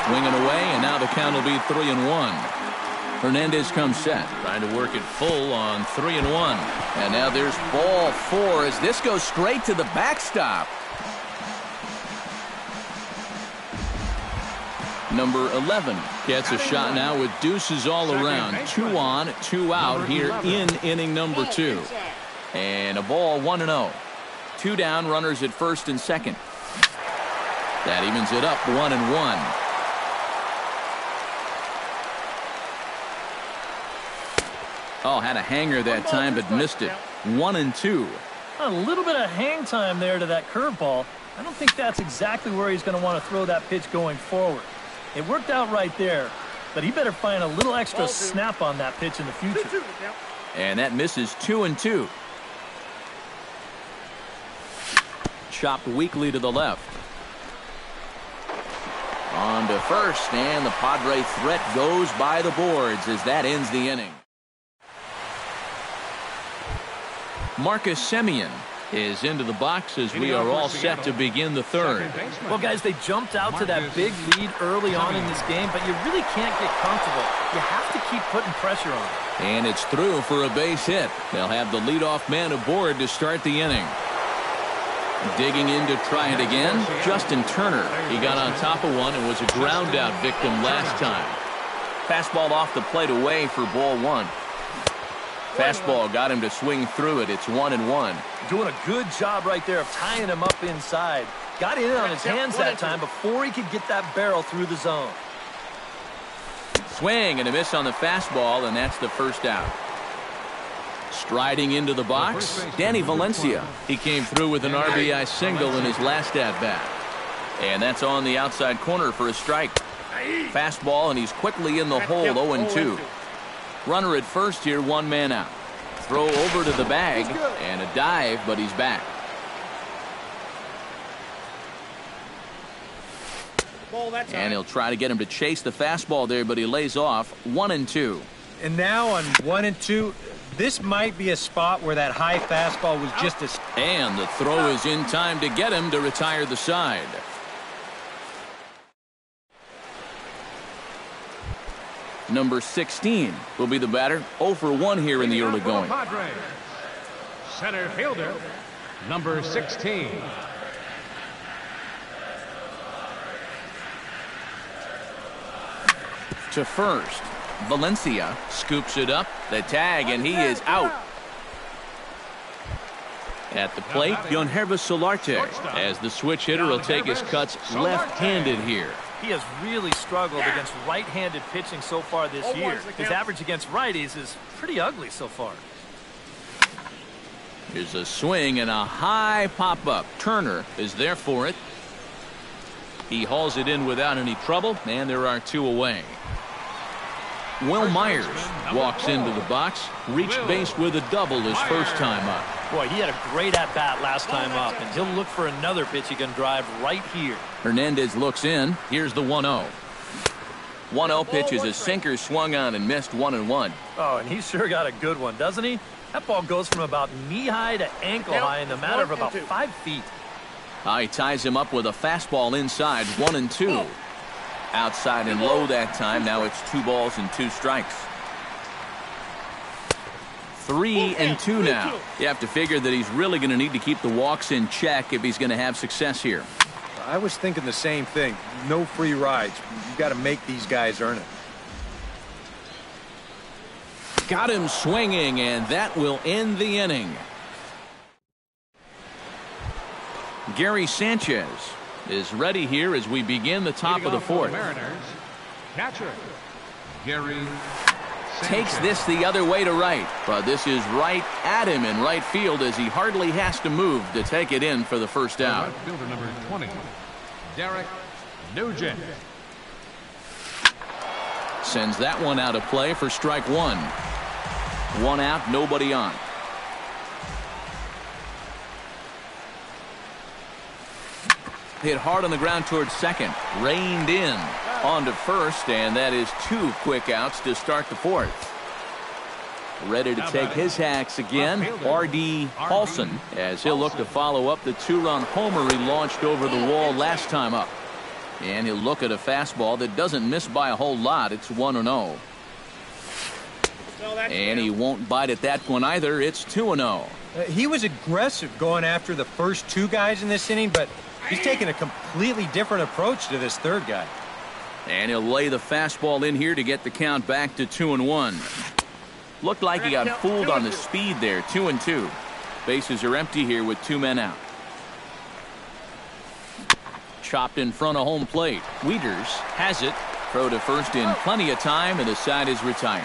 Swinging away, and now the count will be 3-1. Hernandez comes set, trying to work it full on 3-1. And now there's ball 4 as this goes straight to the backstop. Number 11 gets a shot now with deuces all around. 2 on, 2 out here in inning number 2. And a ball 1-0. 2 down, runners at first and second. That evens it up 1-1. Oh, had a hanger that time, but missed it. 1-2. A little bit of hang time there to that curveball. I don't think that's exactly where he's going to want to throw that pitch going forward. It worked out right there, but he better find a little extra snap on that pitch in the future. And that misses 2-2. Chopped weakly to the left. On to first, and the Padre threat goes by the boards as that ends the inning. Marcus Semien is into the box as we are all set to begin the third. Well, guys, they jumped out to that big lead early on in this game, but you really can't get comfortable. You have to keep putting pressure on. And it's through for a base hit. They'll have the leadoff man aboard to start the inning. Digging in to try it again, Justin Turner. He got on top of one and was a ground out victim last time. Fastball off the plate away for ball 1. Fastball got him to swing through it. It's 1-1. Doing a good job right there of tying him up inside. Got in on his hands that time before he could get that barrel through the zone. Swing and a miss on the fastball, and that's the first out. Striding into the box, Danny Valencia. He came through with an RBI single in his last at-bat. And that's on the outside corner for a strike. Fastball, and he's quickly in the hole, 0-2. Runner at first here, 1 man out. Throw over to the bag, and a dive, but he's back. And he'll try to get him to chase the fastball there, but he lays off. 1-2. And now on 1-2, this might be a spot where that high fastball was just a... And the throw is in time to get him to retire the side. Number 16 will be the batter. 0 for 1 here in the early going. Center fielder, number 16. To first, Valencia scoops it up, the tag, and he is out. At the plate, Yonervis Solarte, as the switch hitter will take his cuts left-handed here. He has really struggled against right-handed pitching so far this year. His average against righties is pretty ugly so far. Here's a swing and a high pop-up. Turner is there for it. He hauls it in without any trouble, and there are 2 away. Will Myers walks into the box, reached base with a double his first time up. Boy, he had a great at-bat last time up, and he'll look for another pitch he can drive right here. Hernandez looks in. Here's the 1-0. 1-0 pitch is a sinker swung on and missed 1-1. Oh, and he sure got a good one, doesn't he? That ball goes from about knee-high to ankle-high in the matter of about 5 feet. He ties him up with a fastball inside, 1-2. Outside and low that time. Now it's 2 balls and 2 strikes. 3-2 now. You have to figure that he's really going to need to keep the walks in check if he's going to have success here. I was thinking the same thing. No free rides. You got to make these guys earn it. Got him swinging, and that will end the inning. Gary Sanchez is ready here as we begin the top of the 4th. Mariners, catcher, Gary Takes this the other way to right, but this is right at him in right field as he hardly has to move to take it in for the first out. Right fielder number 20, Derek Nugent. Sends that one out of play for strike 1. 1 out, nobody on. Hit hard on the ground towards second. Reined in. On to first, and that is 2 quick outs to start the 4th. Ready to take his hacks again, R.D. Paulson, as he'll look to follow up the 2-run homer he launched over the wall last time up. And he'll look at a fastball that doesn't miss by a whole lot. It's 1-0. And he won't bite at that one either. It's 2-0. He was aggressive going after the first two guys in this inning, but he's taking a completely different approach to this third guy. And he'll lay the fastball in here to get the count back to 2-1. Looked like he got fooled on the speed there. 2-2. Bases are empty here with 2 men out. Chopped in front of home plate. Wieters has it. Throw to first in plenty of time, and the side is retired.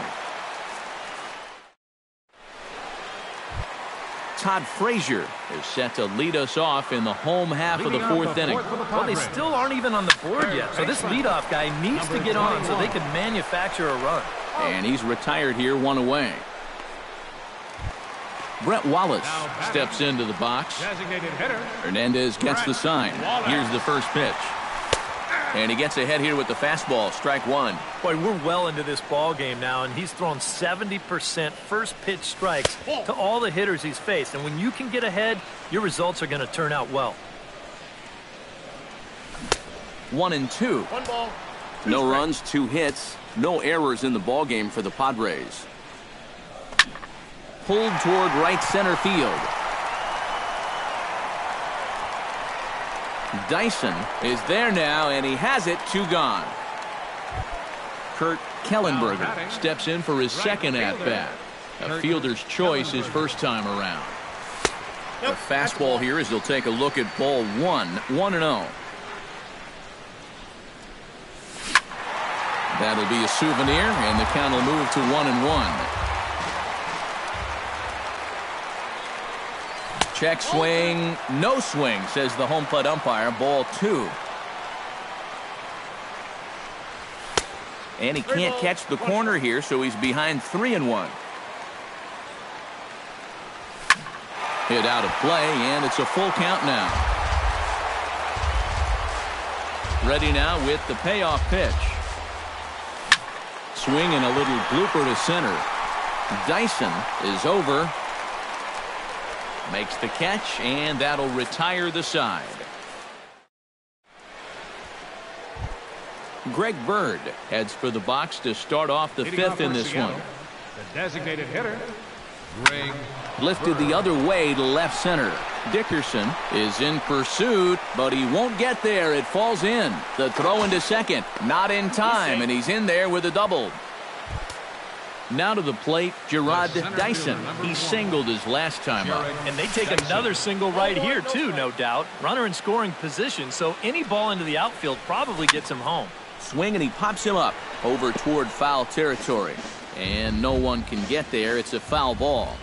Todd Frazier is set to lead us off in the home half of the fourth inning. Well, they still aren't even on the board yet, so this leadoff guy needs to get on so they can manufacture a run. And he's retired here, 1 away. Brett Wallace steps into the box. Hernandez gets the sign. Here's the first pitch. And he gets ahead here with the fastball. Strike 1. Boy, we're well into this ball game now, and he's thrown 70% first pitch strikes to all the hitters he's faced. And when you can get ahead, your results are going to turn out well. 1-2. 1 ball. No runs, 2 hits, no errors in the ball game for the Padres. Pulled toward right center field. Dyson is there now, and he has it. 2 gone. Kurt Kellenberger steps in for his second at-bat. A fielder's choice his first time around. A fastball here as he'll take a look at ball 1. 1-0. That'll be a souvenir, and the count will move to 1-1. Check swing, no swing, says the home plate umpire. Ball 2. And he can't catch the corner here, so he's behind 3-1. Hit out of play, and it's a full count now. Ready now with the payoff pitch. Swing and a little blooper to center. Dyson is over. Makes the catch, and that'll retire the side. Greg Bird heads for the box to start off the 5th in this one. The designated hitter, Greg. Lifted the other way to left center. Dickerson is in pursuit, but he won't get there. It falls in. The throw into second. Not in time, and he's in there with a double. Now to the plate, Gerard Dyson. He singled his last time up. And they take another single right here, too, no doubt. Runner in scoring position, so any ball into the outfield probably gets him home. Swing, and he pops him up over toward foul territory. And no one can get there. It's a foul ball.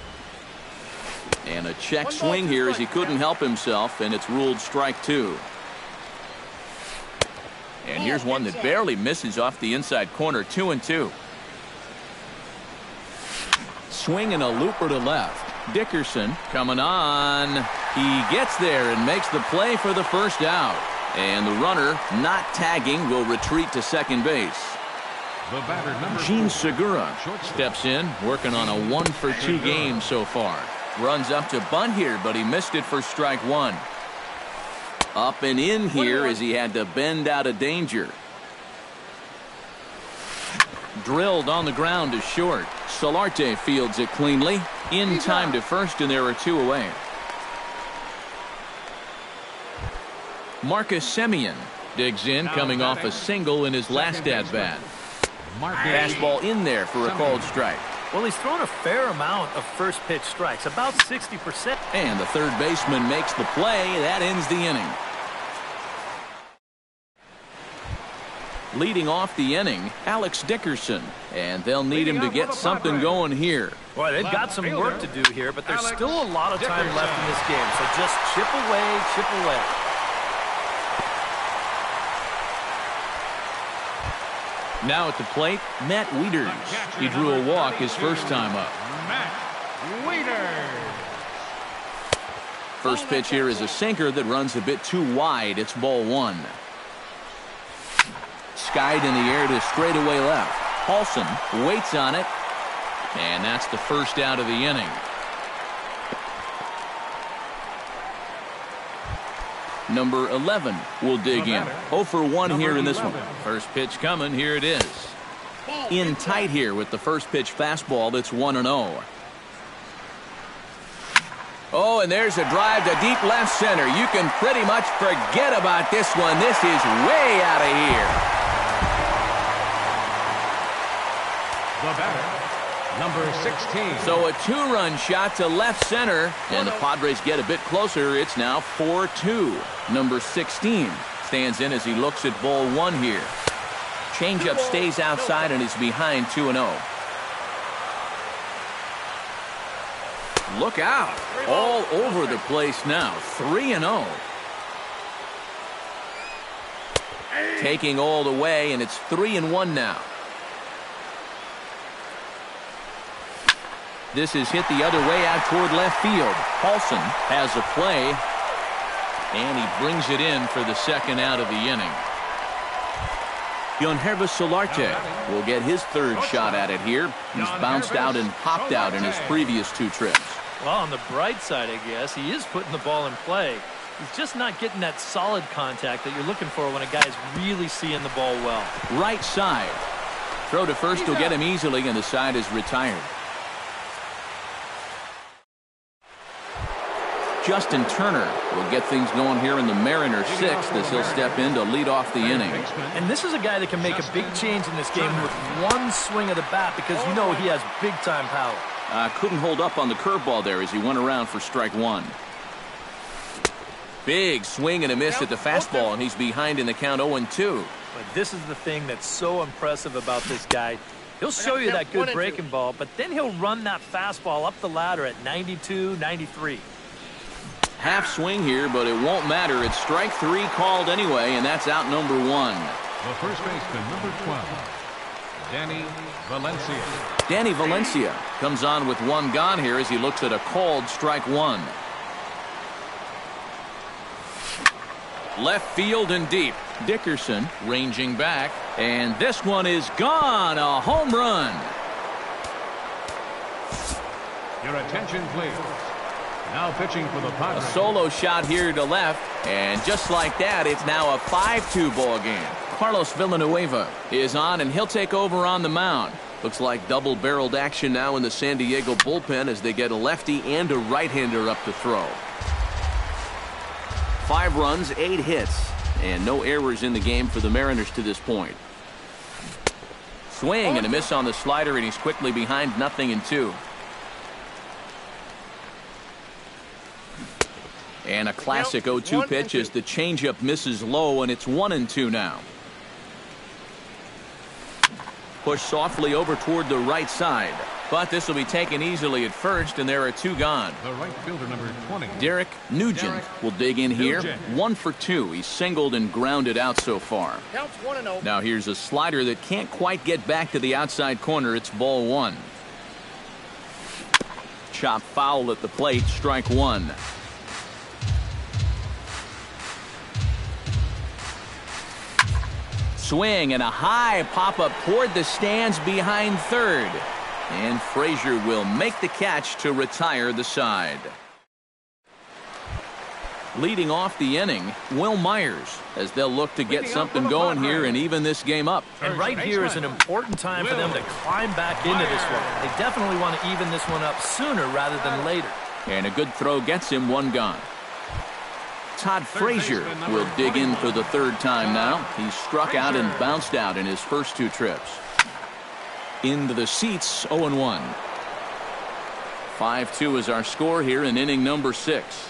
And a check swing here as he couldn't help himself, and it's ruled strike 2. And here's one that barely misses off the inside corner. 2-2. Swing and a looper to left. Dickerson coming on. He gets there and makes the play for the first out. And the runner, not tagging, will retreat to second base. Gene Segura steps in, working on a 1-for-2 game so far. Runs up to bunt here, but he missed it for strike 1. Up and in here as he had to bend out of danger. Drilled on the ground to short. Solarte fields it cleanly. In time to first, and there are 2 away. Marcus Semien digs in, coming off a single in his last at-bat. Fastball in there for a called strike. Well, he's thrown a fair amount of first pitch strikes, about 60%. And the third baseman makes the play. That ends the inning. Leading off the inning, Alex Dickerson. And they'll need him to get something going here. Boy, they've got some work to do here, but there's still a lot of time left in this game. So just chip away, chip away. Now at the plate, Matt Wieters. He drew a walk his first time up. Matt Wieters. First pitch here is a sinker that runs a bit too wide. It's ball 1. Skied in the air to straightaway left. Paulson waits on it, and that's the first out of the inning. Number 11 will dig in. 0 for 1 here in this one. First pitch coming. Here it is. In tight here with the first pitch fastball that's 1-0. Oh, and there's a drive to deep left center. You can pretty much forget about this one. This is way out of here. The batter, number 16. So a 2-run shot to left center, and the Padres get a bit closer. It's now 4-2. Number 16 stands in as he looks at ball 1 here. Changeup stays outside and is behind 2-0. Look out. All over the place now. 3-0. Taking all the way, and it's 3-1 now. This is hit the other way out toward left field. Paulson has a play, and he brings it in for the second out of the inning. Yonhervis Solarte will get his third shot at it here. He's bounced out and popped out in his previous 2 trips. Well, on the bright side, I guess, he is putting the ball in play. He's just not getting that solid contact that you're looking for when a guy's really seeing the ball well. Right side. Throw to first will get him easily, and the side is retired. Justin Turner will get things going here in the Mariners' 6th as he'll step in to lead off the inning. And this is a guy that can make a big change in this game with one swing of the bat because you know he has big-time power. Couldn't hold up on the curveball there as he went around for strike 1. Big swing and a miss at the fastball, and he's behind in the count 0-2. But this is the thing that's so impressive about this guy. He'll show you that good breaking ball, but then he'll run that fastball up the ladder at 92, 93. Half swing here, but it won't matter. It's strike 3 called anyway, and that's out number 1. The first baseman, number 12, Danny Valencia. Danny Valencia comes on with 1 gone here as he looks at a called strike 1. Left field and deep. Dickerson ranging back, and this one is gone. A home run. Your attention, please. Now pitching for the Padres. A solo shot here to left, and just like that, it's now a 5-2 ball game. Carlos Villanueva is on, and he'll take over on the mound. Looks like double-barreled action now in the San Diego bullpen as they get a lefty and a right-hander up to throw. 5 runs, 8 hits, and no errors in the game for the Mariners to this point. Swing and a miss on the slider, and he's quickly behind 0-2. And a classic 0-2 pitch as the changeup misses low, and it's 1-2 now. Push softly over toward the right side, but this will be taken easily at first, and there are 2 gone. The right fielder, number 20. Derek Nugent will dig in here. 1 for 2. He's singled and grounded out so far. Counts 1-0. Now here's a slider that can't quite get back to the outside corner. It's ball 1. Chop foul at the plate. Strike 1. Swing and a high pop-up toward the stands behind third. And Frazier will make the catch to retire the side. Leading off the inning, Will Myers, as they'll look to get something going here and even this game up. And right here is an important time for them to climb back into this one. They definitely want to even this one up sooner rather than later. And a good throw gets him 1 gone. Todd Frazier will dig in for the 3rd time now. He's struck out and bounced out in his first 2 trips. Into the seats, 0-1. 5-2 is our score here in inning number 6.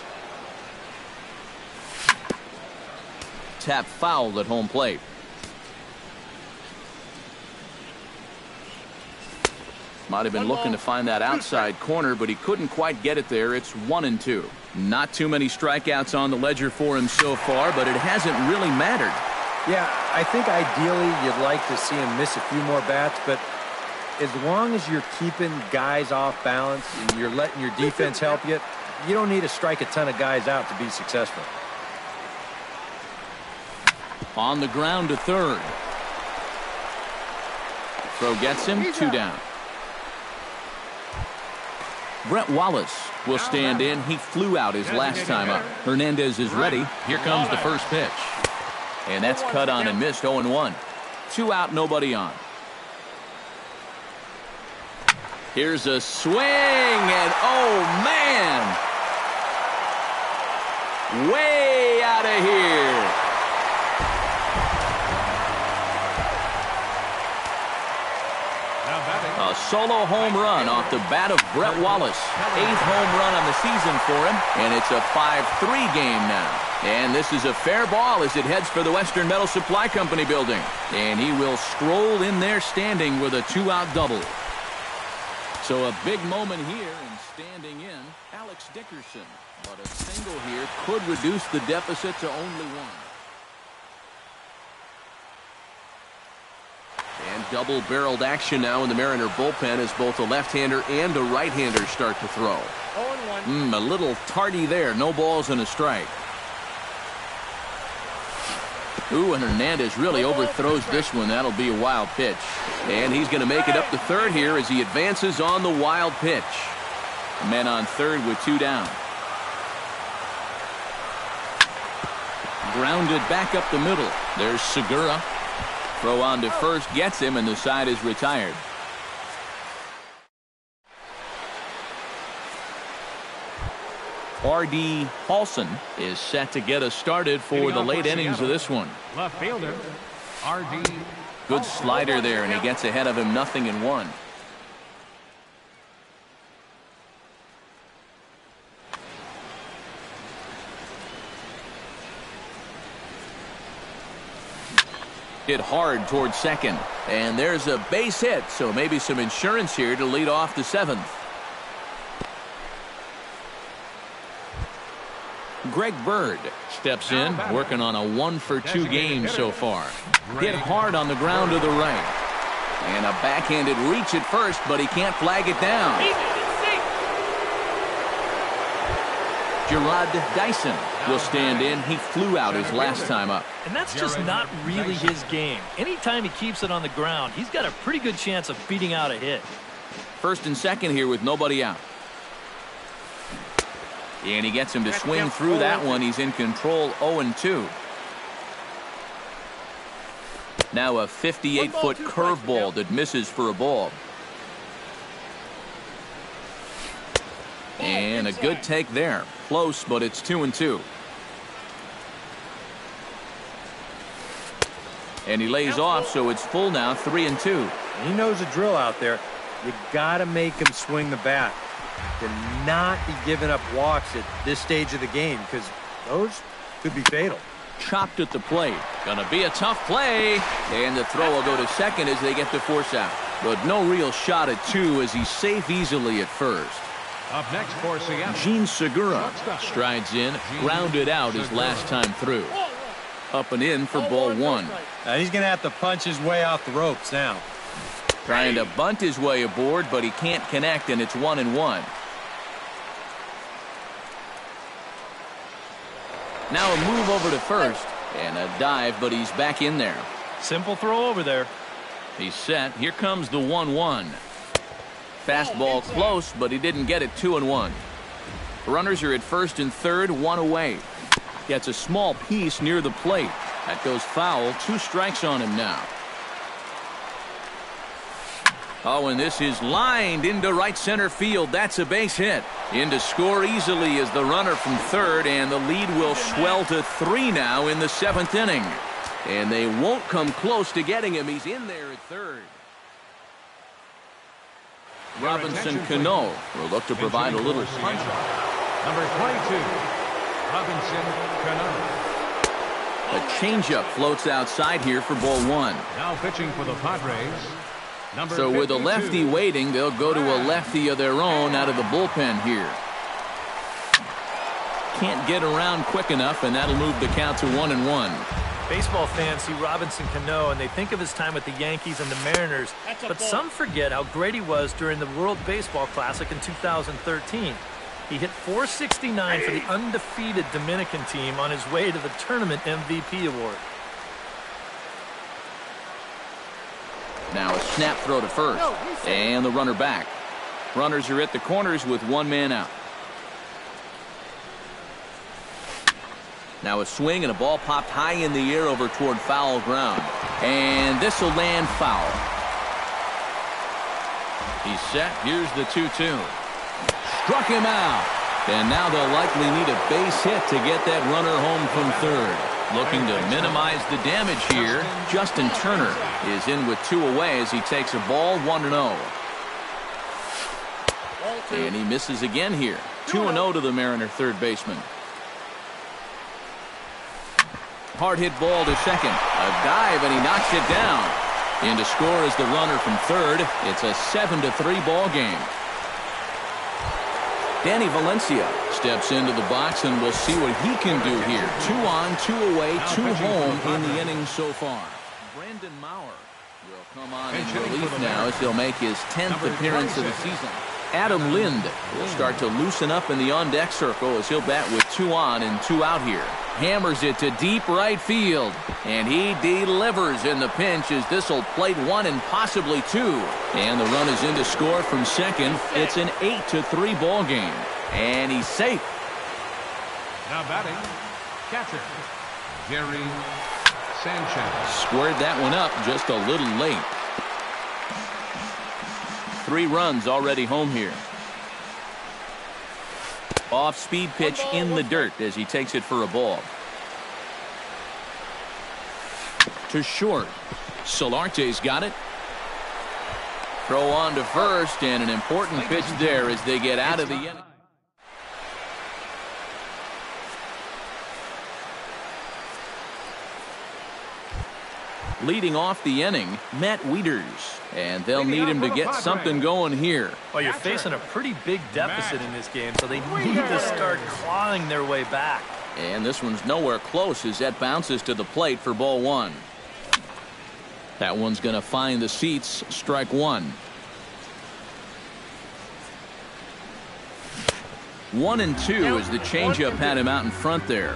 Tap foul at home plate. Might have been looking to find that outside corner, but he couldn't quite get it there. It's 1-2. Not too many strikeouts on the ledger for him so far, but it hasn't really mattered. Yeah, I think ideally you'd like to see him miss a few more bats, but as long as you're keeping guys off balance and you're letting your defense help you, you don't need to strike a ton of guys out to be successful. On the ground to third. Throw gets him, 2 down. Brett Wallace will stand in. He flew out his last time up. Hernandez is ready. Here comes the first pitch. And that's cut on and missed, 0-1. 2 out, nobody on. Here's a swing, and oh, man! Way out of here. A solo home run off the bat of Brett Wallace. 8th home run on the season for him, and it's a 5-3 game now. And this is a fair ball as it heads for the Western Metal Supply Company building. And he will stroll in there standing with a 2-out double. So a big moment here, and standing in, Alex Dickerson. But a single here could reduce the deficit to only one. And double-barreled action now in the Mariner bullpen as both a left-hander and a right-hander start to throw. 0-1. A little tardy there. No balls and a strike. Ooh, and Hernandez really overthrows this one. That'll be a wild pitch. And he's going to make it up to third here as he advances on the wild pitch. Men on third with 2 down. Grounded back up the middle. There's Segura. Throw on to first gets him, and the side is retired. R.D. Paulson is set to get us started for the late innings of this one. Left fielder, R.D. Good slider there, and he gets ahead of him 0-1. Hit hard towards second, and there's a base hit, so maybe some insurance here to lead off the 7th. Greg Bird steps in, working on a 1-for-2 game so far. Hit hard on the ground to the right. And a backhanded reach at first, but he can't flag it down. Gerard Dyson will stand in. He flew out his last time up. And that's just not really his game. Anytime he keeps it on the ground, he's got a pretty good chance of beating out a hit. First and second here with nobody out. And he gets him to swing through that one. He's in control, 0-2. Now a 58-foot curveball that misses for a ball. And a good take there. Close, but it's 2-2. And he lays off, so it's full now, 3-2. He knows the drill out there. You got to make him swing the bat. To not be giving up walks at this stage of the game, because those could be fatal. Chopped at the plate. Gonna be a tough play. And the throw will go to second as they get the force out. But no real shot at 2 as he's safe easily at first. Up next for Seattle, Gene Segura strides in, grounded out his last time through. Up and in for ball 1. He's going to have to punch his way off the ropes now. Trying to bunt his way aboard, but he can't connect, and it's 1-1. Now a move over to first, and a dive, but he's back in there. Simple throw over there. He's set. Here comes the 1-1. Fastball close, but he didn't get it. 2-1. Runners are at first and third, 1 away. Gets a small piece near the plate. That goes foul. 2 strikes on him now. Oh, and this is lined into right center field. That's a base hit. In to score easily is the runner from third, and the lead will swell to 3 now in the 7th inning. And they won't come close to getting him. He's in there at third. Robinson Cano will look to provide a little punch. number 22, Robinson Cano. A changeup floats outside here for ball 1. Now pitching for the Padres. So with a lefty waiting, they'll go to a lefty of their own out of the bullpen here. Can't get around quick enough, and that'll move the count to 1-1. Baseball fans see Robinson Cano and they think of his time with the Yankees and the Mariners, but some forget how great he was during the World Baseball Classic in 2013. He hit .469 for the undefeated Dominican team on his way to the tournament MVP award. Now a snap throw to first, and the runner back. Runners are at the corners with 1 man out. Now a swing and a ball popped high in the air over toward foul ground. And this will land foul. He's set. Here's the 2-2. Struck him out. And now they'll likely need a base hit to get that runner home from third. Looking to minimize the damage here, Justin Turner is in with 2 away as he takes a ball 1-0. And he misses again here. 2-0 to the Mariner third baseman. Hard hit ball to second. A dive and he knocks it down. In to score is the runner from third. It's a 7-3 ball game. Danny Valencia steps into the box, and we'll see what he can do here. 2 on, 2 away, 2 home in the inning so far. Brandon Maurer will come on in relief now as he'll make his 10th appearance of the season. Adam Lind will start to loosen up in the on-deck circle as he'll bat with 2 on and 2 out here. Hammers it to deep right field, and he delivers in the pinch as this will plate 1 and possibly 2. And the run is in to score from second. It's an 8-3 ball game, and he's safe. Now batting, catcher, Jerry Sanchez. Squared that one up just a little late. 3 runs already home here. Off-speed pitch in the dirt as he takes it for a ball. To short. Solarte's got it. Throw on to first, and an important pitch there as they get out of the inning. Leading off the inning, Matt Wieters, and they'll need him to get something going here. Well, you're facing a pretty big deficit in this game, so they need to start clawing their way back. And this one's nowhere close as that bounces to the plate for ball 1. That one's going to find the seats, strike 1. 1-2 as the changeup had him out in front there.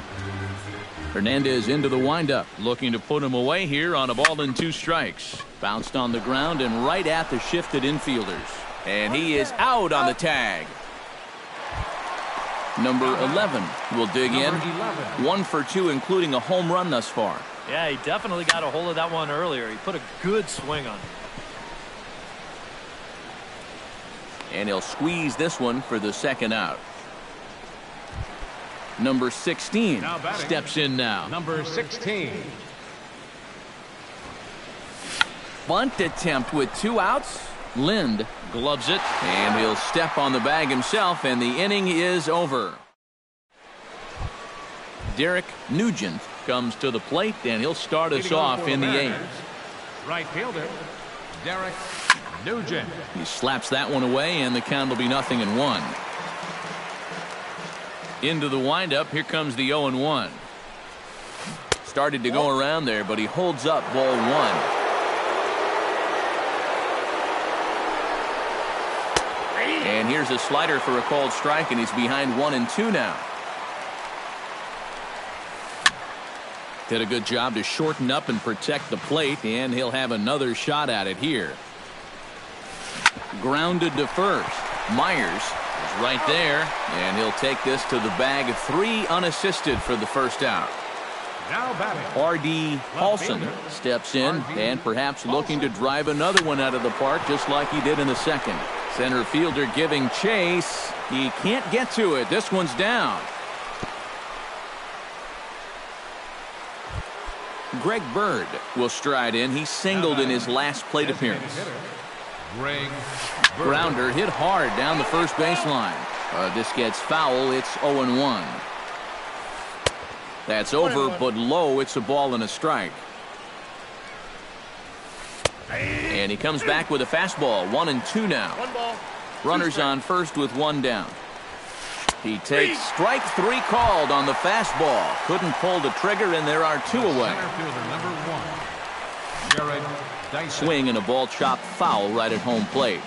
Hernandez into the windup, looking to put him away here on a ball and 2 strikes. Bounced on the ground and right at the shifted infielders. And he is out on the tag. Number 11 will dig in. 1 for 2, including a home run thus far. Yeah, he definitely got a hold of that one earlier. He put a good swing on it. And he'll squeeze this one for the second out. Number 16 steps in now. Number 16. Bunt attempt with 2 outs. Lind gloves it, and he'll step on the bag himself, and the inning is over. Derek Nugent comes to the plate, and he'll start us off in the 8th. Right fielder, Derek Nugent. He slaps that one away, and the count will be 0-1. Into the windup, here comes the 0-1. Started to go around there, but he holds up ball 1. And here's a slider for a called strike, and he's behind 1-2 now. Did a good job to shorten up and protect the plate, and he'll have another shot at it here. Grounded to first. Myers is right there, and he'll take this to the bag. 3 unassisted for the first out. Now batting, R.D. Paulson steps in and perhaps looking to drive another one out of the park just like he did in the second. Center fielder giving chase. He can't get to it. This one's down. Greg Bird will stride in. He singled in his last plate appearance. Greg Bird. Grounder hit hard down the first baseline. This gets foul. It's 0-1. That's over, but low. It's a ball and a strike. And he comes back with a fastball. 1-2 now. Runners on first with 1 down. He takes strike 3 called on the fastball. Couldn't pull the trigger, and there are 2 away. Center fielder number 1, Jared Dyson. Swing and a ball chopped foul right at home plate.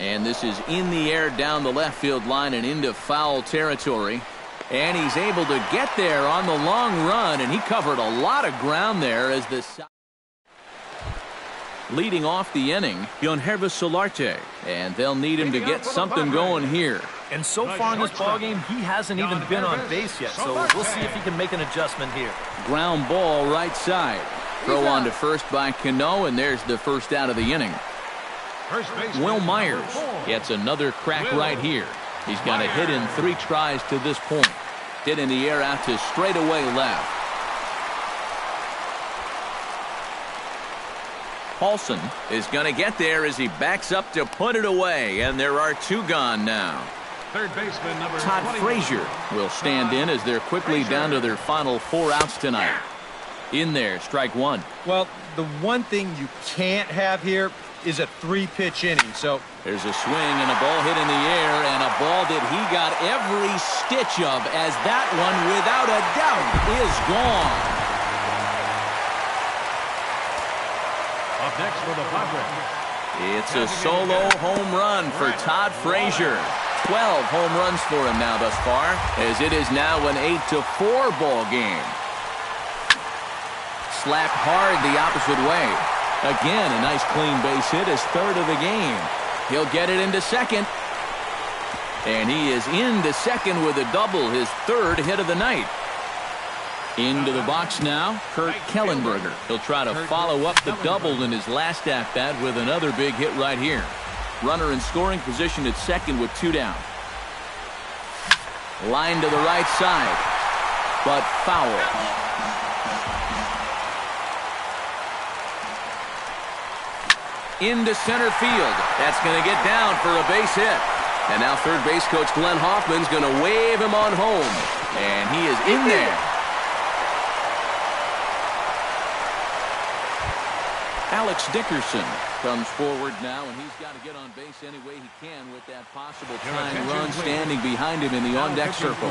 And this is in the air down the left field line and into foul territory. And he's able to get there on the long run, and he covered a lot of ground there as the Leading off the inning, Solarte, and they'll need him to get something going here. And so far in this ballgame, he hasn't even been on base yet, so we'll see if he can make an adjustment here. Ground ball right side. Throw on to first by Cano, and there's the first out of the inning. Will Myers gets another crack right here. He's got a hit in 3 tries to this point. Hit in the air out to straightaway left. Paulson is going to get there as he backs up to put it away, and there are 2 gone now. Third baseman number Todd 21. Frazier will stand in as they're quickly down to their final 4 outs tonight. In there, strike 1. Well, the one thing you can't have here is a 3-pitch inning. So there's a swing and a ball hit in the air, and a ball that he got every stitch of, as that one, without a doubt, is gone. Up next for the Padres. It's a solo home run for Todd Frazier. 12 home runs for him now thus far, as it is now an 8-4 ball game. Slapped hard the opposite way. Again, a nice clean base hit, his 3rd of the game. He'll get it into second. And he is into second with a double, his 3rd hit of the night. Into the box now, Kurt Kellenberger. He'll try to follow up the double in his last at-bat with another big hit right here. Runner in scoring position at second with 2 down. Line to the right side, but foul. Into center field. That's going to get down for a base hit. And now third base coach Glenn Hoffman's going to wave him on home. And he is in there. Alex Dickerson comes forward now, and he's got to get on base any way he can with that possible tying run standing behind him in the on-deck circle.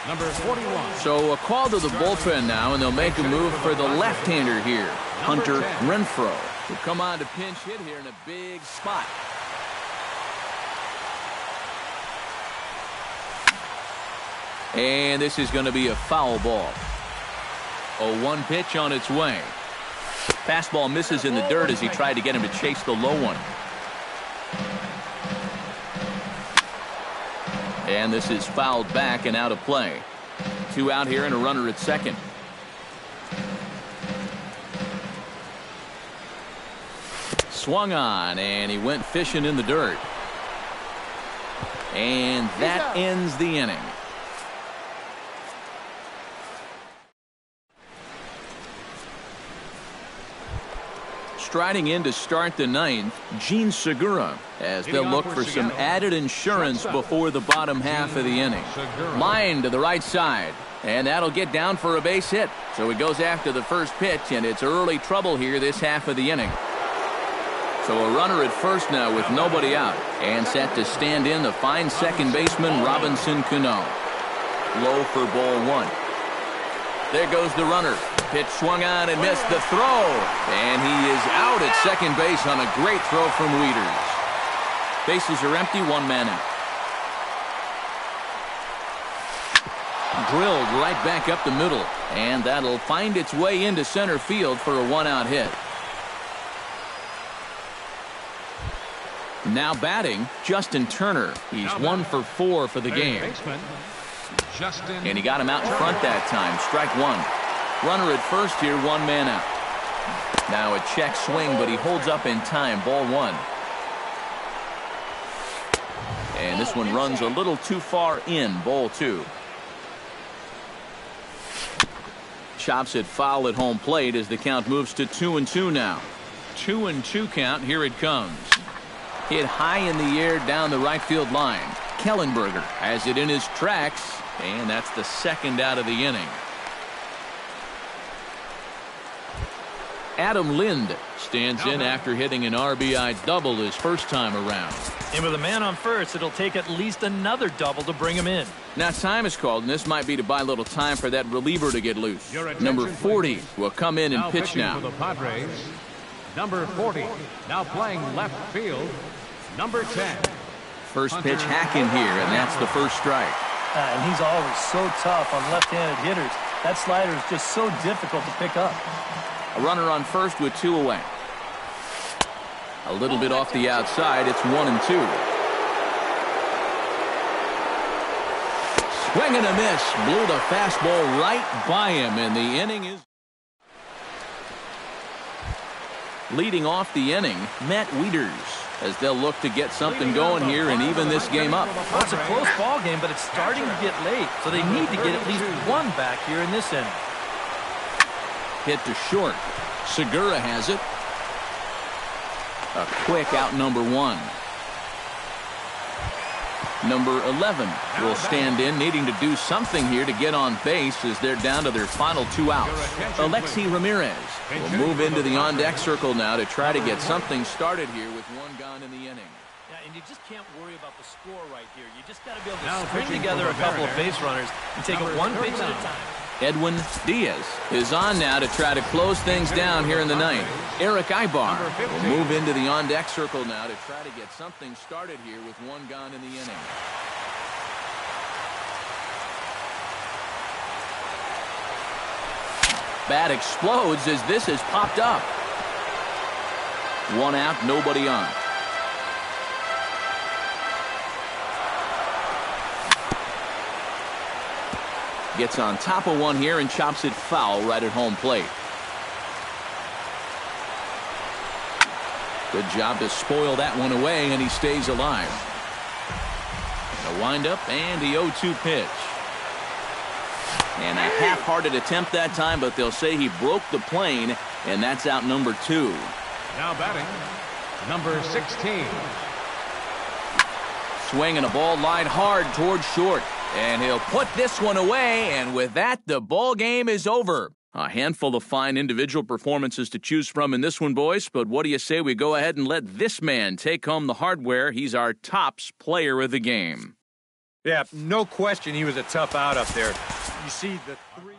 Number 41. So a call to the bullpen now, and they'll make a move for the left-hander here, Hunter Renfroe. Will come on to pinch hit here in a big spot. And this is going to be a foul ball. A 1 pitch on its way. Fastball misses in the dirt as he tried to get him to chase the low one. And this is fouled back and out of play. 2 out here and a runner at second. Swung on, and he went fishing in the dirt. And that ends the inning. Striding in to start the 9th, Gene Segura, as they'll look for some added insurance before the bottom half of the inning. Line to the right side, and that'll get down for a base hit. So he goes after the first pitch, and it's early trouble here this half of the inning. So a runner at first now with nobody out, and set to stand in the fine second baseman Robinson Cano. Low for ball 1. There goes the runner. Pitch swung on and missed the throw. And he is out at second base on a great throw from Wieters. Bases are empty, 1 man out. Drilled right back up the middle. And that'll find its way into center field for a 1-out hit. Now batting, Justin Turner. He's 1 for 4 for the game. And he got him out in front that time. Strike 1. Runner at first here, 1 man out. Now a check swing, but he holds up in time. Ball 1. And this one runs a little too far in. Ball 2. Chops it foul at home plate as the count moves to 2-2 now. 2-2 count. Here it comes. Hit high in the air down the right field line. Kellenberger has it in his tracks, and that's the 2nd out of the inning. Adam Lind stands in after hitting an RBI double his first time around. And with a man on first, it'll take at least another double to bring him in. Now time is called, and this might be to buy a little time for that reliever to get loose. Number 40 will come in and pitch now. For the Padres, number 40, now playing left field, number 10. First pitch hacking here, and that's the first strike. And he's always so tough on left-handed hitters. That slider is just so difficult to pick up. A runner on first with 2 away. A little bit off the outside. It's 1-2. Swing and a miss. Blew the fastball right by him, and the inning is... Leading off the inning, Matt Wieters, as they'll look to get something going here and even this game up. Well, it's a close ball game, but it's starting to get late, so they need to get at least one back here in this inning. Hit to short. Segura has it. A quick out, number 1. Number 11 will stand in, needing to do something here to get on base as they're down to their final 2 outs. Alexi Ramirez will move into the on-deck circle now to try to get something started here with 1 gone in the inning. Yeah, and you just can't worry about the score right here. You just got to be able to string together a couple of base runners and take it one pitch at a time. Edwin Diaz is on now to try to close things down here in the ninth. Eric Ibar will move into the on-deck circle now to try to get something started here with 1 gone in the inning. Bat explodes as this has popped up. 1 out, nobody on. Gets on top of one here and chops it foul right at home plate. Good job to spoil that one away, and he stays alive. A windup and the 0-2 pitch. And a half-hearted attempt that time, but they'll say he broke the plane, and that's out number 2. Now batting, number 16. Swinging a ball line hard towards short. And he'll put this one away, and with that, the ball game is over. A handful of fine individual performances to choose from in this one, boys, but what do you say we go ahead and let this man take home the hardware? He's our tops player of the game. Yeah, no question he was a tough out up there. You see the 3...